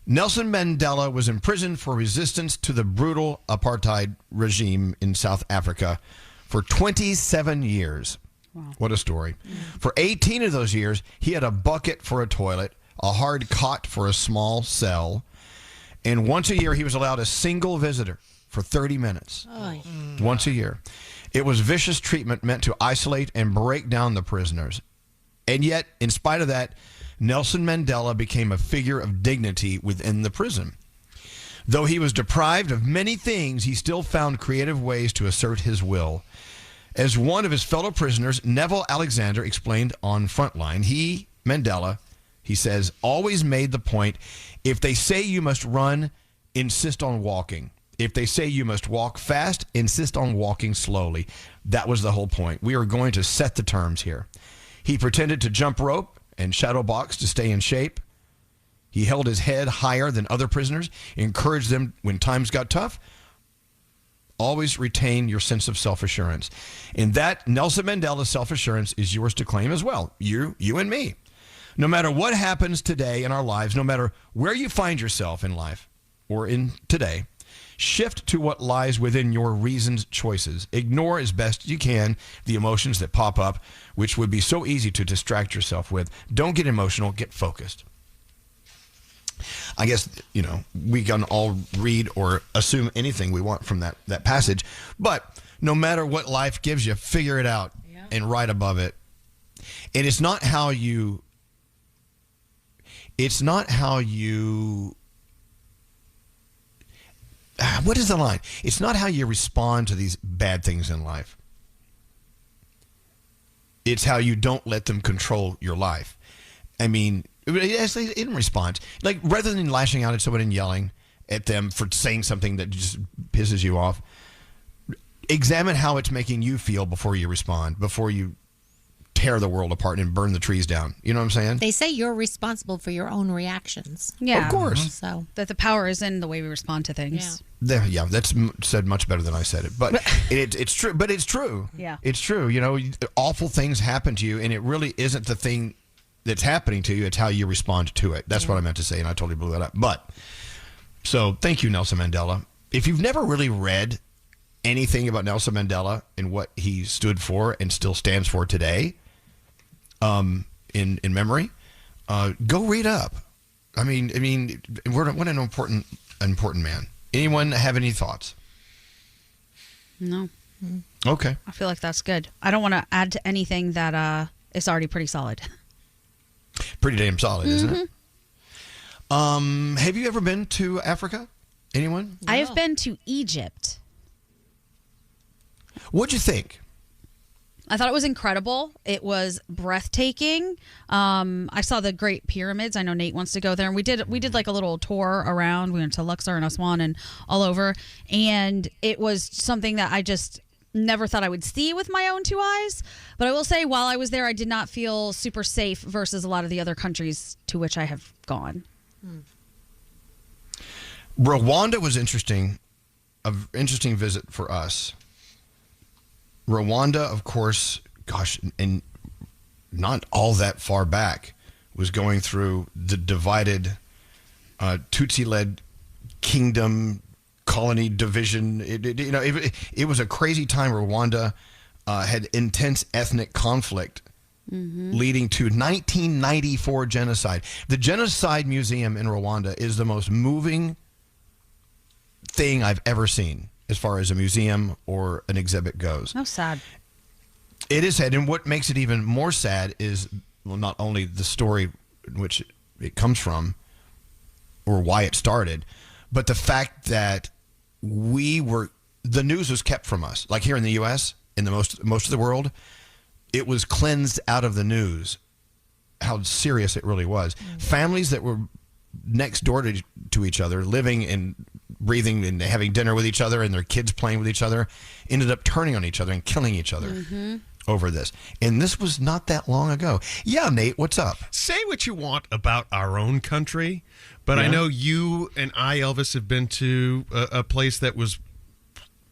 Nelson Mandela was imprisoned for resistance to the brutal apartheid regime in South Africa for 27 years. Wow. What a story. For 18 of those years, he had a bucket for a toilet, a hard cot for a small cell, and once a year he was allowed a single visitor for 30 minutes. Once a year. It was vicious treatment meant to isolate and break down the prisoners. And yet, in spite of that, Nelson Mandela became a figure of dignity within the prison. Though he was deprived of many things, he still found creative ways to assert his will. As one of his fellow prisoners, Neville Alexander, explained on Frontline, Mandela, he says, always made the point, if they say you must run, insist on walking. If they say you must walk fast, insist on walking slowly. That was the whole point. We are going to set the terms here. He pretended to jump rope and shadow box to stay in shape. He held his head higher than other prisoners, encouraged them when times got tough. Always retain your sense of self-assurance. And that Nelson Mandela's self-assurance is yours to claim as well. You and me. No matter what happens today in our lives, no matter where you find yourself in life or in today, shift to what lies within your reasoned choices. Ignore as best you can the emotions that pop up, which would be so easy to distract yourself with. Don't get emotional, get focused. I guess, we can all read or assume anything we want from that passage, but no matter what life gives you, figure it out and write above it. And it's not how you what is the line? It's not how you respond to these bad things in life. It's how you don't let them control your life. I mean, in response, like rather than lashing out at someone and yelling at them for saying something that just pisses you off, examine how it's making you feel before you respond, before you tear the world apart and burn the trees down. You know what I'm saying? They say you're responsible for your own reactions. Yeah. Of course. So that the power is in the way we respond to things. Yeah, that's said much better than I said it. But it's true. But it's true. Yeah. It's true. Awful things happen to you, and it really isn't the thing that's happening to you. It's how you respond to it. That's what I meant to say, and I totally blew that up. But, so thank you, Nelson Mandela. If you've never really read anything about Nelson Mandela and what he stood for and still stands for today, in memory, go read up. I mean, what an important man. Anyone have any thoughts? No. Okay. I feel like that's good. I don't want to add to anything that is already pretty solid. Pretty damn solid, isn't it? Have you ever been to Africa? Anyone? I have been to Egypt. What'd you think? I thought it was incredible. It was breathtaking. I saw the Great Pyramids. I know Nate wants to go there, and we did like a little tour around. We went to Luxor and Aswan and all over, and it was something that I just never thought I would see with my own two eyes. But I will say, while I was there, I did not feel super safe versus a lot of the other countries to which I have gone. Rwanda was interesting, an interesting visit for us. Rwanda, of course, gosh, and not all that far back, was going through the divided Tutsi-led kingdom colony division. It was a crazy time. Rwanda had intense ethnic conflict leading to 1994 genocide. The Genocide Museum in Rwanda is the most moving thing I've ever seen as far as a museum or an exhibit goes. How sad. It is sad. And what makes it even more sad is, well, not only the story in which it comes from or why it started, but the fact that the news was kept from us. Like here in the U.S., in the most of the world, it was cleansed out of the news how serious it really was. Families that were next door to each other, living and breathing and having dinner with each other, and their kids playing with each other, ended up turning on each other and killing each other over this. And this was not that long ago. Yeah, Nate, what's up? Say what you want about our own country, but I know you and I, Elvis, have been to a place that was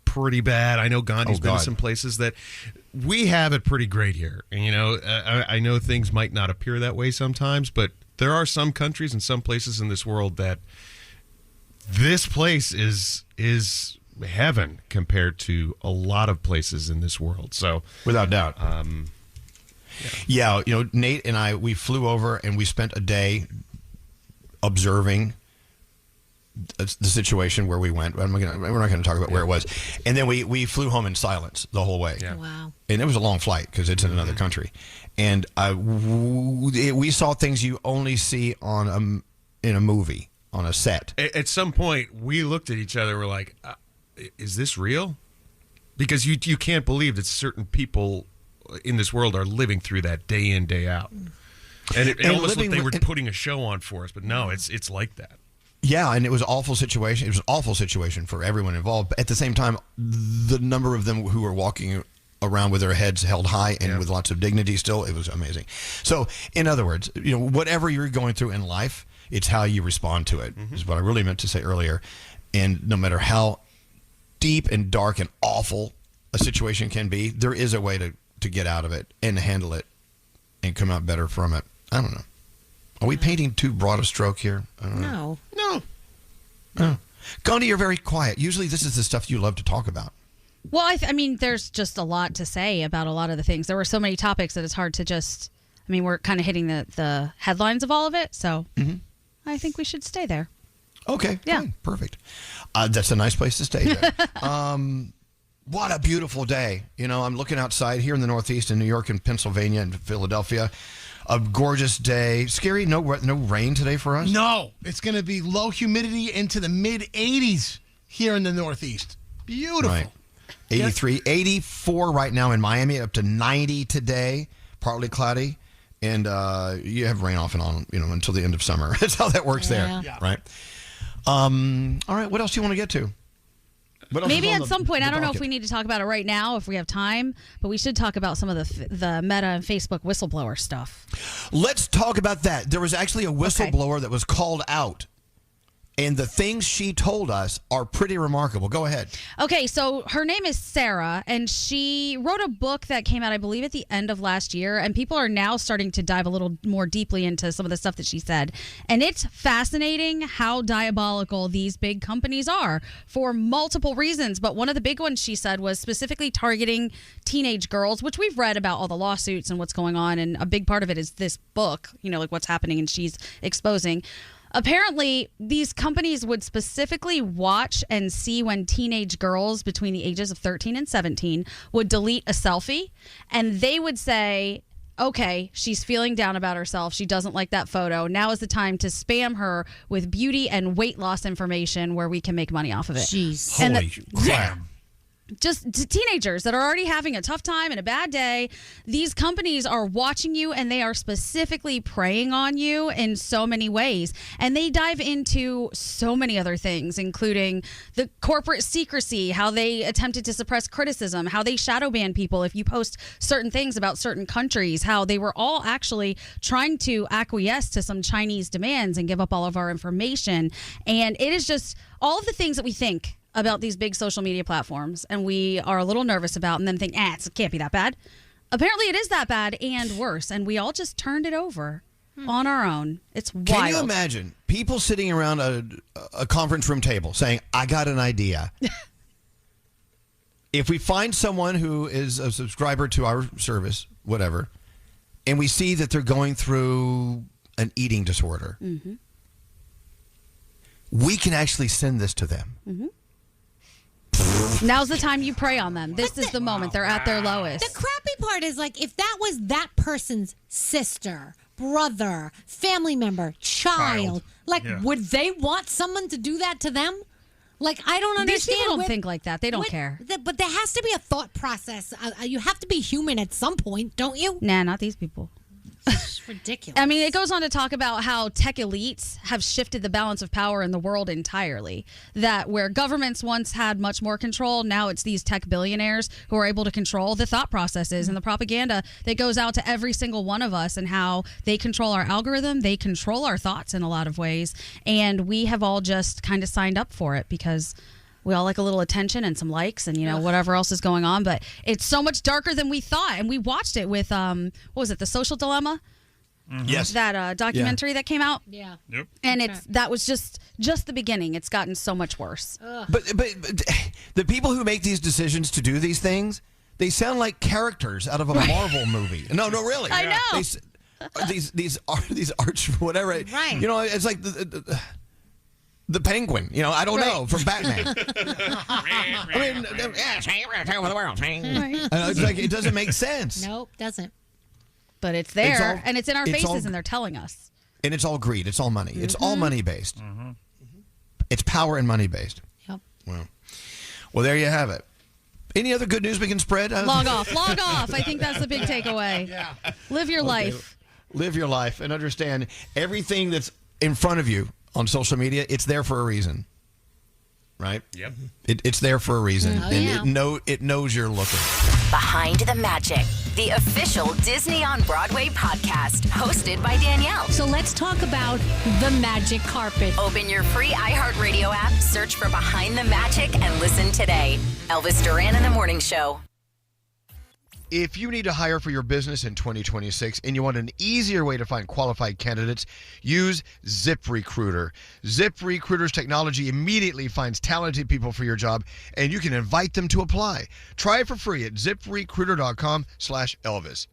pretty bad. I know Gandhi's been to some places that we have it pretty great here. And, I know things might not appear that way sometimes, but there are some countries and some places in this world that this place is heaven compared to a lot of places in this world. So without doubt. Nate and I, we flew over and we spent a day observing the situation where we went. We're not going to talk about where it was. And then we flew home in silence the whole way. Yeah. Wow. And it was a long flight because it's in another country. And we saw things you only see in a movie, on a set. At some point, we looked at each other. We're like, "Is this real?" Because you can't believe that certain people in this world are living through that day in, day out. And it almost like they were putting a show on for us. But no, it's like that. Yeah, and it was an awful situation. It was an awful situation for everyone involved. But at the same time, the number of them who were walking around with their heads held high and with lots of dignity still. It was amazing. So, in other words, whatever you're going through in life, it's how you respond to it, is what I really meant to say earlier. And no matter how deep and dark and awful a situation can be, there is a way to get out of it and handle it and come out better from it. I don't know. Are we painting too broad a stroke here? I don't know. No. Gandhi, you're very quiet. Usually this is the stuff you love to talk about. Well, I mean, there's just a lot to say about a lot of the things. There were so many topics that it's hard to just, I mean, we're kind of hitting the headlines of all of it. So I think we should stay there. Okay. Yeah. Fine. Perfect. That's a nice place to stay there. What a beautiful day. I'm looking outside here in the Northeast in New York and Pennsylvania and Philadelphia. A gorgeous day. Scary, no rain today for us? No. It's going to be low humidity into the mid-80s here in the Northeast. Beautiful. Right. 83, 84 right now in Miami, up to 90 today, partly cloudy. And you have rain off and on, until the end of summer. That's how that works there, right? All right, what else do you want to get to? Maybe at some point, I don't know if we need to talk about it right now, if we have time, but we should talk about some of the Meta and Facebook whistleblower stuff. Let's talk about that. There was actually a whistleblower that was called out, and the things she told us are pretty remarkable. Go ahead. Okay, so her name is Sarah, and she wrote a book that came out, I believe, at the end of last year, and people are now starting to dive a little more deeply into some of the stuff that she said. And it's fascinating how diabolical these big companies are for multiple reasons. But one of the big ones she said was specifically targeting teenage girls, which we've read about all the lawsuits and what's going on, and a big part of it is this book, like what's happening, and she's exposing. Apparently, these companies would specifically watch and see when teenage girls between the ages of 13 and 17 would delete a selfie, and they would say, okay, she's feeling down about herself. She doesn't like that photo. Now is the time to spam her with beauty and weight loss information where we can make money off of it. Jeez. Holy crap. Yeah. Just teenagers that are already having a tough time and a bad day. These companies are watching you, and they are specifically preying on you in so many ways. And they dive into so many other things, including the corporate secrecy, how they attempted to suppress criticism, how they shadow ban people if you post certain things about certain countries, how they were all actually trying to acquiesce to some Chinese demands and give up all of our information. And it is just all of the things that we think about these big social media platforms, and we are a little nervous about, and then think, it can't be that bad. Apparently it is that bad and worse, and we all just turned it over on our own. It's wild. Can you imagine people sitting around a conference room table saying, I got an idea. If we find someone who is a subscriber to our service, whatever, and we see that they're going through an eating disorder, we can actually send this to them. Now's the time you prey on them. This is the moment they're at their lowest. The crappy part is, if that was that person's sister, brother, family member, child, would they want someone to do that to them? I don't understand. These people don't think like that. They don't care. But there has to be a thought process. You have to be human at some point, don't you? Nah, not these people. It's ridiculous. I mean, it goes on to talk about how tech elites have shifted the balance of power in the world entirely. That where governments once had much more control, now it's these tech billionaires who are able to control the thought processes and the propaganda that goes out to every single one of us, and how they control our algorithm, they control our thoughts in a lot of ways. And we have all just kind of signed up for it because we all like a little attention and some likes and, whatever else is going on. But it's so much darker than we thought. And we watched it with, what was it, The Social Dilemma? Yes. That documentary that came out. Yeah. Yep. And that was just the beginning. It's gotten so much worse. But the people who make these decisions to do these things, they sound like characters out of a Marvel movie. No, really. I know. These arch, whatever. Right. It's like the Penguin, I don't know, from Batman. I mean, it's like, it doesn't make sense. Nope, doesn't. But it's there, and it's in our faces, and they're telling us. And it's all greed. It's all money. It's all money-based. It's power and money-based. Yep. Well, there you have it. Any other good news we can spread? Log off. I think that's the big takeaway. Yeah. Live your life. Live your life and understand everything that's in front of you on social media, it's there for a reason. right? Yep. It's there for a reason, Oh, and yeah. it knows you're looking. Behind the Magic, the official Disney on Broadway podcast, hosted by Danielle. So let's talk about the magic carpet. Open your free iHeartRadio app, search for Behind the Magic, and listen today. Elvis Duran in the Morning Show. If you need to hire for your business in 2026 and you want an easier way to find qualified candidates, use ZipRecruiter. ZipRecruiter's technology immediately finds talented people for your job, and you can invite them to apply. Try it for free at ZipRecruiter.com/Elvis.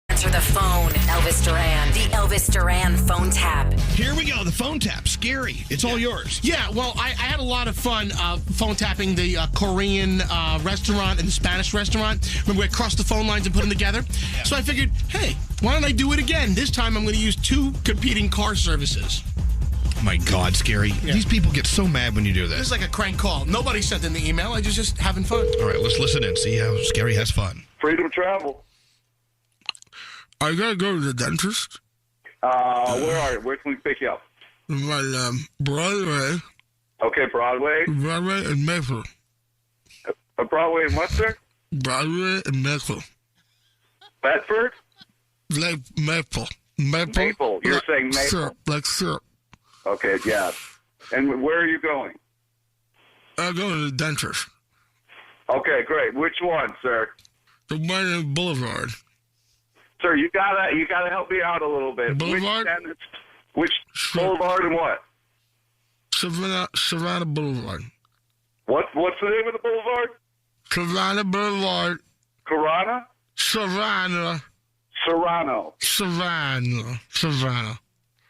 Answer the phone. Elvis Duran. The Elvis Duran phone tap. Here we go. The phone tap. Scary. It's all yours. Yeah, well, I had a lot of fun phone tapping the Korean restaurant and the Spanish restaurant. Remember, we crossed the phone lines and put them together? Yeah. So I figured, hey, why don't I do it again? This time I'm going to use 2 competing car services. Oh my God, Scary. Yeah. These people get so mad when you do This this. is like a crank call. Nobody sent in the email. I just having fun. All right, let's listen and see how Scary has fun. Freedom travel. I gotta go to the dentist. Where are you? Where can we pick you up? My Broadway. Okay, Broadway. Broadway and Maple. Broadway and what, sir? Broadway and Maple. Bedford? Like Maple. Maple. You're saying Maple. Syrup, like syrup. Okay, yeah. And where are you going? I'm going to the dentist. Okay, great. Which one, sir? The one in Boulevard. Sir, you gotta help me out a little bit. Boulevard? Which Boulevard and what? Savannah Boulevard. What's the name of the boulevard? Savannah Boulevard. Corona? Savannah. Serrano. Savannah.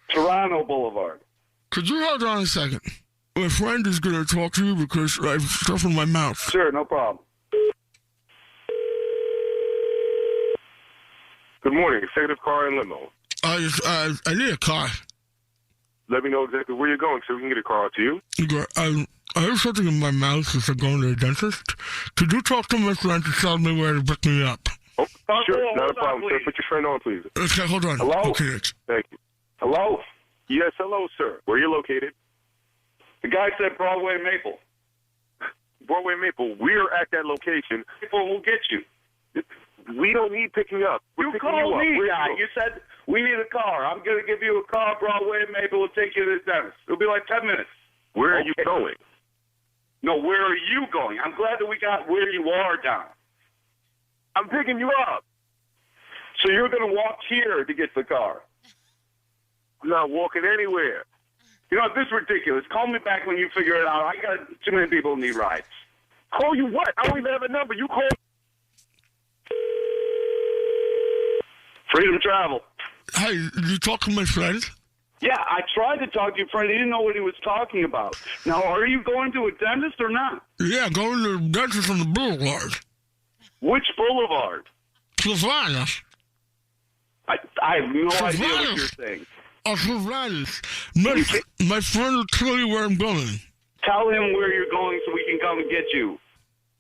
Toronto Boulevard. Could you hold on a second? My friend is going to talk to you because I have stuff in my mouth. Sure, no problem. Good morning, Executive Car and Limo. I need a car. Let me know exactly where you're going so we can get a car out to you. I have something in my mouth as I'm going to the dentist. Could you talk to my friend to tell me where to pick me up? Oh, sure, not a problem, sir. Put your friend on, please. Okay, hold on. Hello? Okay. Thank you. Hello? Yes, hello, sir. Where are you located? The guy said Broadway and Maple. Broadway and Maple. We're at that location. People will get you. We don't need picking up. You called me, guy. You said we need a car. I'm going to give you a car, Broadway and Maple. We'll take you to the dentist. It'll be like 10 minutes. Where are you going? No, where are you going? I'm glad that we got where you are down. I'm picking you up. So you're going to walk here to get the car. I'm not walking anywhere. You know, this is ridiculous. Call me back when you figure it out. I got too many people who need rides. Call you what? I don't even have a number. You call. Freedom Travel. Hey, did you talk to my friend? Yeah, I tried to talk to your friend. He didn't know what he was talking about. Now, are you going to a dentist or not? Yeah, going to the dentist on the boulevard. Which boulevard? Savannah. I have no idea what you're saying. Savannah. My friend will tell you where I'm going. Tell him where you're going so we can come and get you.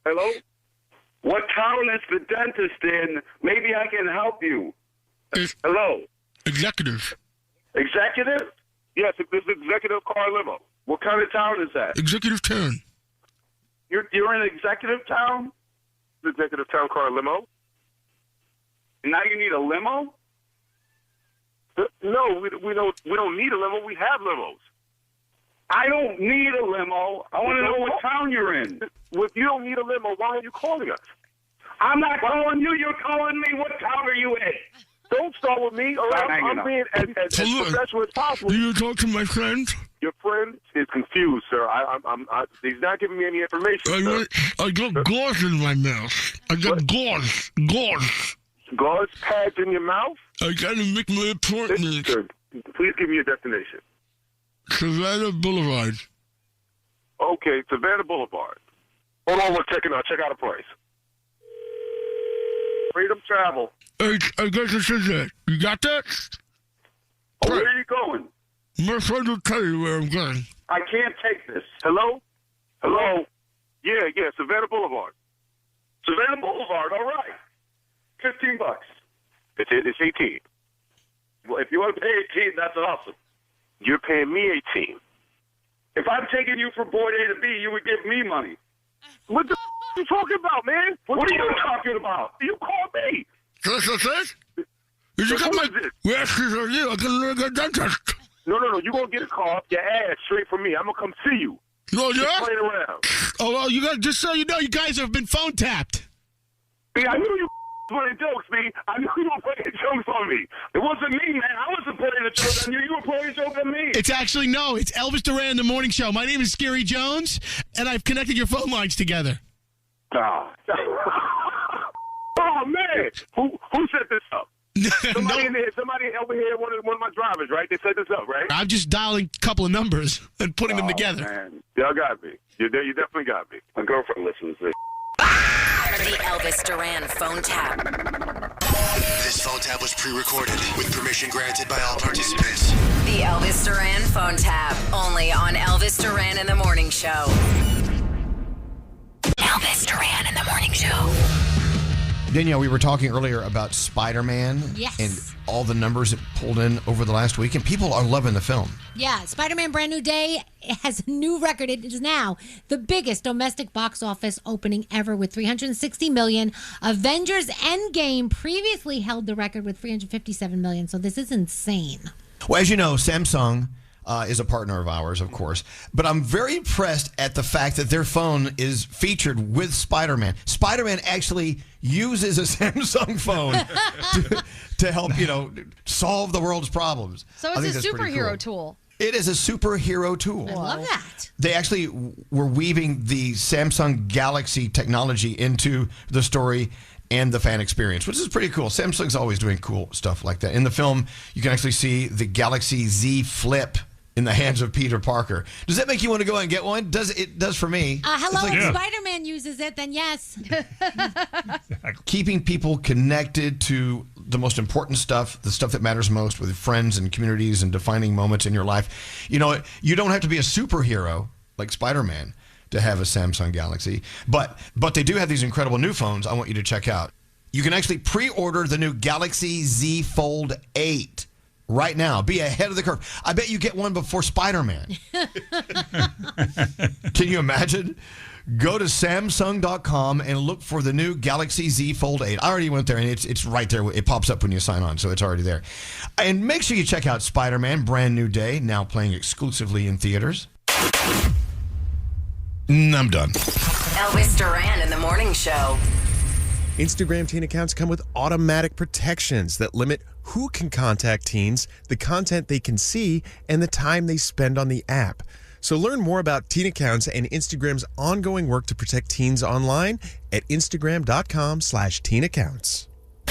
Hello? What town is the dentist in? Maybe I can help you. Hello? Executive. Executive? Yes, this is Executive Car Limo. What kind of town is that? Executive Town. You're in Executive Town? Executive Town Car Limo? And now you need a limo? No, we don't need a limo. We have limos. I don't need a limo. I want to know what town you're in. If you don't need a limo, why are you calling us? I'm not calling you. You're calling me. What town are you in? Don't start with me, all right? I'm being as professional as possible. Do you talk to my friend? Your friend is confused, sir. He's not giving me any information. I got gauze in my mouth. I got gauze. Gauze pads in your mouth? I gotta make my appointment. Sir, please give me your destination. Savannah Boulevard. Okay, Savannah Boulevard. Hold on 1 second. I'll check out a price. Freedom Travel. I guess this is it. You got that? Oh, where are you going? My friend will tell you where I'm going. I can't take this. Hello? Hello? Yeah, Savannah Boulevard. Savannah Boulevard, all right. $15. It's 18. Well, if you want to pay 18, that's awesome. You're paying me 18. If I'm taking you from point A to B, you would give me money. What the you talking about, man? What are you talking about? You called me. Sis? You got my... Yes, you. I can get dentist. No. You're going to get a call up your ass straight from me. I'm going to come see you. No, yeah? Just playing around. Oh, well, you guys, just so you know, you guys have been phone tapped. See, I knew you playing jokes, me. I knew you were playing jokes on me. It wasn't me, man. I wasn't playing a joke on you. You were playing a joke on me. It's actually, no, it's Elvis Duran in the morning show. My name is Scary Jones, and I've connected your phone lines together. Oh, man. Who set this up? Somebody over here, one of my drivers, right? They set this up, right? I'm just dialing a couple of numbers and putting them together. Man. Y'all got me. You definitely got me. My girlfriend listens to this. The Elvis Duran phone tap. This phone tap was pre-recorded with permission granted by all participants. The Elvis Duran phone tap. Only on Elvis Duran in the Morning Show. Elvis Duran in the Morning Show. Danielle, we were talking earlier about Spider-Man Yes. and all the numbers it pulled in over the last week, and people are loving the film. Yeah, Spider-Man Brand New Day has a new record. It is now the biggest domestic box office opening ever with $360 million. Avengers Endgame previously held the record with $357 million, so this is insane. Well, as you know, Samsung is a partner of ours, of course, but I'm very impressed at the fact that their phone is featured with Spider-Man. Spider-Man actually uses a Samsung phone to help, solve the world's problems. So it's a superhero tool. It is a superhero tool. I love that. They actually were weaving the Samsung Galaxy technology into the story and the fan experience, which is pretty cool. Samsung's always doing cool stuff like that. In the film, you can actually see the Galaxy Z Flip in the hands of Peter Parker. Does that make you want to go out and get one? It does for me. Hello, if Spider-Man uses it, then yes. Keeping people connected to the most important stuff, the stuff that matters most with friends and communities and defining moments in your life. You don't have to be a superhero like Spider-Man to have a Samsung Galaxy, but they do have these incredible new phones I want you to check out. You can actually pre-order the new Galaxy Z Fold 8 right now. Be ahead of the curve. I bet you get one before Spider-Man. Can you imagine? Go to Samsung.com and look for the new Galaxy Z Fold 8. I already went there, and it's right there. It pops up when you sign on, so it's already there. And make sure you check out Spider-Man Brand New Day, now playing exclusively in theaters. I'm done. Elvis Duran in the Morning Show. Instagram teen accounts come with automatic protections that limit who can contact teens, the content they can see, and the time they spend on the app. So learn more about teen accounts and Instagram's ongoing work to protect teens online at Instagram.com/teen accounts.